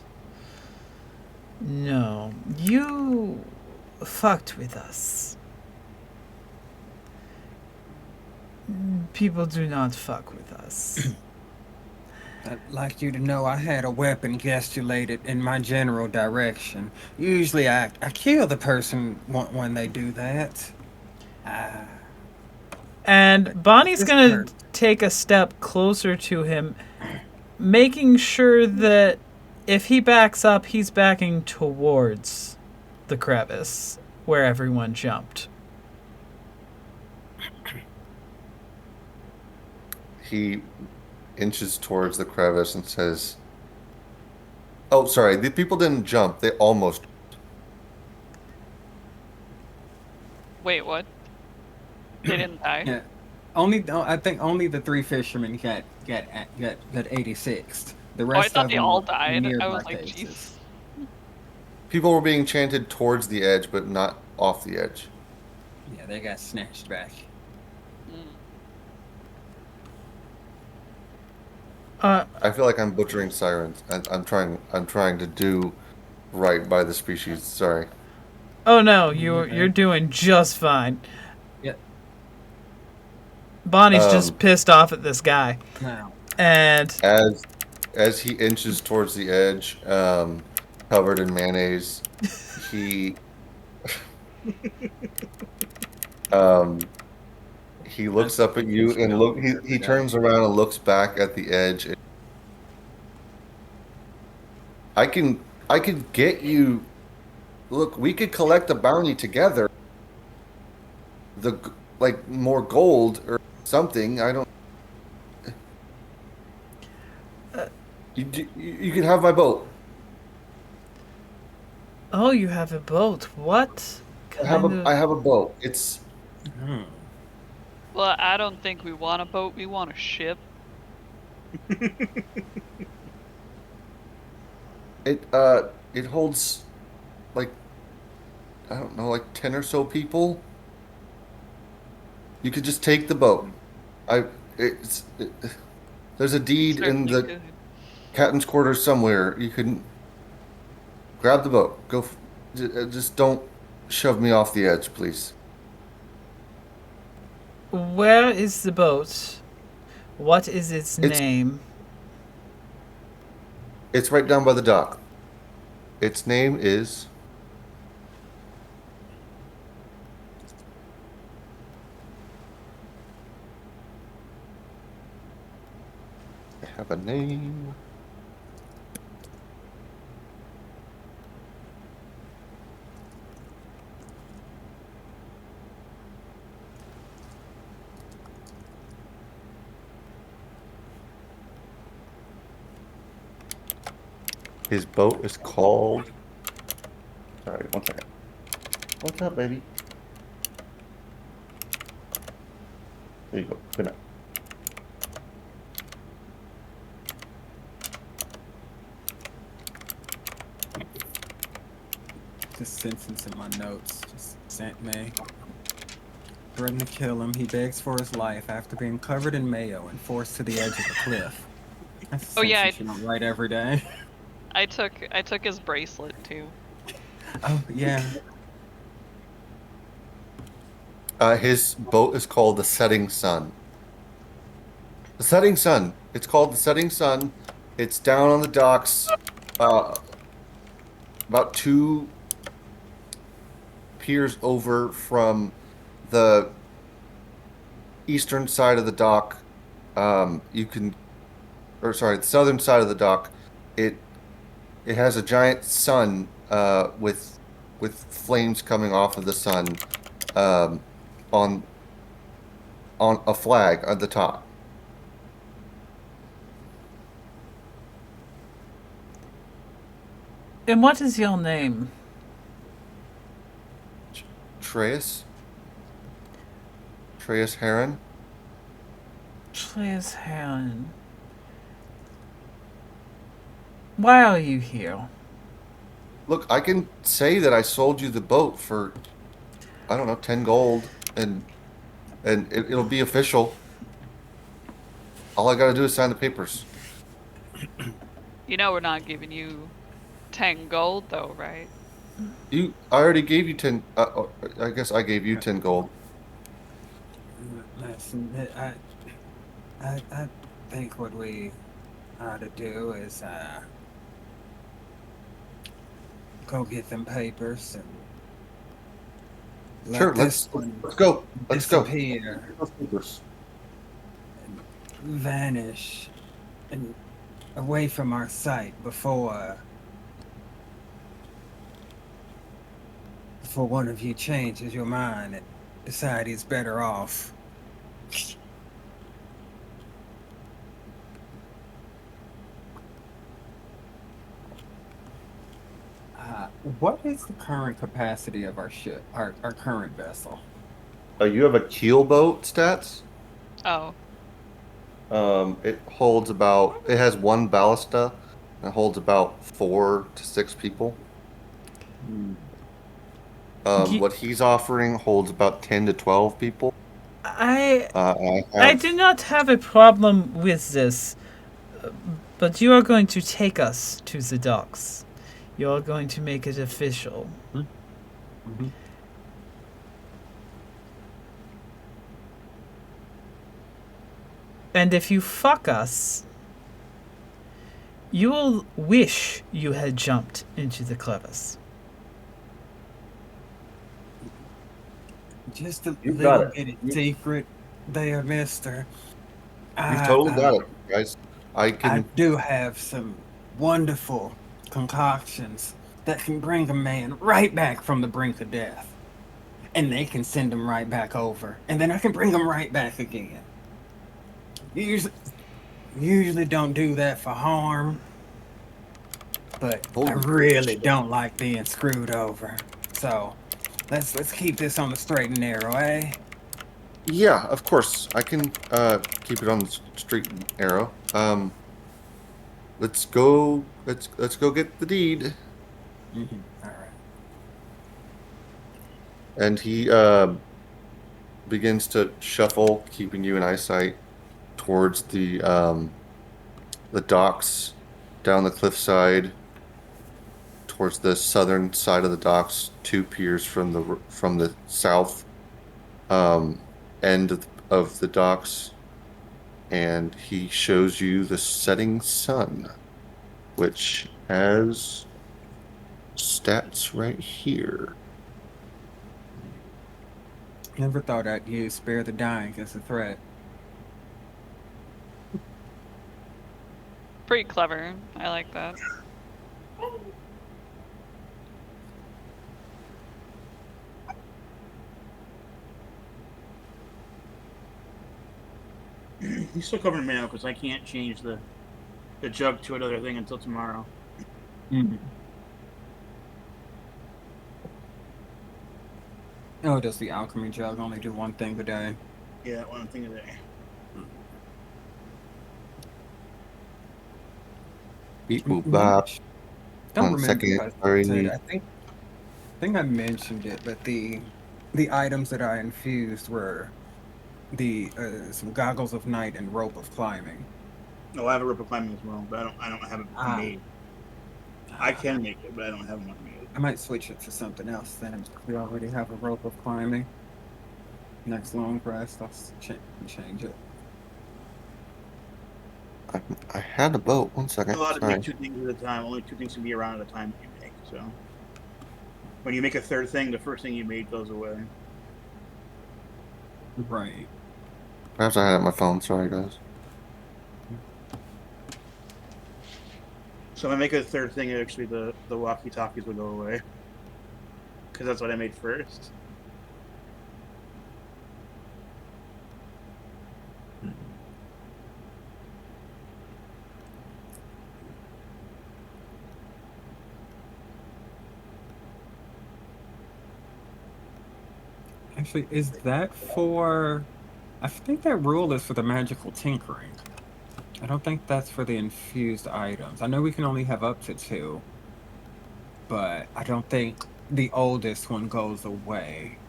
No. You fucked with us. People do not fuck with us. I'd like you to know I had a weapon gestulated in my general direction. Usually I kill the person when they do that. And Bonnie's This gonna hurt. take a step closer to him, making sure that if he backs up, he's backing towards the crevice where everyone jumped. He inches towards the crevice and says, "Oh, sorry, the people didn't jump. They almost." Wait, what? They didn't die? Yeah. I think only the 3 fishermen got 86th. The Oh, I rest thought of they them all were died. nearby I was like, cases. jeez. People were being chanted towards the edge, but not off the edge. Yeah, they got snatched back. I feel like I'm butchering sirens. I'm trying to do right by the species. Sorry. Oh no, you're doing just fine. Yeah. Bonnie's just pissed off at this guy. Now, And As he inches towards the edge, covered in mayonnaise, he he looks up at you and he turns around and looks back at the edge. I could get you. Look, we could collect a bounty together. like more gold or something. I don't. You can have my boat. Oh, you have a boat. What kind I of... have a boat. It's Hmm. Well, I don't think we want a boat. We want a ship. it holds like I don't know, like 10 or so people. You could just take the boat. I it's it, there's a deed in Certainly the could. captain's quarters somewhere. You can grab the boat. Just don't shove me off the edge, please. Where is the boat? What is its It's name? it's right down by the dock. Its name is I have a name. His boat is called. Sorry, one second. What's up, baby? There you go. Good night. Just sentence in my notes. Just sent me. Threatened to kill him. He begs for his life after being covered in mayo and forced to the edge of the cliff. That's a Oh yeah, sentence you don't write every day. I took his bracelet too. Oh yeah. His boat is called the Setting Sun. The Setting Sun. It's called the Setting Sun. It's down on the docks, about 2 piers over from the eastern side of the dock. The southern side of the dock. It it has a giant sun with flames coming off of the sun um, on a flag at the top. And what is your name? Treus Heron. Trace Heron. Why are you here? Look, I can say that I sold you the boat for I don't know 10 gold, and it'll be official. All I got to do is sign the papers. You know we're not giving you 10 gold though, right? I already gave you 10. I guess I gave you 10 gold. Listen, I think what we ought to do is go get them papers and let Sure, this one let's go. Let's go. disappear, Those papers. vanish, and away from our sight before one of you changes your mind and decide he's better off. What is the current capacity of our ship, our current vessel? You have a keel boat stats. Oh, It holds about. It has one ballista. It holds about 4 to 6 people. Ye- What he's offering holds about 10 to 12 people. I I do not have a problem with this, but you are going to take us to the docks. You are going to make it official. Mm-hmm. And if you fuck us, you will wish you had jumped into the crevice. Just a You've got little it. bit of secret there, mister. You've totally got it, guys. I I can. do have some wonderful concoctions that can bring a man right back from the brink of death. and they can send them right back over, and then I can bring them right back again. Usually don't do that for harm, but I Holy really shit. don't like being screwed over. So let's keep this on the straight and narrow, eh? Yeah, of course. I can keep it on the straight and arrow. Let's go. Let's go get the deed. All right. And he begins to shuffle, keeping you in eyesight towards the docks down the cliffside, towards the southern side of the docks, two piers from the south end of the docks, and he shows you the setting sun, which has stats right here. Never thought I'd use spare the dying as a threat. Pretty clever. I like that. He's still covering me now because I can't change the jug to another thing until tomorrow. Oh, does the alchemy jug only do one thing a day? Yeah, one thing a day. Beep boop You bop. don't 1 remember second. if I said it. I think I mentioned it, but the items that I infused were the some goggles of night and rope of climbing. No, I have a rope of climbing as well, but I don't have it made. I can make it, but I don't have one made. I might switch it to something else then. We already have a rope of climbing. Next long rest, I'll change it. I had a boat. 1 second. You're allowed to Sorry. make 2 things at a time. Only 2 things can be around at a time that you make. So when you make a third thing, the first thing you made goes away. Right. Perhaps I had it on my phone. Sorry, guys. So if I make a third thing, actually the walkie-talkies will go away. Because that's what I made first. Actually, is that for... I think that rule is for the magical tinkering. I don't think that's for the infused items. I know we can only have up to 2, but I don't think the oldest one goes away.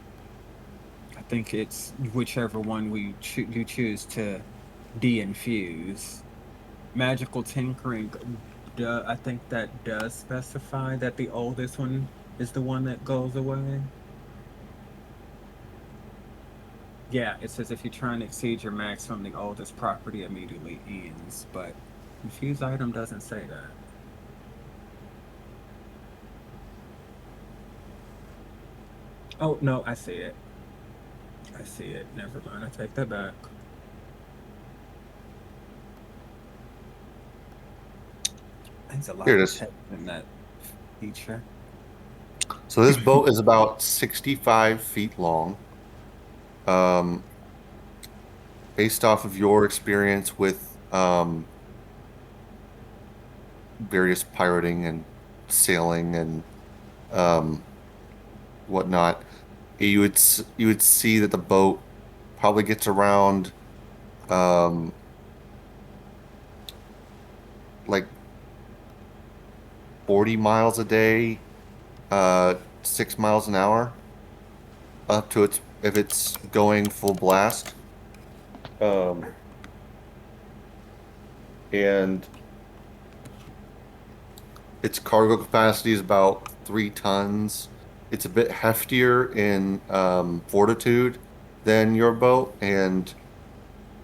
I think it's whichever one you choose to de-infuse. Magical tinkering, I think that does specify that the oldest one is the one that goes away. Yeah, it says if you try and exceed your maximum, the oldest property immediately ends, but infused item doesn't say that. Oh, no, I see it. I see it. Never mind, I take that back. There's a lot Here it of is. text in that feature. So this boat is about 65 feet long. Based off of your experience with various pirating and sailing and whatnot, you would see that the boat probably gets around like 40 miles a day, 6 miles an hour, up to if it's going full blast. And its cargo capacity is about 3 tons. It's a bit heftier in fortitude than your boat, and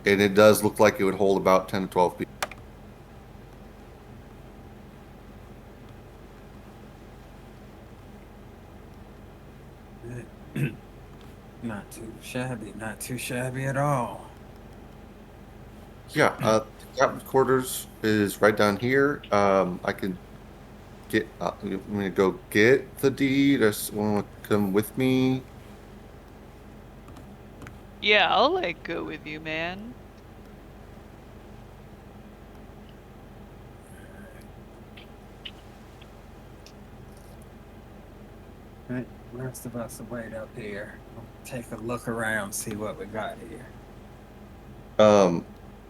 it does look like it would hold about 10 to 12 people. Not too shabby at all. Yeah, the captain's quarters is right down here. I can get. I'm gonna go get the deed. Or someone want to come with me? Yeah, I'll like go with you, man. Right, the rest of us will wait up here. Take a look around, see what we got here.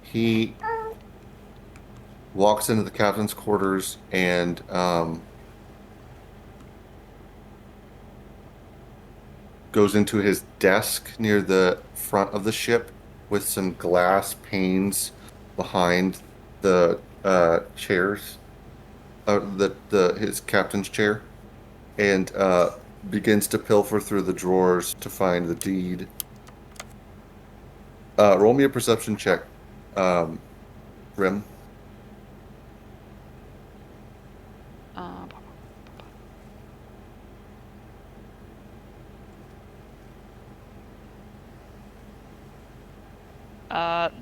He walks into the captain's quarters and goes into his desk near the front of the ship with some glass panes behind the chairs, his captain's chair, and begins to pilfer through the drawers to find the deed. Roll me a perception check, Rim.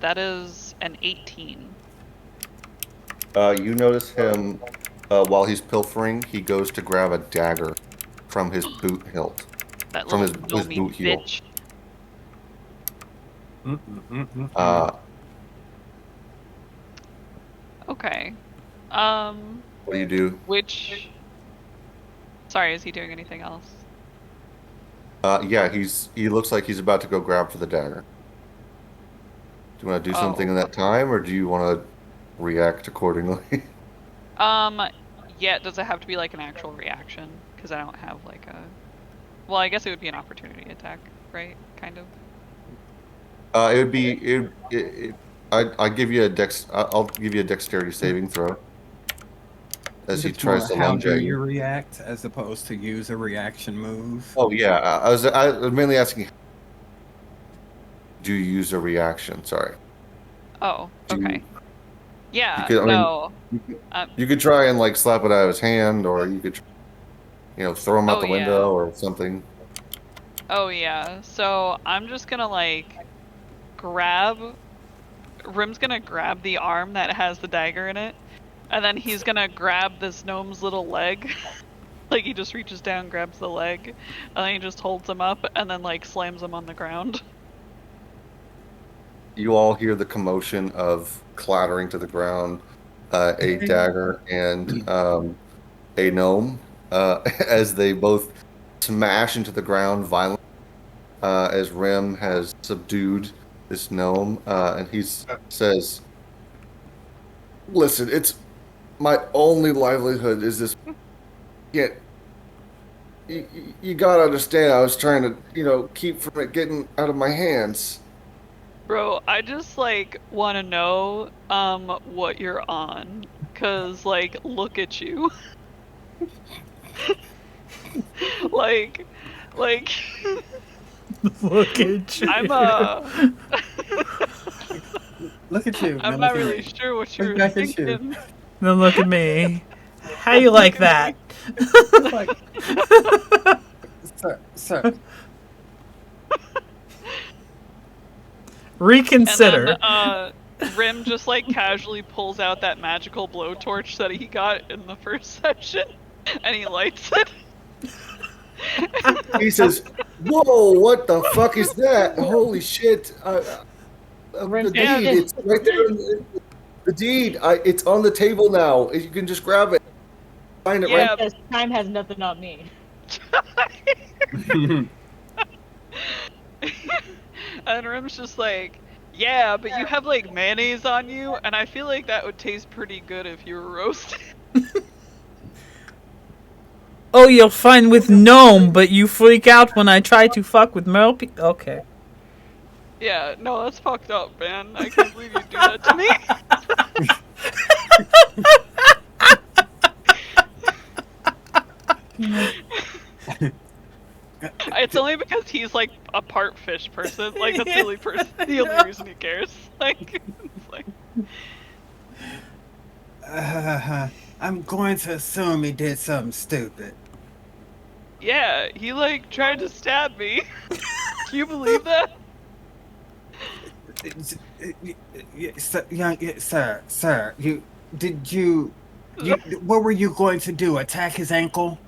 That is an 18. You notice him while he's pilfering. He goes to grab a dagger from his boot hilt, That from little his gnomey boot heel. bitch. Okay. What do you do? Sorry, is he doing anything else? Yeah, he looks like he's about to go grab for the dagger. Do you want to do something in that time, or do you want to react accordingly? Yeah, does it have to be like an actual reaction? Because I don't have like a... Well, I guess it would be an opportunity attack, right? Kind of. It would be I give you a I'll give you a dexterity saving throw as he It's more tries to how lunge do at you you. react as opposed to use a reaction move. Oh yeah, I was mainly asking. Do you use a reaction? Sorry. Oh, Do you- okay. Yeah, You could, I mean, no. you could try and like slap it out of his hand, or you could, throw him out the window or something. Oh yeah. So I'm just gonna like Rim's gonna grab the arm that has the dagger in it, and then he's gonna grab this gnome's little leg. Like he just reaches down, grabs the leg, and then he just holds him up and then like slams him on the ground. You all hear the commotion of clattering to the ground, a dagger and a gnome, as they both smash into the ground violently, as Rim has subdued this gnome, and he says, "Listen, it's my only livelihood is this. Get you gotta understand. I was trying to, keep from it getting out of my hands." Bro, I just like want to know what you're on, cause like look at you. like Look at you. I'm Look at you. I'm not really sure what you Look were back at you. thinking. Then look at me. How you like that? Like, sir. Reconsider. And then Rim just like casually pulls out that magical blowtorch that he got in the first session, and he lights it. He says, "Whoa, what the fuck is that? Holy shit! The deed, it's right there. The deed, it's on the table now. You can just grab it. Find it right." Because time has nothing on me. And Rim's just like, yeah, but you have like mayonnaise on you, and I feel like that would taste pretty good if you were roasted. Oh, you're fine with gnome, but you freak out when I try to fuck with Merle. Okay. Yeah, no, that's fucked up, man. I can't believe you do that to me. It's only because he's like a part fish person. Like that's the only reason he cares. Like, it's like. I'm going to assume he did something stupid. Yeah, he like tried to stab me. Do you believe that? Sir, what were you going to do? Attack his ankle?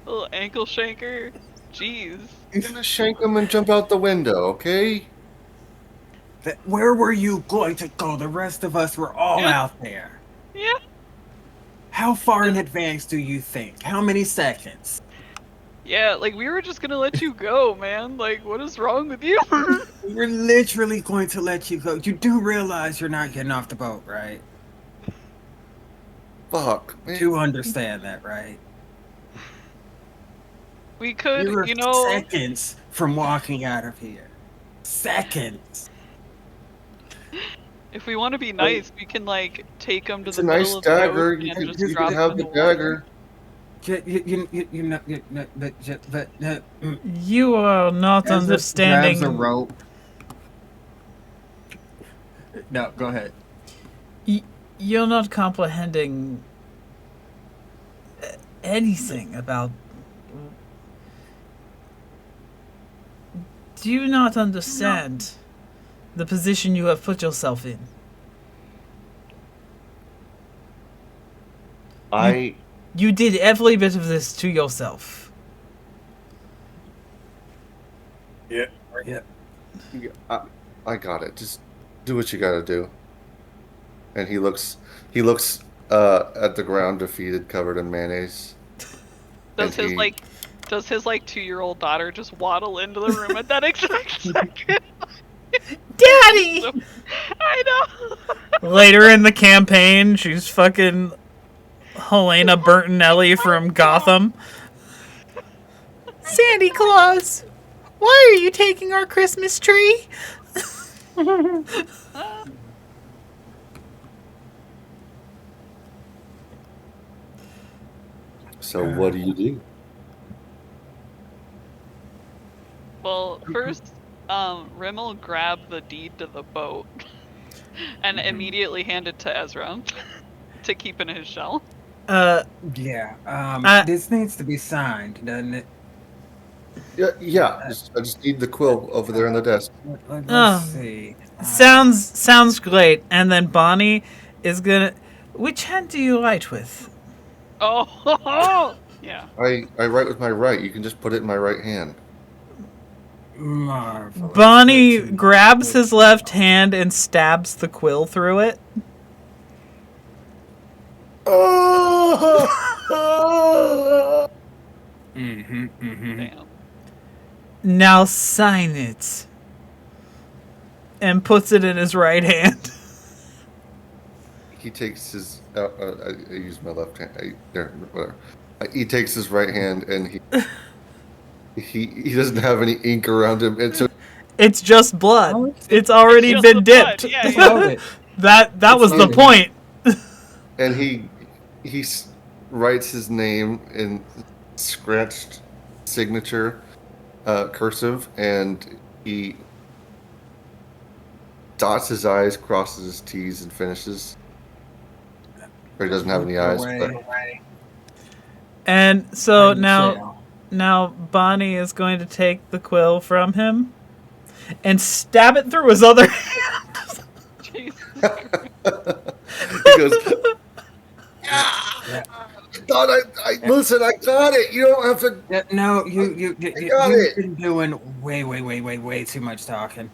Little ankle shanker. Jeez. You're gonna shank him and jump out the window, okay? Where were you going to go? The rest of us were all out there. Yeah. How far in advance do you think? How many seconds? Yeah, like we were just gonna let you go, man. Like, what is wrong with you? We're literally going to let you go. You do realize you're not getting off the boat, right? Fuck, You man. do understand that, right? We could, You were you know. seconds from walking out of here. Seconds. If we want to be nice, we can like take him to It's the a middle nice of the dagger. ocean You and can, just you drop can him have in the the water. dagger. You are not Ezra understanding. grabs a rope. No, go ahead. You're not comprehending anything about. Do you not understand the position you have put yourself in? You did every bit of this to yourself. Yeah. I got it. Just do what you gotta do. And he looks at the ground, defeated, covered in mayonnaise. Does his 2-year-old daughter just waddle into the room at that exact second? Daddy! I know. Later in the campaign, she's fucking Helena Bertinelli from Gotham. Sandy Claus, why are you taking our Christmas tree? So what do you do? Well, first, Rimmel grabbed the deed to the boat and immediately hand it to Ezra to keep in his shell. Yeah. This needs to be signed, doesn't it? Yeah. I just need the quill over there on the desk. Let's see. Sounds great. And then Bonnie is gonna. Which hand do you write with? Oh, yeah. I write with my right. You can just put it in my right hand. Marvelous. Bonnie grabs his left hand and stabs the quill through it. Damn. Now sign it. And puts it in his right hand. He takes his. I use my left hand. Whatever. He takes his right hand and he doesn't have any ink around him, and so it's just blood. It's already been dipped. Yeah. that was the point. And he writes his name in scratched signature, cursive, and he dots his I's, crosses his T's, and finishes. Or he doesn't have any eyes. But... And so now Bonnie is going to take the quill from him and stab it through his other hand. Jesus. He goes, I thought listen, I got it. You don't have to. No, you've been doing way too much talking.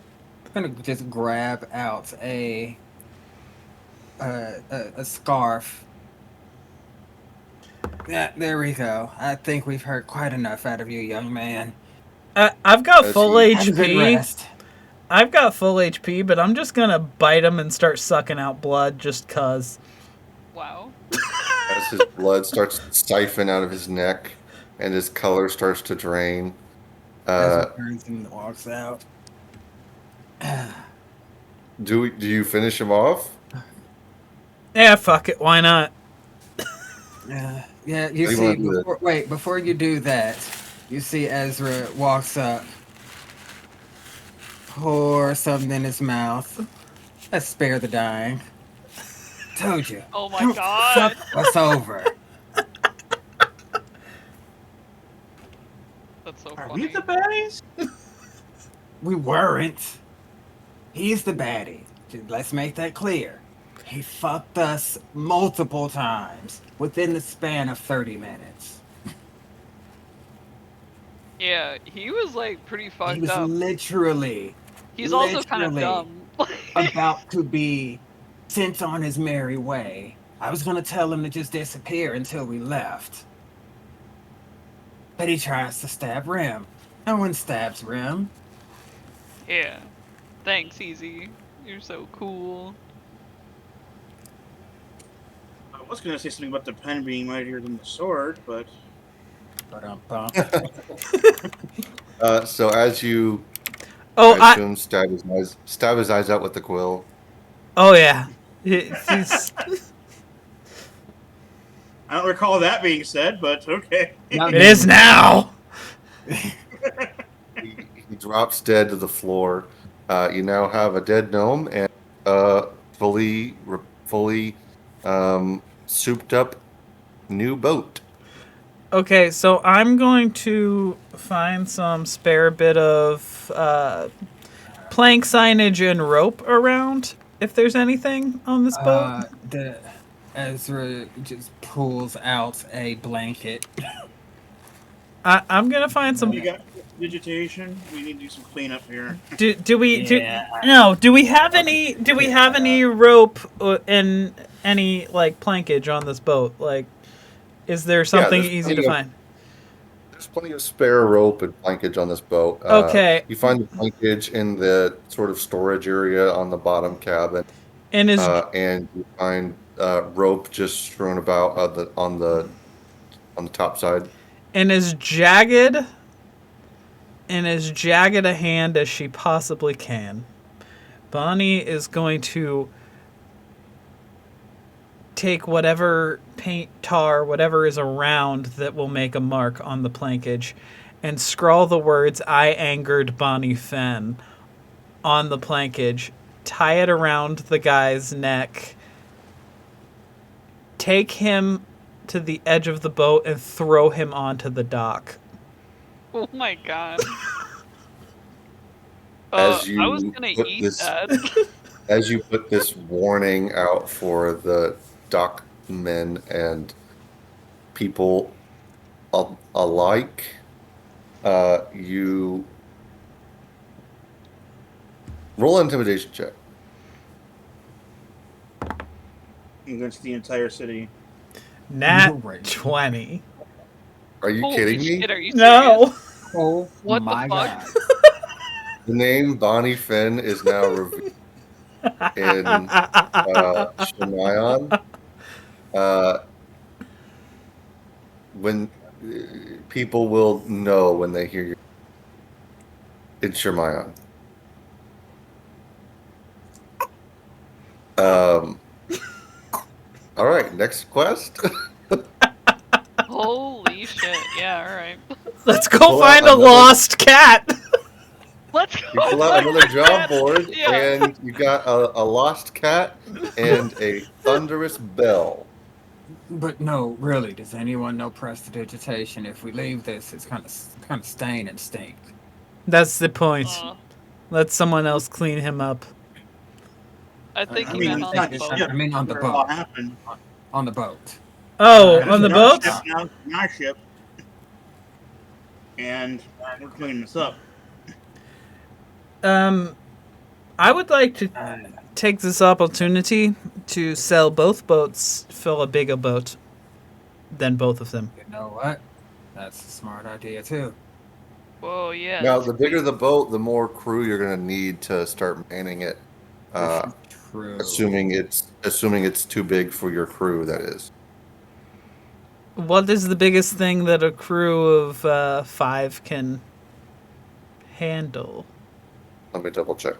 I'm gonna just grab out a scarf. Yeah, there we go. I think we've heard quite enough out of you, young man. I've got full Have a good HP. rest. I've got full HP, but I'm just gonna bite him and start sucking out blood just cause. Wow. As his blood starts to siphon out of his neck and his color starts to drain. As he turns and walks out. Do you finish him off? Yeah, fuck it. Why not? Yeah, you see, before you do that, you see Ezra walks up, pour something in his mouth. Let's spare the dying. Told you. Oh my god. Fuck us over. That's so Are funny. we the baddies? We weren't. He's the baddie. Let's make that clear. He fucked us multiple times within the span of 30 minutes. Yeah, he was like pretty He fucked was up. He's also kind of literally dumb. about to be sent on his merry way. I was gonna tell him to just disappear until we left. But he tries to stab Rim. No one stabs Rim. Yeah. Thanks, Easy. You're so cool. I was going to say something about the pen being mightier than the sword, but So as you, Oh, I assume, stab his eyes out with the quill. Oh yeah. He's I don't recall that being said, but okay. Not it is now. He drops dead to the floor. You now have a dead gnome and fully souped up new boat. Okay, so I'm going to find some spare bit of plank signage and rope around if there's anything on this boat. The Ezra just pulls out a blanket. I'm gonna find some. You got vegetation. We need to do some cleanup here. Do we Yeah. do we have any rope and any like plankage on this boat? Like, is there something there's easy to plenty of- find? There's plenty of spare rope and plankage on this boat. Okay. You find the plankage in the sort of storage area on the bottom cabin, And is and you find rope just strewn about on the top side. and as jagged a hand as she possibly can. Bonnie is going to take whatever paint, tar, whatever is around that will make a mark on the plankage and scrawl the words "I angered Bonnie Fenn" on the plankage, tie it around the guy's neck, take him to the edge of the boat and throw him onto the dock. Oh my god. As you I was gonna put eat this- that. As you put this warning out for the dockmen and people alike, you roll an intimidation check. Against the entire city. Nat Right. 20. Are you Holy kidding me? shit, are you serious? No. Oh What the my fuck? god. The name Bonnie Fenn is now revealed in Shemayon. When people will know when they hear you in Shemayon. All right, next quest. Holy shit. Yeah, alright. Let's go Pull out find a another- lost cat. Let's You go. pull out find another the job cat. board, Yeah. and you got a lost cat and a thunderous bell. But no, really, does anyone know prestidigitation? If we leave this, it's kind of stain and stink. That's the point. Let someone else clean him up. I think I he mean, meant it's on not the just boat. ship. I mean on the Where boat. all happened. On the boat. Oh, This on the is our boat? ship now, it's my ship. And we're cleaning this up. I would like to take this opportunity to sell both boats for a bigger boat than both of them. You know what? That's a smart idea too. Whoa, yeah. Now, that's the bigger the boat, the more crew you're going to need to start manning it. True. Assuming it's too big for your crew, that is. What is the biggest thing that a crew of 5 can handle? Let me double check.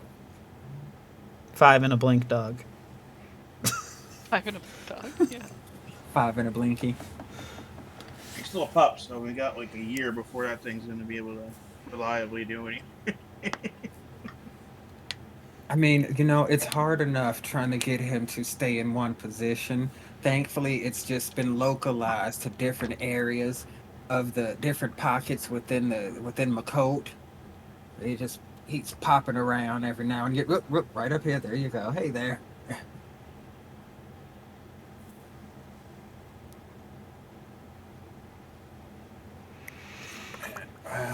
5 and a blink dog. I'm a dog. Yeah. 5 and a blinky. He's still a pup, so we got like a year before that thing's going to be able to reliably do anything. I mean, you know, it's hard enough trying to get him to stay in one position. Thankfully, it's just been localized to different areas of the different pockets within Makot. He's popping around every now and again. Whoop, right up here. There you go. Hey there.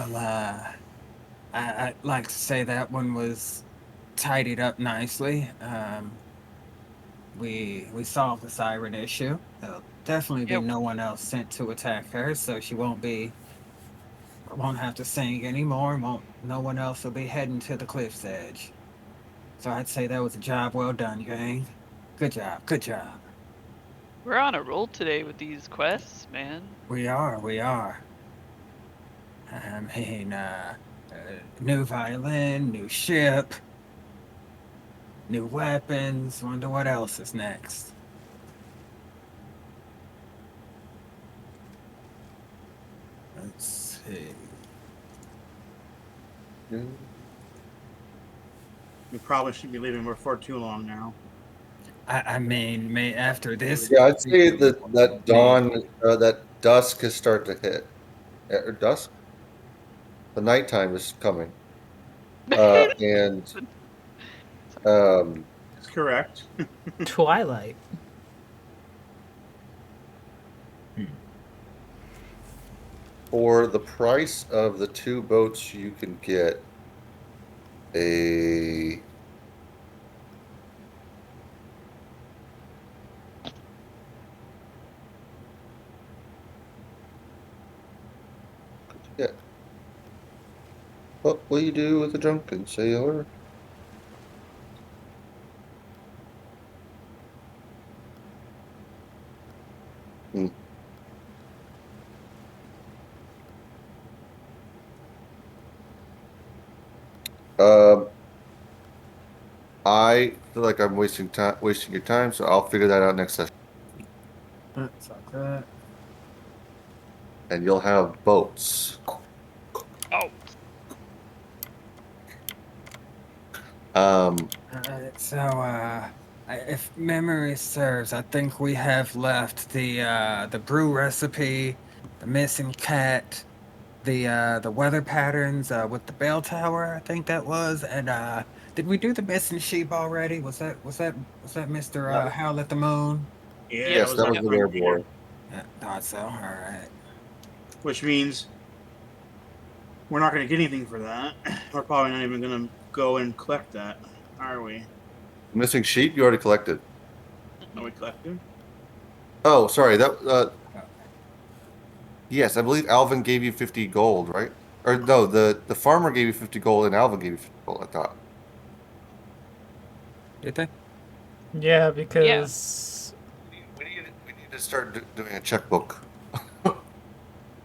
Well, I'd like to say that one was tidied up nicely. We solved the siren issue. There'll definitely be Yep. no one else sent to attack her, so she won't have to sing anymore. No one else will be heading to the cliff's edge. So I'd say that was a job well done, gang. Good job, good job. We're on a roll today with these quests, man. We are. I mean, new violin, new ship, new weapons. Wonder what else is next. Let's see. We probably should be leaving before too long now. I mean, after this. Yeah, I'd say that dawn, that dusk has started to hit. Or dusk? The nighttime is coming. And That's correct. Twilight. for the price of the 2 boats, you can get a yeah. What will you do with a drunken sailor? Hmm. I feel like I'm wasting your time, so I'll figure that out next session. That's like that. And you'll have boats. Oh. So, if memory serves, I think we have left the brew recipe, the missing cat, the weather patterns with the bell tower. I think that was, and did we do the missing sheep already? Was that Mr. Howl at the Moon? Yeah, Yes, that was our the friend airborne. Peter. Yeah, thought so. All right. Which means we're not going to get anything for that. We're probably not even going to go and collect that, are we? Missing sheep you already collected. Are we collecting? Oh, sorry. Yes, I believe Alvin gave you 50 gold, right? Or no, the farmer gave you 50 gold and Alvin gave you 50 gold, I thought. Did they? Yeah, because We need to start doing a checkbook.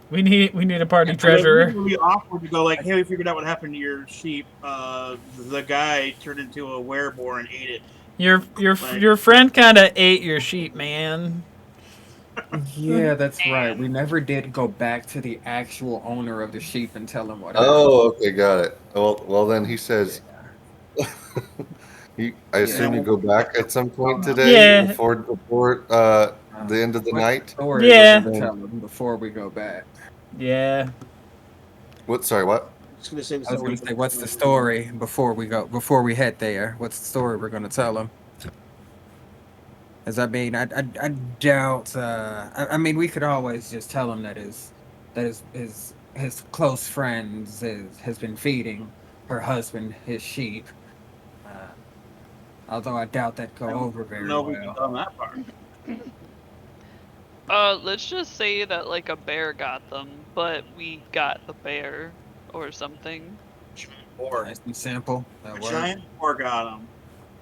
we need a party It treasurer. would be awkward to go like, "Hey, we figured out what happened to your sheep. The guy turned into a wereborn and ate it." Your friend kind of ate your sheep, man. Yeah, that's right. We never did go back to the actual owner of the sheep and tell him what happened. Oh, okay, got it. Well, then he says, I assume you go back at some point today Yeah. before the end of the What's night. The story Yeah. we're gonna tell him before we go back. Yeah. What? Sorry, what? I was going I was gonna say, what's the story before we head there? What's the story we're gonna tell him? As I mean, I doubt. I mean, we could always just tell him that his close friends has been feeding her husband his sheep. Although I doubt that go over very No, well. we can tell him that part. Let's just say that like a bear got them, but we got the bear or something. Or Nice and simple. a That giant boar got him.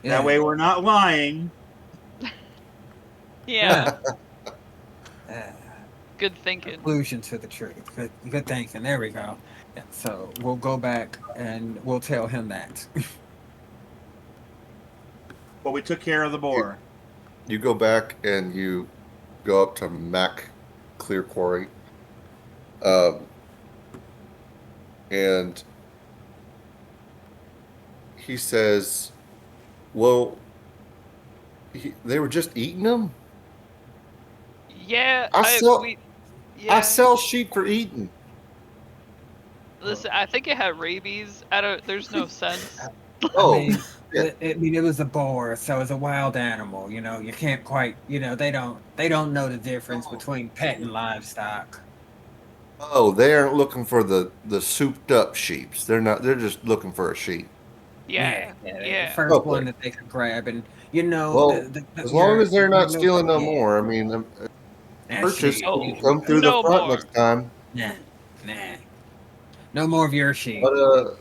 Yeah. That way, we're not lying. Yeah. Yeah. Good thinking. Conclusion to the truth. Good thinking. There we go. Yeah, so we'll go back and we'll tell him that. But we took care of the boar. You go back and you go up to Mac Clear Quarry. And he says, well, they were just eating them? Yeah. I sell sheep for eating. Listen, I think it had rabies. There's no sense. Oh, I mean, it was a boar, so it's a wild animal. You know, you can't quite. You know, they don't know the difference between pet and livestock. Oh, they aren't looking for the souped up sheeps. They're not. They're just looking for a sheep. Yeah, The yeah. first one Okay. that they could grab, and you know, Well, as long as they're not stealing no yeah, more. I mean, purchase. sheep. Oh, Come through the no front more. next time. Nah, nah, no more of your sheep. But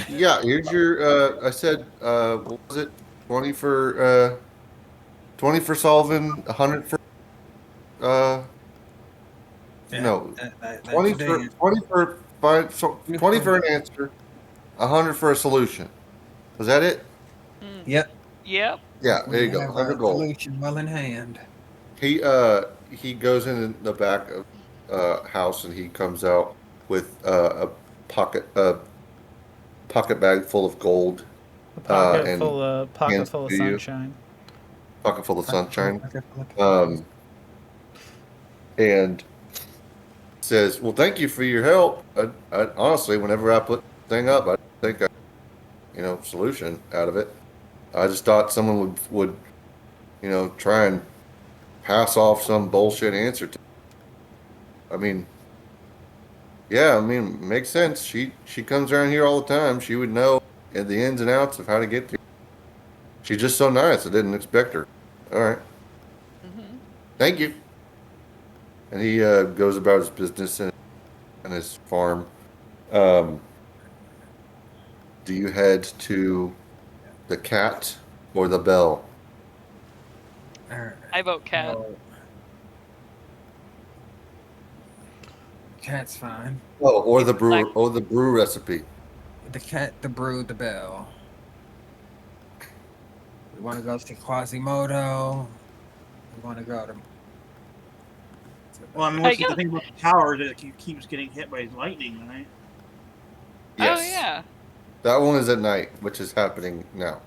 yeah. Here's your. I said. What was it? 20 for solving. 100 for. Uh, Yeah, no. that's your dance. 20 for find. So 20 for an answer. 100 for a solution. Was that it? Mm. Yep, Yep. Yeah. There we you go. have 100 a gold. solution well in hand. He goes in the back of house and he comes out with a pocket bag full of gold A pocket and full of hands to you. sunshine. Pocket full of sunshine. Pocket full of Um, and says, "Well, thank you for your help. I honestly, whenever I put the thing up, I think solution out of it. I just thought someone would try and pass off some bullshit answer to. I mean, yeah, I mean, makes sense. She comes around here all the time. She would know the ins and outs of how to get there. She's just so nice. I didn't expect her. All right, Mm-hmm. thank you." And he goes about his business and his farm. Um, do you head to the cat or the bell? I vote cat. Oh, cat's fine. Oh, or He's the the black. brew, or the brew recipe. The cat, the brood, the bell. We want to go to Quasimodo. We want to go to. Well, I mean, I what's the guess- thing about the tower is that he keeps getting hit by lightning, right? Yes. Oh yeah. That one is at night, which is happening now.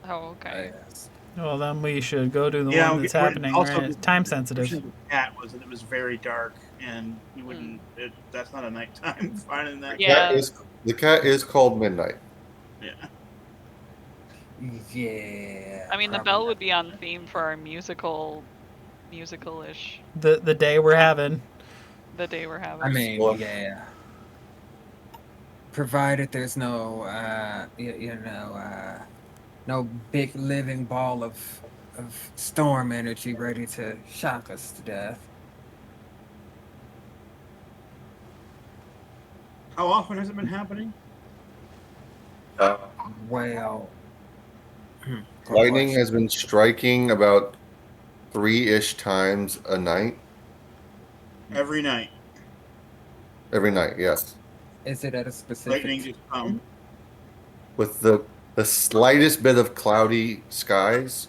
Oh okay. Yes. Well, then we should go to the Yeah, one that's we're- happening, also right? the- It's time The sensitive. description of the cat was that it was very dark, and you wouldn't. That's not a nighttime finding that. Yeah. The cat is called Midnight. Yeah. Yeah. I mean, the probably bell not. would be on theme for our musical-ish The day we're having. the day we're having. I mean, Well- yeah. Provided there's no, no big living ball of storm energy ready to shock us to death. How often has it been happening? Well, good Lightning question. has been striking about 3-ish times a night. Every night, Every night, yes. Is it at a specific? lightning just come. With the slightest bit of cloudy skies,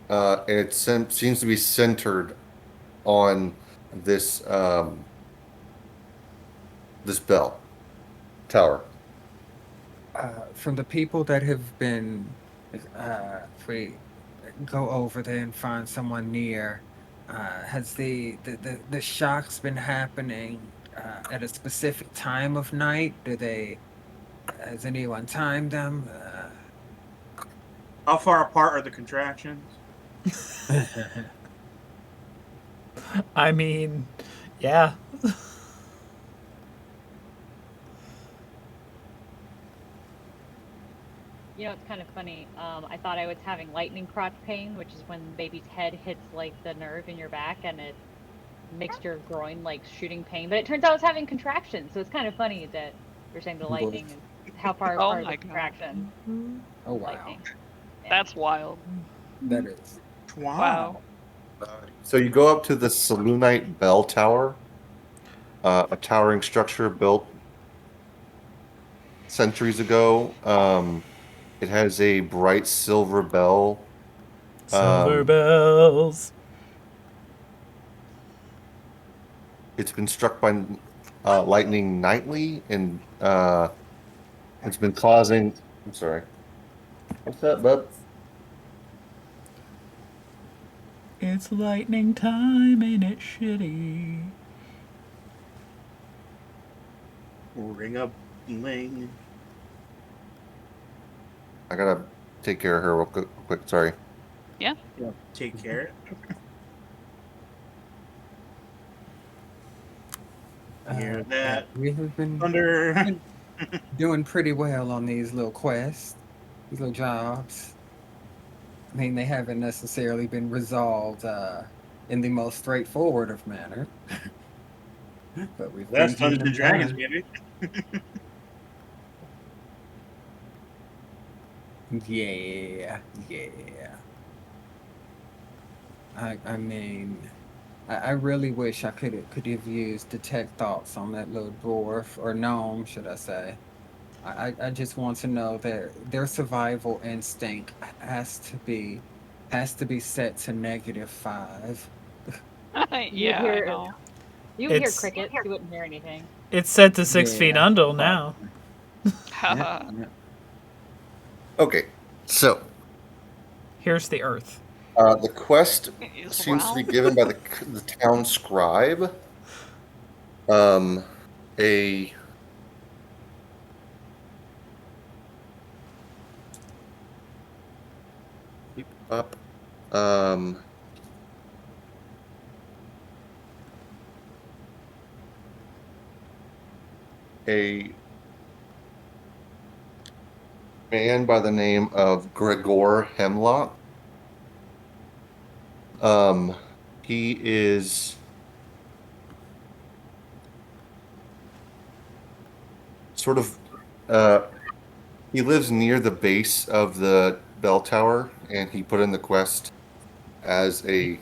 and it seems to be centered on this this bell tower. From the people that have been, if we go over there and find someone near, has the shocks been happening at a specific time of night? Has anyone timed them? How far apart are the contractions? I mean, yeah. You know, it's kind of funny. I thought I was having lightning crotch pain, which is when the baby's head hits like the nerve in your back and it makes your groin like shooting pain. But it turns out I was having contractions, so it's kind of funny that you're saying the lightning and how far Oh apart my the God. contractions. Oh wow, Lightning. Yeah. That's wild. that is. Wow. So you go up to the Selunite Bell Tower, a towering structure built centuries ago. It has a bright silver bell. Silver bells. It's been struck by lightning nightly, and it's been causing. I'm sorry. What's that, bud? It's lightning time, ain't it shitty? Ring a ling. I gotta take care of her real quick. Sorry. Yeah, take care. Hear that? We have been Thunder. doing pretty well on these little quests, these little jobs. I mean, they haven't necessarily been resolved in the most straightforward of manner, but we've been That's getting Dungeons and them Dragons, done. baby. Yeah, yeah. I mean, I really wish I could have used detect thoughts on that little dwarf or gnome, should I say? I just want to know their survival instinct has to be set to -5. You Yeah, I hear know. you hear It's crickets. You wouldn't hear anything. it's set to 6 feet Yeah, under but now. yeah, yeah. Okay, so Here's the Earth. the quest Is seems to be round. given by the town scribe. A keep up. A man by the name of Gregor Hemlock. He is sort of he lives near the base of the bell tower, and he put in the quest as a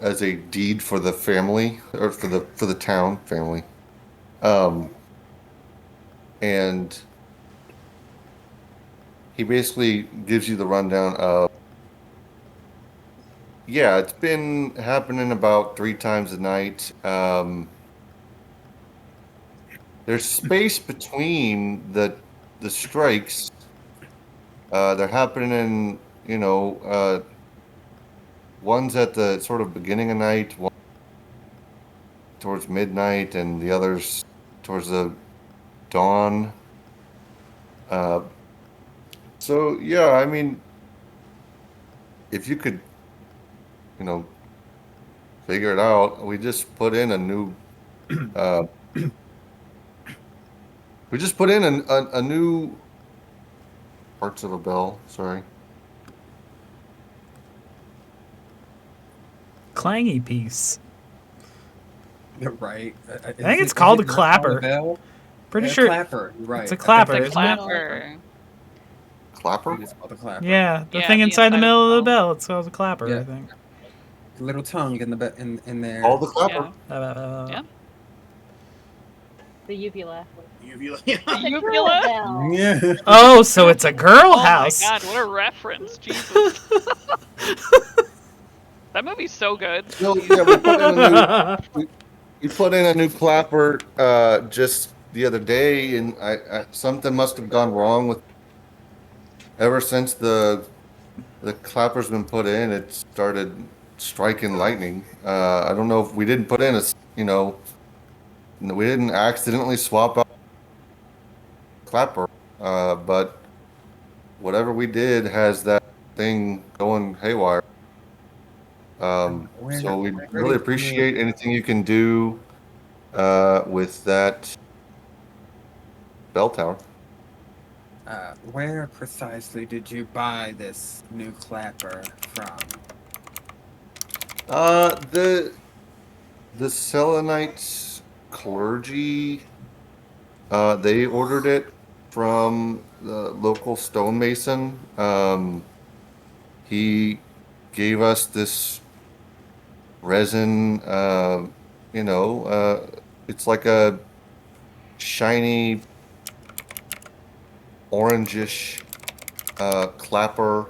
as a deed for the family or for the town family. And he basically gives you the rundown of, yeah, it's been happening about 3 times a night. There's space between the strikes. They're happening, one's at the sort of beginning of night, one towards midnight, and the others towards the dawn. Uh, so yeah, I mean, if you could, you know, figure it out, we just put in a new, uh, we just put in a new parts of a bell. Sorry. Clangy piece. Right. I think it's called a clapper. Bell? Pretty A sure clapper. Right. it's a I think clapper, The it's isn't it? clapper. Clapper? It's called a clapper. Yeah, the Yeah, thing the inside the inside of middle of the the bell. bell. It's called a clapper, I Yeah. think. Little tongue in the in All there. the clapper. Yeah. The uvula. Uvula. It's a girl Uvula? bell. Yeah. Oh, so it's a girl Oh house. my god, what a reference. Jesus. That movie's so good. No, yeah, we put in a new clapper just the other day, and I something must have gone wrong with ever since the clapper's been put in. It started striking lightning. I don't know if we didn't put in we didn't accidentally swap out the clapper, but whatever we did has that thing going haywire. So we really appreciate anything you can do with that bell tower. Where precisely did you buy this new clapper from? The Selenite clergy, they ordered it from the local stonemason. He gave us this resin. It's like a shiny orangish clapper.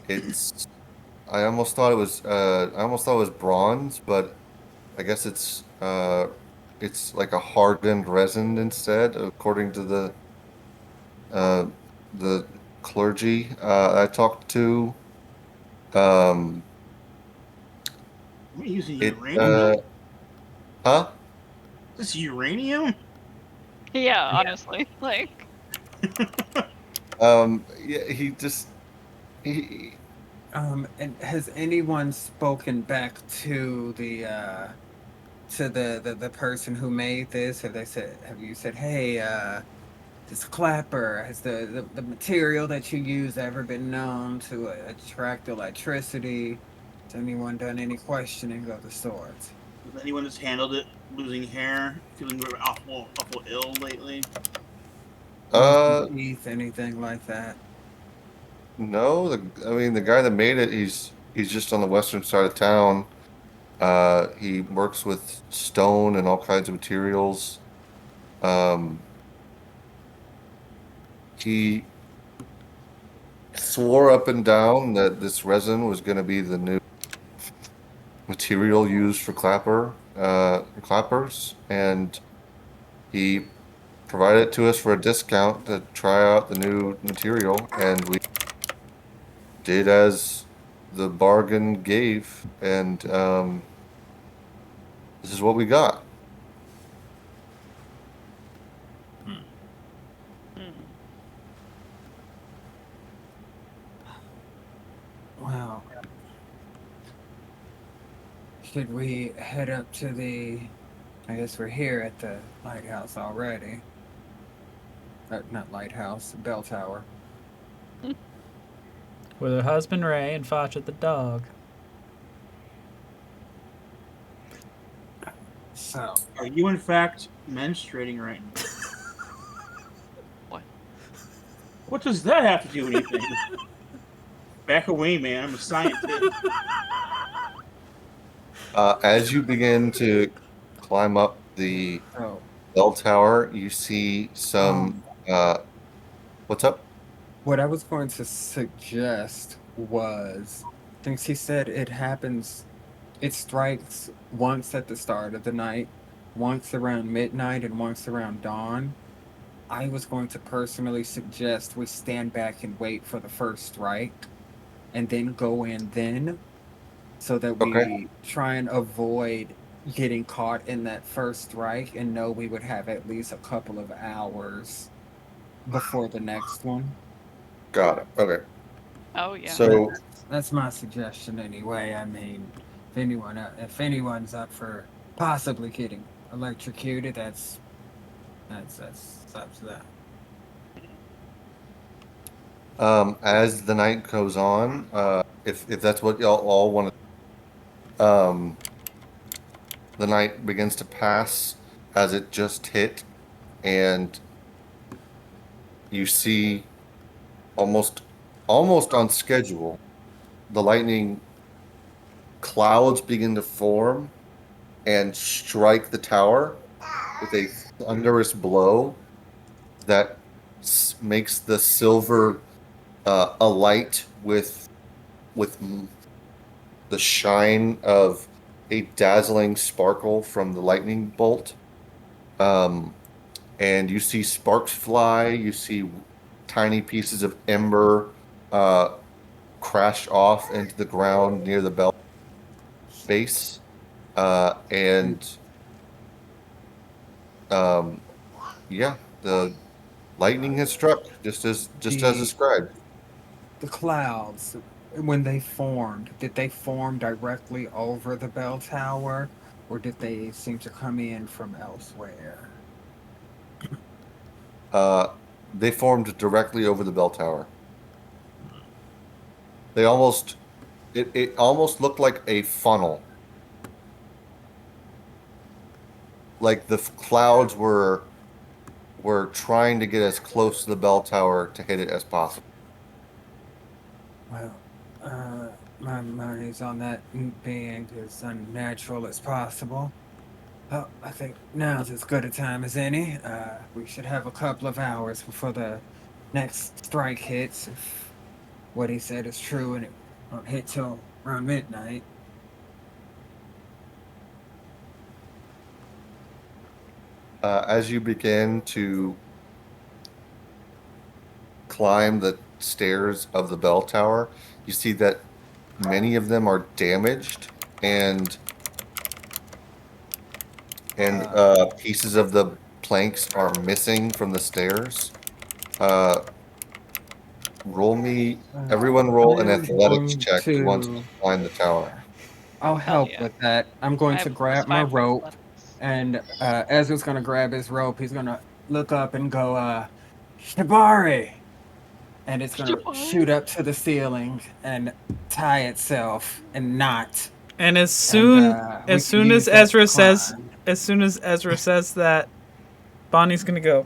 It's I almost thought it was bronze, but I guess it's like a hardened resin instead, according to uh, the clergy I talked to. Um, What are you using it uranium? huh? Is this uranium? Yeah, honestly. Like, Yeah, he And has anyone spoken back to to the person who made this? Have you said, hey, this clapper, has the material that you use ever been known to attract electricity? Has anyone done any questioning of the sort? Has anyone that's handled it losing hair, feeling awful ill lately? Uh, Losing teeth, anything like that? no. I mean, the guy that made it, he's just on the western side of town. He works with stone and all kinds of materials. Um, he swore up and down that this resin was going to be the new material used for clappers, and he provided it to us for a discount to try out the new material, and we did as the bargain gave, and this is what we got. Hmm. Wow. Should we head up to I guess we're here at the lighthouse already. Not lighthouse, bell tower. With her husband Ray and Facha the dog. So, Are you in fact menstruating right now? What? What does that have to do with anything? Back away, man. I'm a scientist. As you begin to climb up the oh, bell tower, you see some. What's up? what I was going to suggest was, since he said it strikes once at the start of the night, once around midnight, and once around dawn. I was going to personally suggest we stand back and wait for the first strike and then go in then, so that Okay. we try and avoid getting caught in that first strike and know we would have at least a couple of hours before the next one. Got it. Okay. Oh yeah. So That's my suggestion anyway. I mean, if anyone's up for possibly getting electrocuted, that's up to them. as the night goes on, if that's what y'all all want to, the night begins to pass as it just hit, and you see almost on schedule, the lightning clouds begin to form and strike the tower with a thunderous blow that makes the silver alight with the shine of a dazzling sparkle from the lightning bolt. And you see sparks fly. You see tiny pieces of ember crash off into the ground near the bell base. And yeah, the lightning has struck just as The described. the clouds, when they formed, did they form directly over the bell tower, or did they seem to come in from elsewhere? They formed directly over the bell tower. They almost it almost looked like a funnel. Like the clouds were trying to get as close to the bell tower to hit it as possible. Well, my money's on that being as unnatural as possible. Oh, I think now's as good a time as any. We should have a couple of hours before the next strike hits, if what he said is true, and it won't hit till around midnight. As you begin to climb the stairs of the bell tower, you see that many of them are damaged, and pieces of the planks are missing from the stairs. Uh, everyone roll I an am athletics going check once you to. climb the tower. I'll Hell help yeah. with that. I'm going I to have a grab +5 my for rope athletics. And Ezra's gonna grab his rope. He's gonna look up and go, Shibari! And it's gonna Shibari? shoot up to the ceiling and tie itself and knot. And as And soon we as can soon use as that to Ezra says climb. as soon as Ezra says that, Bonnie's gonna go.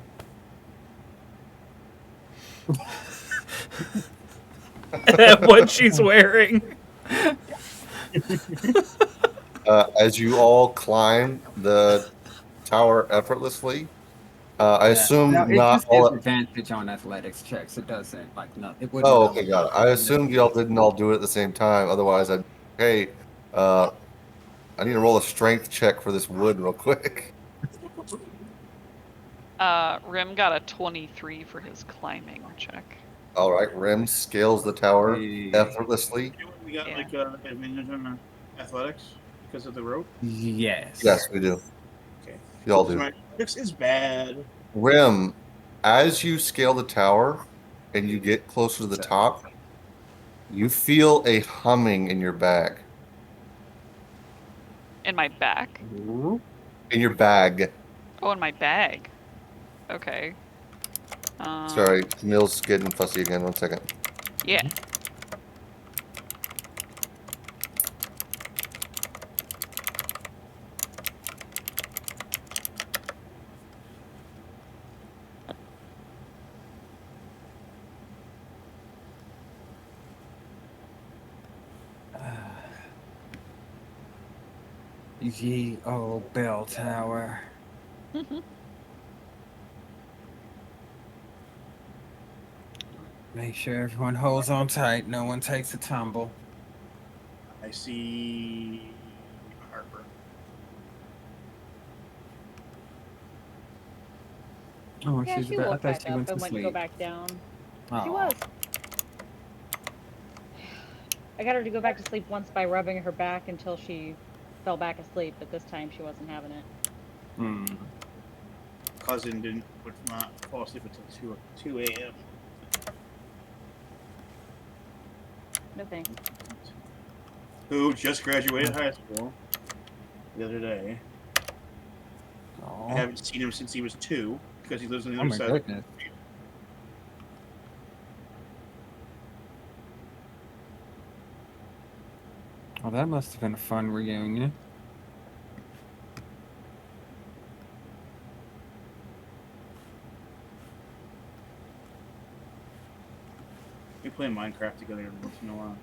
At what she's wearing. As you all climb the tower effortlessly, I assume No, it not just gives all. advantage on athletics checks. It doesn't like no. It wouldn't. Oh, okay, got it. I assumed y'all didn't all do it at the same time. Otherwise, I'd hey, I need to roll a strength check for this wood real quick. Rim got a 23 for his climbing check. All right, Rim scales the tower Hey. effortlessly. We got Yeah. like advantage on athletics because of the rope. Yes. Yes, we do. Okay. Y'all So do. my athletics is bad. Rim, as you scale the tower and you get closer to the top, you feel a humming in your bag. In my back? In your bag. Oh, in my bag. Okay. Sorry, Camille's getting fussy again. 1 second. Yeah. Ye old bell tower. Make sure everyone holds on tight. No one takes a tumble. I see Harper. Oh, Yeah, she's she about. I woke thought back she up went to and went to go sleep. back down. She Aw. was. I got her to go back to sleep once by rubbing her back until she fell back asleep, but this time she wasn't having it. Hmm. Cousin would not fall asleep until 2 a.m. No thanks. Who just graduated high school the other day. Aw. I haven't seen him since he was 2 because he lives on the Oh other my side. goodness. Well, that must have been a fun reunion. We play Minecraft together every once in a while.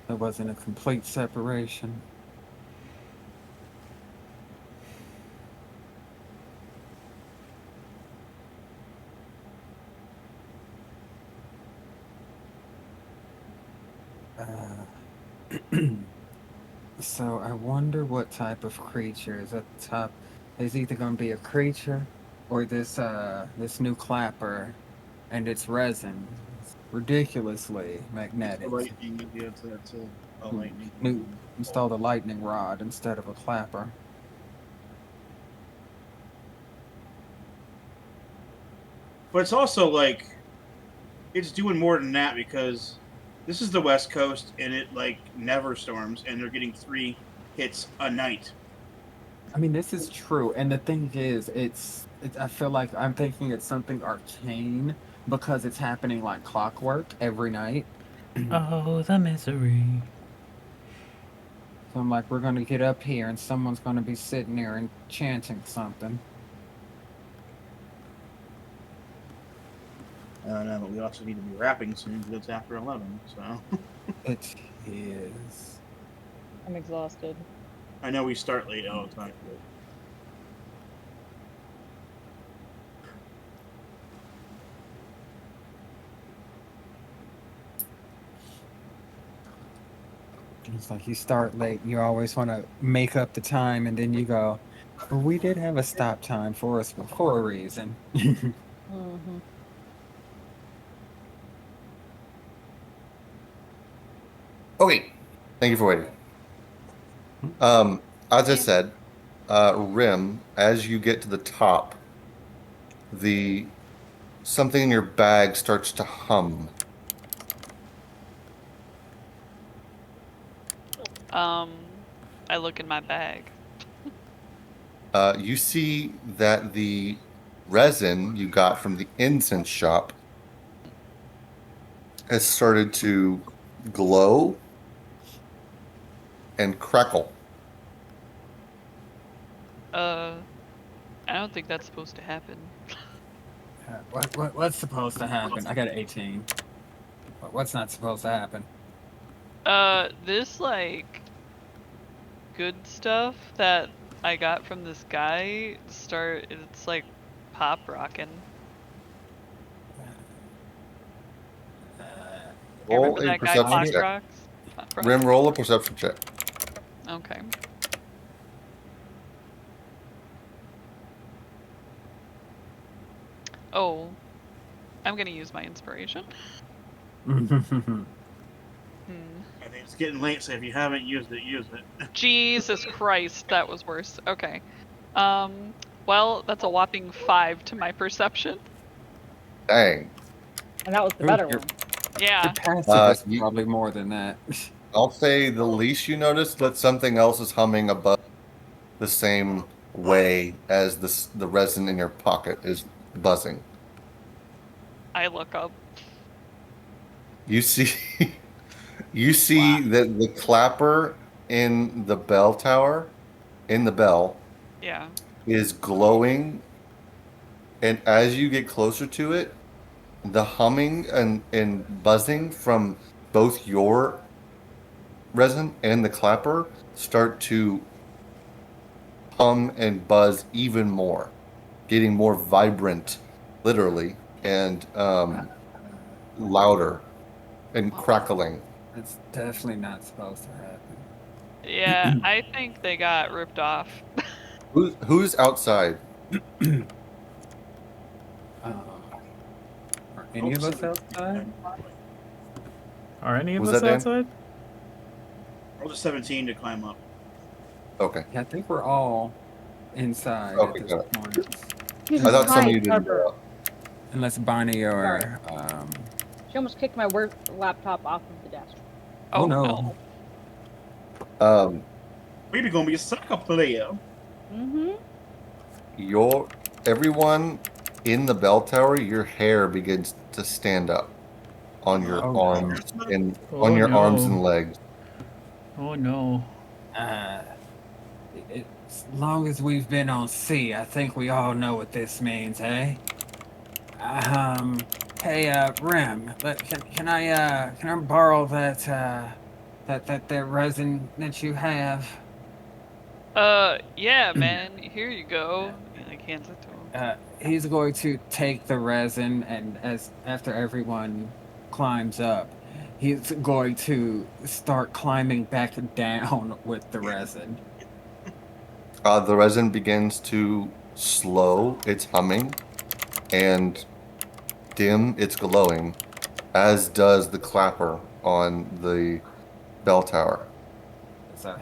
It wasn't a complete separation. So I wonder what type of creature is at the top. Is either going to be a creature or this new clapper, and its resin. It's ridiculously magnetic. Lightning, yeah, that's a lightning. New installed a lightning rod instead of a clapper. But it's also like it's doing more than that because this is the West Coast and it like never storms and they're getting 3 hits a night. I mean, this is true, and the thing is, I feel like I'm thinking it's something arcane because it's happening like clockwork every night. Oh, the misery. So I'm like, we're gonna get up here, and someone's gonna be sitting there and chanting something. I don't know, but we also need to be wrapping soon because it's after 11. So It is. I'm exhausted. I know we start late all the time. But It's like you start late, you always want to make up the time, and then you go, well, we did have a stop time for us for a reason. Mm-hmm. Okay, thank you for waiting. As I said, Rim, as you get to the top, something in your bag starts to hum. I look in my bag. You see that the resin you got from the incense shop has started to glow and crackle. I don't think that's supposed to happen. What's supposed to happen? I got an 18. What's not supposed to happen? This like good stuff that I got from this guy it's like pop rocking. Roll Remember a that guy perception Pop check. Rocks? Pop Rocks? Rim, roll a perception check. Okay. Oh, I'm gonna use my inspiration. Hmm. I think it's getting late, so if you haven't used it, use it. Jesus Christ, that was worse. Okay. Well, that's a whopping 5 to my perception. Dang. And that was the Ooh, better your- one. Yeah. Your passive is you- probably more than that. I'll say the least you notice that something else is humming above the same way as the resin in your pocket is buzzing. I look up. You see you see that the clapper in the bell tower, in the bell, Yeah. is glowing, and as you get closer to it, the humming and buzzing from both your resin and the clapper start to hum and buzz even more, getting more vibrant, literally, and louder and crackling. It's definitely not supposed to happen. Yeah, I think they got ripped off. Who's outside? Are any of us Hopefully. outside? Are any of Was us that Dan? outside? Roll a 17 to climb up. Okay. Yeah, I think we're all inside Okay, at this got it. point. I thought some of you Hi, didn't Harper. go up. Unless Bonnie or She almost kicked my work laptop off of the desk. oh no. Maybe gonna be a soccer player. Mm-hmm. Everyone in the bell tower, your hair begins to stand up on your Oh, arms and Oh, on your no. arms and legs. Oh no. As long as we've been on sea, I think we all know what this means, eh? Hey, Rem, can I borrow that resin that you have? Yeah, man. Here you go. And I hands it to him. He's going to take the resin, and after everyone climbs up, he's going to start climbing back down with the resin. The resin begins to slow its humming and dim its glowing, as does the clapper on the bell tower. So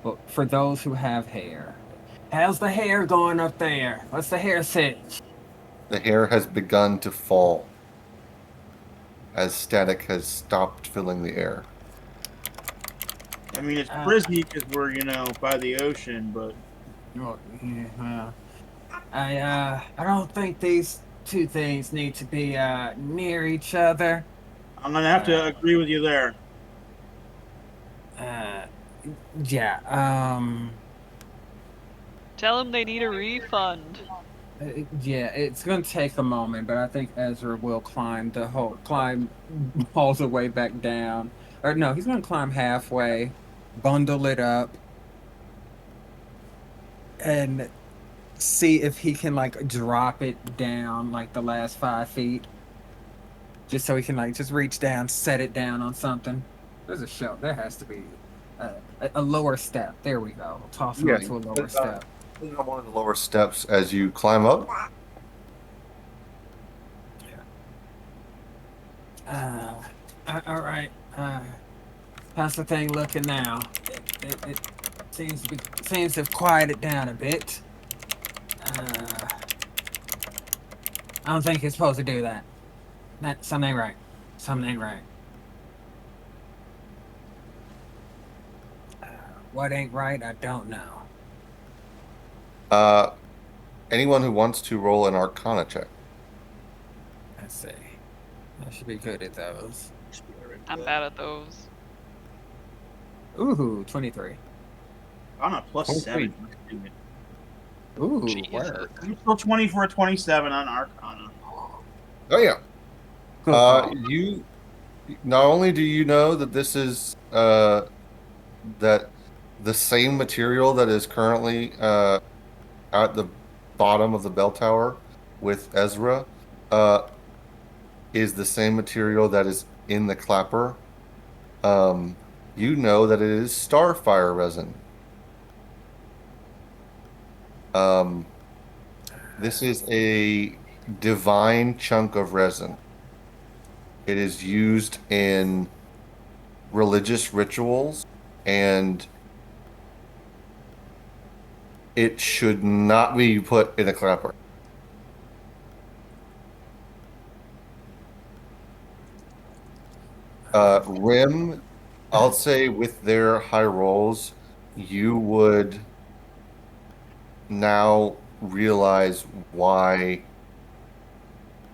well, for those who have hair, how's the hair going up there? What's the hair sit? The hair has begun to fall as static has stopped filling the air. I mean, it's frizzy because we're, by the ocean, but Well, yeah, I don't think these two things need to be near each other. I'm gonna have to agree with you there. Yeah. Tell him they need a refund. Yeah, it's gonna take a moment, but I think Ezra will climb all the way back down. Or no, he's gonna climb halfway, bundle it up, and see if he can drop it down the last 5 feet, just so he can just reach down, set it down on something. There's a shelf. There has to be a lower step. There we go. Toss it onto a lower step. On one of the lower steps as you climb up. All right. How's the thing looking now? It seems to have quieted down a bit. I don't think it's supposed to do that. Something ain't right. Something ain't right. What ain't right, I don't know. Anyone who wants to roll an Arcana check. I see. I should be good at those. I'm bad at those. Ooh, 23. I'm a plus 23. 7. Let's do it. Ooh, Jesus. work. I'm still 24, 27 on Arcana. Oh yeah. Good call. You not only do you know that this is that the same material that is currently at the bottom of the bell tower with Ezra is the same material that is in the clapper. Um, you know that it is starfire resin. Um, this is a divine chunk of resin. It is used in religious rituals, and it should not be put in a clapper. Rim, I'll say with their high rolls, you would now realize why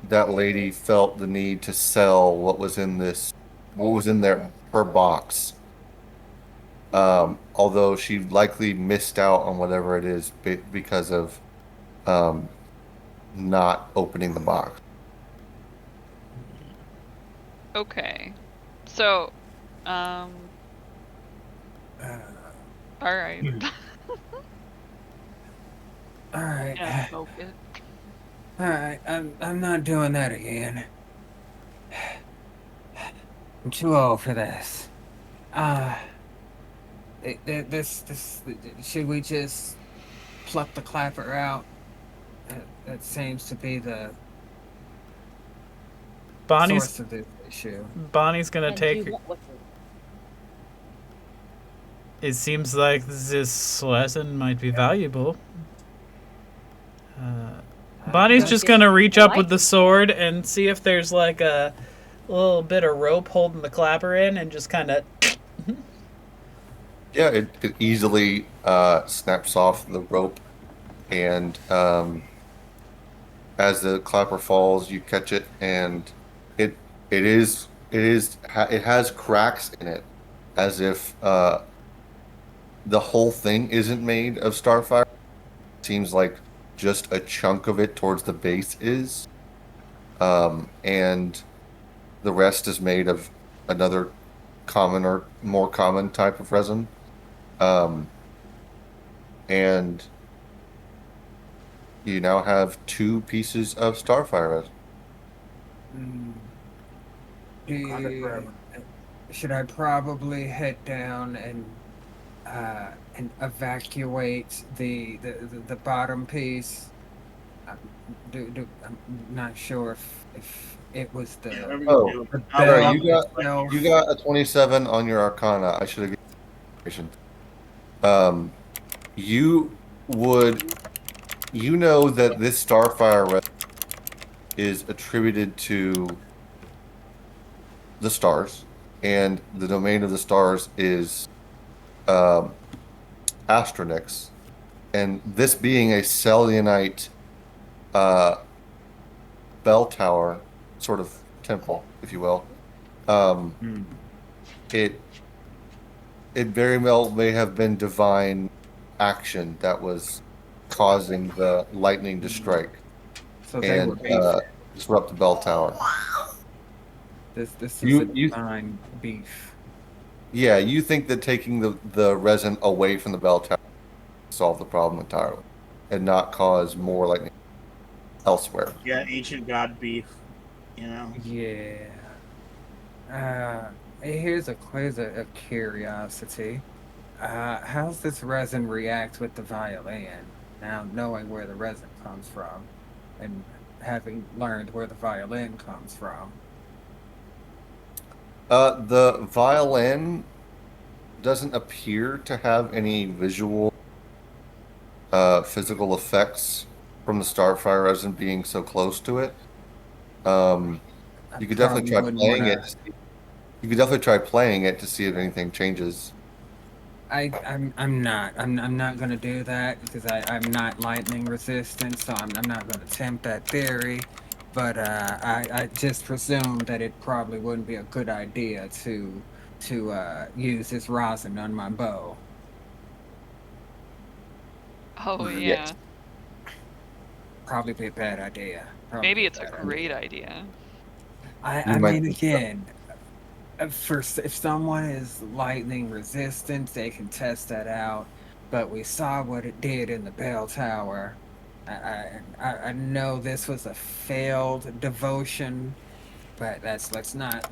that lady felt the need to sell what was in there, her box. Although she likely missed out on whatever it is because of um, not opening the box. Okay. So, Uh, all right. all right. Yeah, smoke it. All right. I'm not doing that again. I'm too old for this. This should we just pluck the clapper out? That seems to be the Bonnie's source of this issue. Bonnie's gonna And do you take. want what? It seems like this lesson might be valuable. Bonnie's Okay. just gonna reach up Like- with the sword and see if there's like a little bit of rope holding the clapper in, and just kind of. Yeah, it easily snaps off the rope, and as the clapper falls, you catch it, and it has cracks in it, as if the whole thing isn't made of starfire. Seems like just a chunk of it towards the base is, and the rest is made of another common or more common type of resin. And you now have 2 pieces of starfire resin. Do forever. should I probably head down and evacuate the bottom piece? I'm not sure if it was the Whatever you Oh, do. the I'll- bell Sorry, itself. you got a 27 on your Arcana. I should have given you information. You would, you know that this starfire resin is attributed to the stars, and the domain of the stars is Astronix, and this being a Selionite bell tower, sort of temple, if you will, it very well may have been divine action that was causing the lightning to strike So they were and beef. disrupt the bell tower. This is You- a you- divine beef. Yeah, you think that taking the resin away from the bell tower would solve the problem entirely and not cause more lightning elsewhere. Yeah, ancient god beef. You know. Yeah. Here's a curiosity. How's this resin react with the violin? Now knowing where the resin comes from, and having learned where the violin comes from. The violin doesn't appear to have any visual, physical effects from the starfire resin being so close to it. You could definitely try Probably playing wouldn't it. You could definitely try playing it to see if anything changes. I'm not. I'm not gonna do that because I'm not lightning resistant, so I'm not gonna attempt that theory. But I just presumed that it probably wouldn't be a good idea to use this rosin on my bow. Oh Yes. yeah. Probably be a bad idea. Probably Maybe be it's a bad great idea. idea. I You might. mean, again, if someone is lightning resistant, they can test that out. But we saw what it did in the bell tower. I know this was a failed devotion, but let's not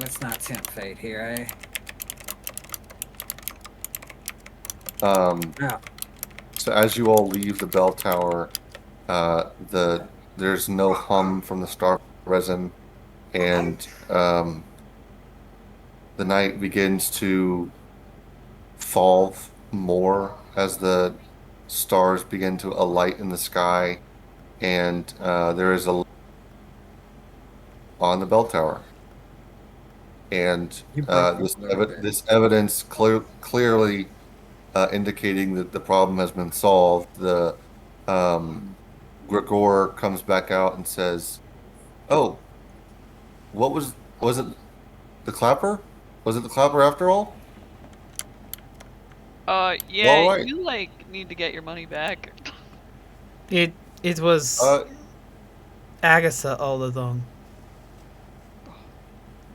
tempt fate here, eh? Yeah. So as you all leave the bell tower, there's no hum from the star resin, and the night begins to fall more as the stars begin to alight in the sky, and there is a on the bell tower, and You break up a little bit. this evidence clearly indicating that the problem has been solved. The um, Gregor comes back out and says, "Oh, what was it the clapper? Was it the clapper after all?" Yeah, All right. you like need to get your money back. It was Uh, Agatha all along.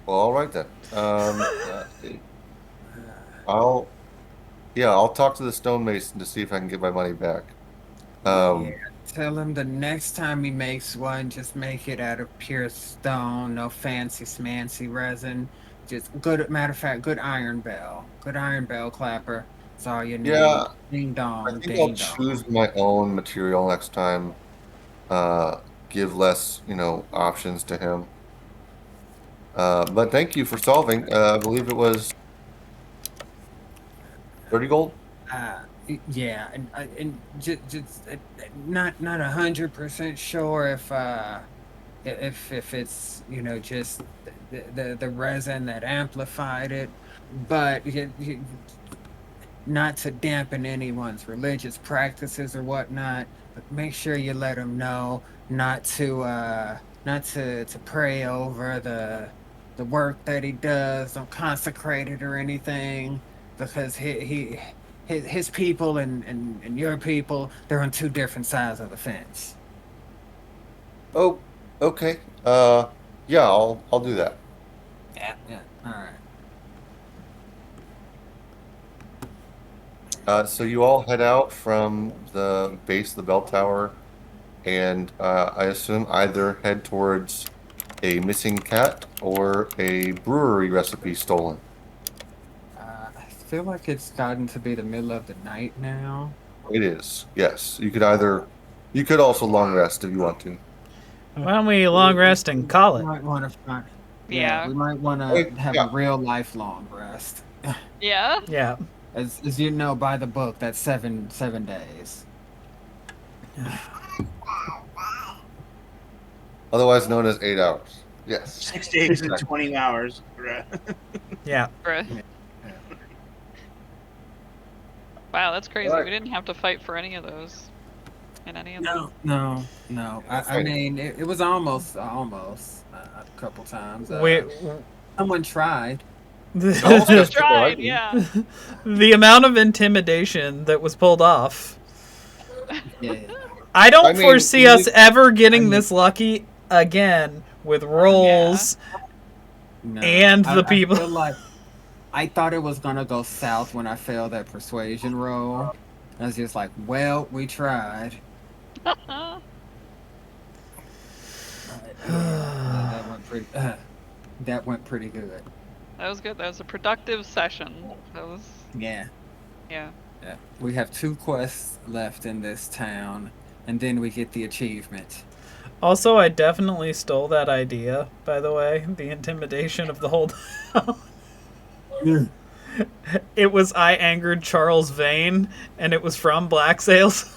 well, all right then. I'll I'll talk to the stonemason to see if I can get my money back. Yeah, Um, tell him the next time he makes one, just make it out of pure stone, no fancy smancy resin. Just good, matter of fact, good iron bell. Good iron bell clapper. That's all you need. yeah, Ding I dong, think I'll ding dong. choose my own material next time. Give less, options to him. But thank you for solving. I believe it was 30 gold. Yeah, and just not 100% sure if it's just the resin that amplified it, but not to dampen anyone's religious practices or whatnot, but make sure you let them know not to pray over the work that he does, don't consecrate it or anything, because his people and your people, they're on two different sides of the fence. Oh, okay. Yeah, I'll do that. Yeah. All right. So you all head out from the base of the bell tower, and I assume either head towards a missing cat or a brewery recipe stolen. I feel like it's gotten to be the middle of the night now. It is, yes. You could also long rest if you want to. Why don't we long rest and call We it? might want to find. Yeah, Yeah. we might want Hey, to have a yeah, real lifelong rest. Yeah? Yeah. As you know by the book, that's seven days. otherwise known as 8 hours. Yes. 6 days and 20 hours. Yeah. Bruh. Yeah. Wow, that's crazy. Alright. We didn't have to fight for any of those. In any of them. No. I mean, it was almost a couple times. We Someone tried. Almost We got stuck on tried, lightning. yeah. the amount of intimidation that was pulled off. Yeah. I don't I mean, foresee you us did- ever getting I mean- this lucky again with rolls No. and the I people. feel like I thought it was gonna go south when I failed that persuasion roll. I was just like, well, we tried. That went pretty. That went pretty good. That was good. That was a productive session. That was, Yeah. yeah. We have 2 quests left in this town, and then we get the achievement. Also, I definitely stole that idea, by the way. The intimidation of the whole town. It was I angered Charles Vane, and it was from Black Sails.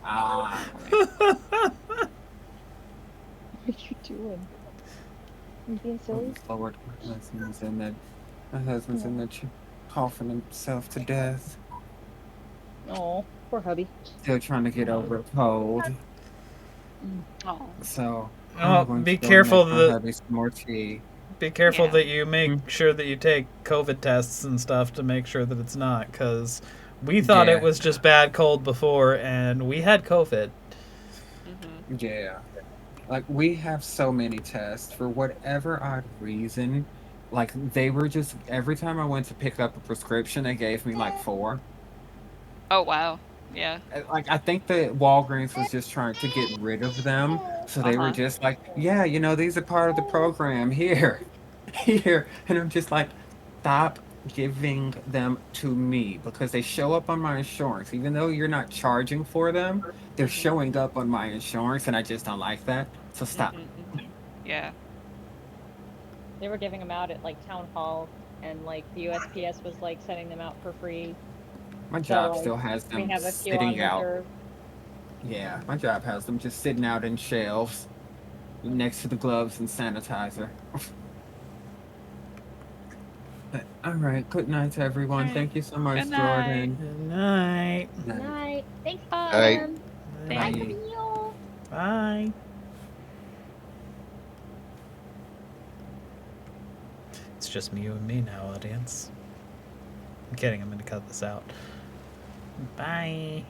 Ah. What are you doing? You being silly? Lord, my husband's in the coughing himself to death. Oh, poor hubby. Still trying to get over a cold. Oh. So Oh, I'm going be to go and careful make my that hubby some more tea. be careful Yeah. that you make Hmm. sure that you take COVID tests and stuff to make sure that it's not, because we thought it Yeah, was just bad cold before, and we had COVID. Mm-hmm. yeah. Like we have so many tests for whatever odd reason. Like they were just every time I went to pick up a prescription, they gave me like four. Oh wow. Yeah. Like I think that Walgreens was just trying to get rid of them, so they were Uh-huh. just like, yeah, these are part of the program here, here, and I'm just like, stop giving them to me because they show up on my insurance, even though you're not charging for them, they're Mm-hmm. showing up on my insurance, and I just don't like that. So stop. Mm-hmm. Mm-hmm. Yeah. They were giving them out at like town halls, and like the USPS was like sending them out for free. My So job like still has we them have a few on sitting out. reserve. Yeah, my job has them just sitting out in shelves next to the gloves and sanitizer. All right. Good night, to everyone. All right. Thank you so much, Good night. Jordan. Good night. Good Good night. night. Thanks, Night. Bye, Thanks. Bye. Camille. Bye. It's just you and me now, audience. I'm kidding, I'm gonna cut this out. Bye.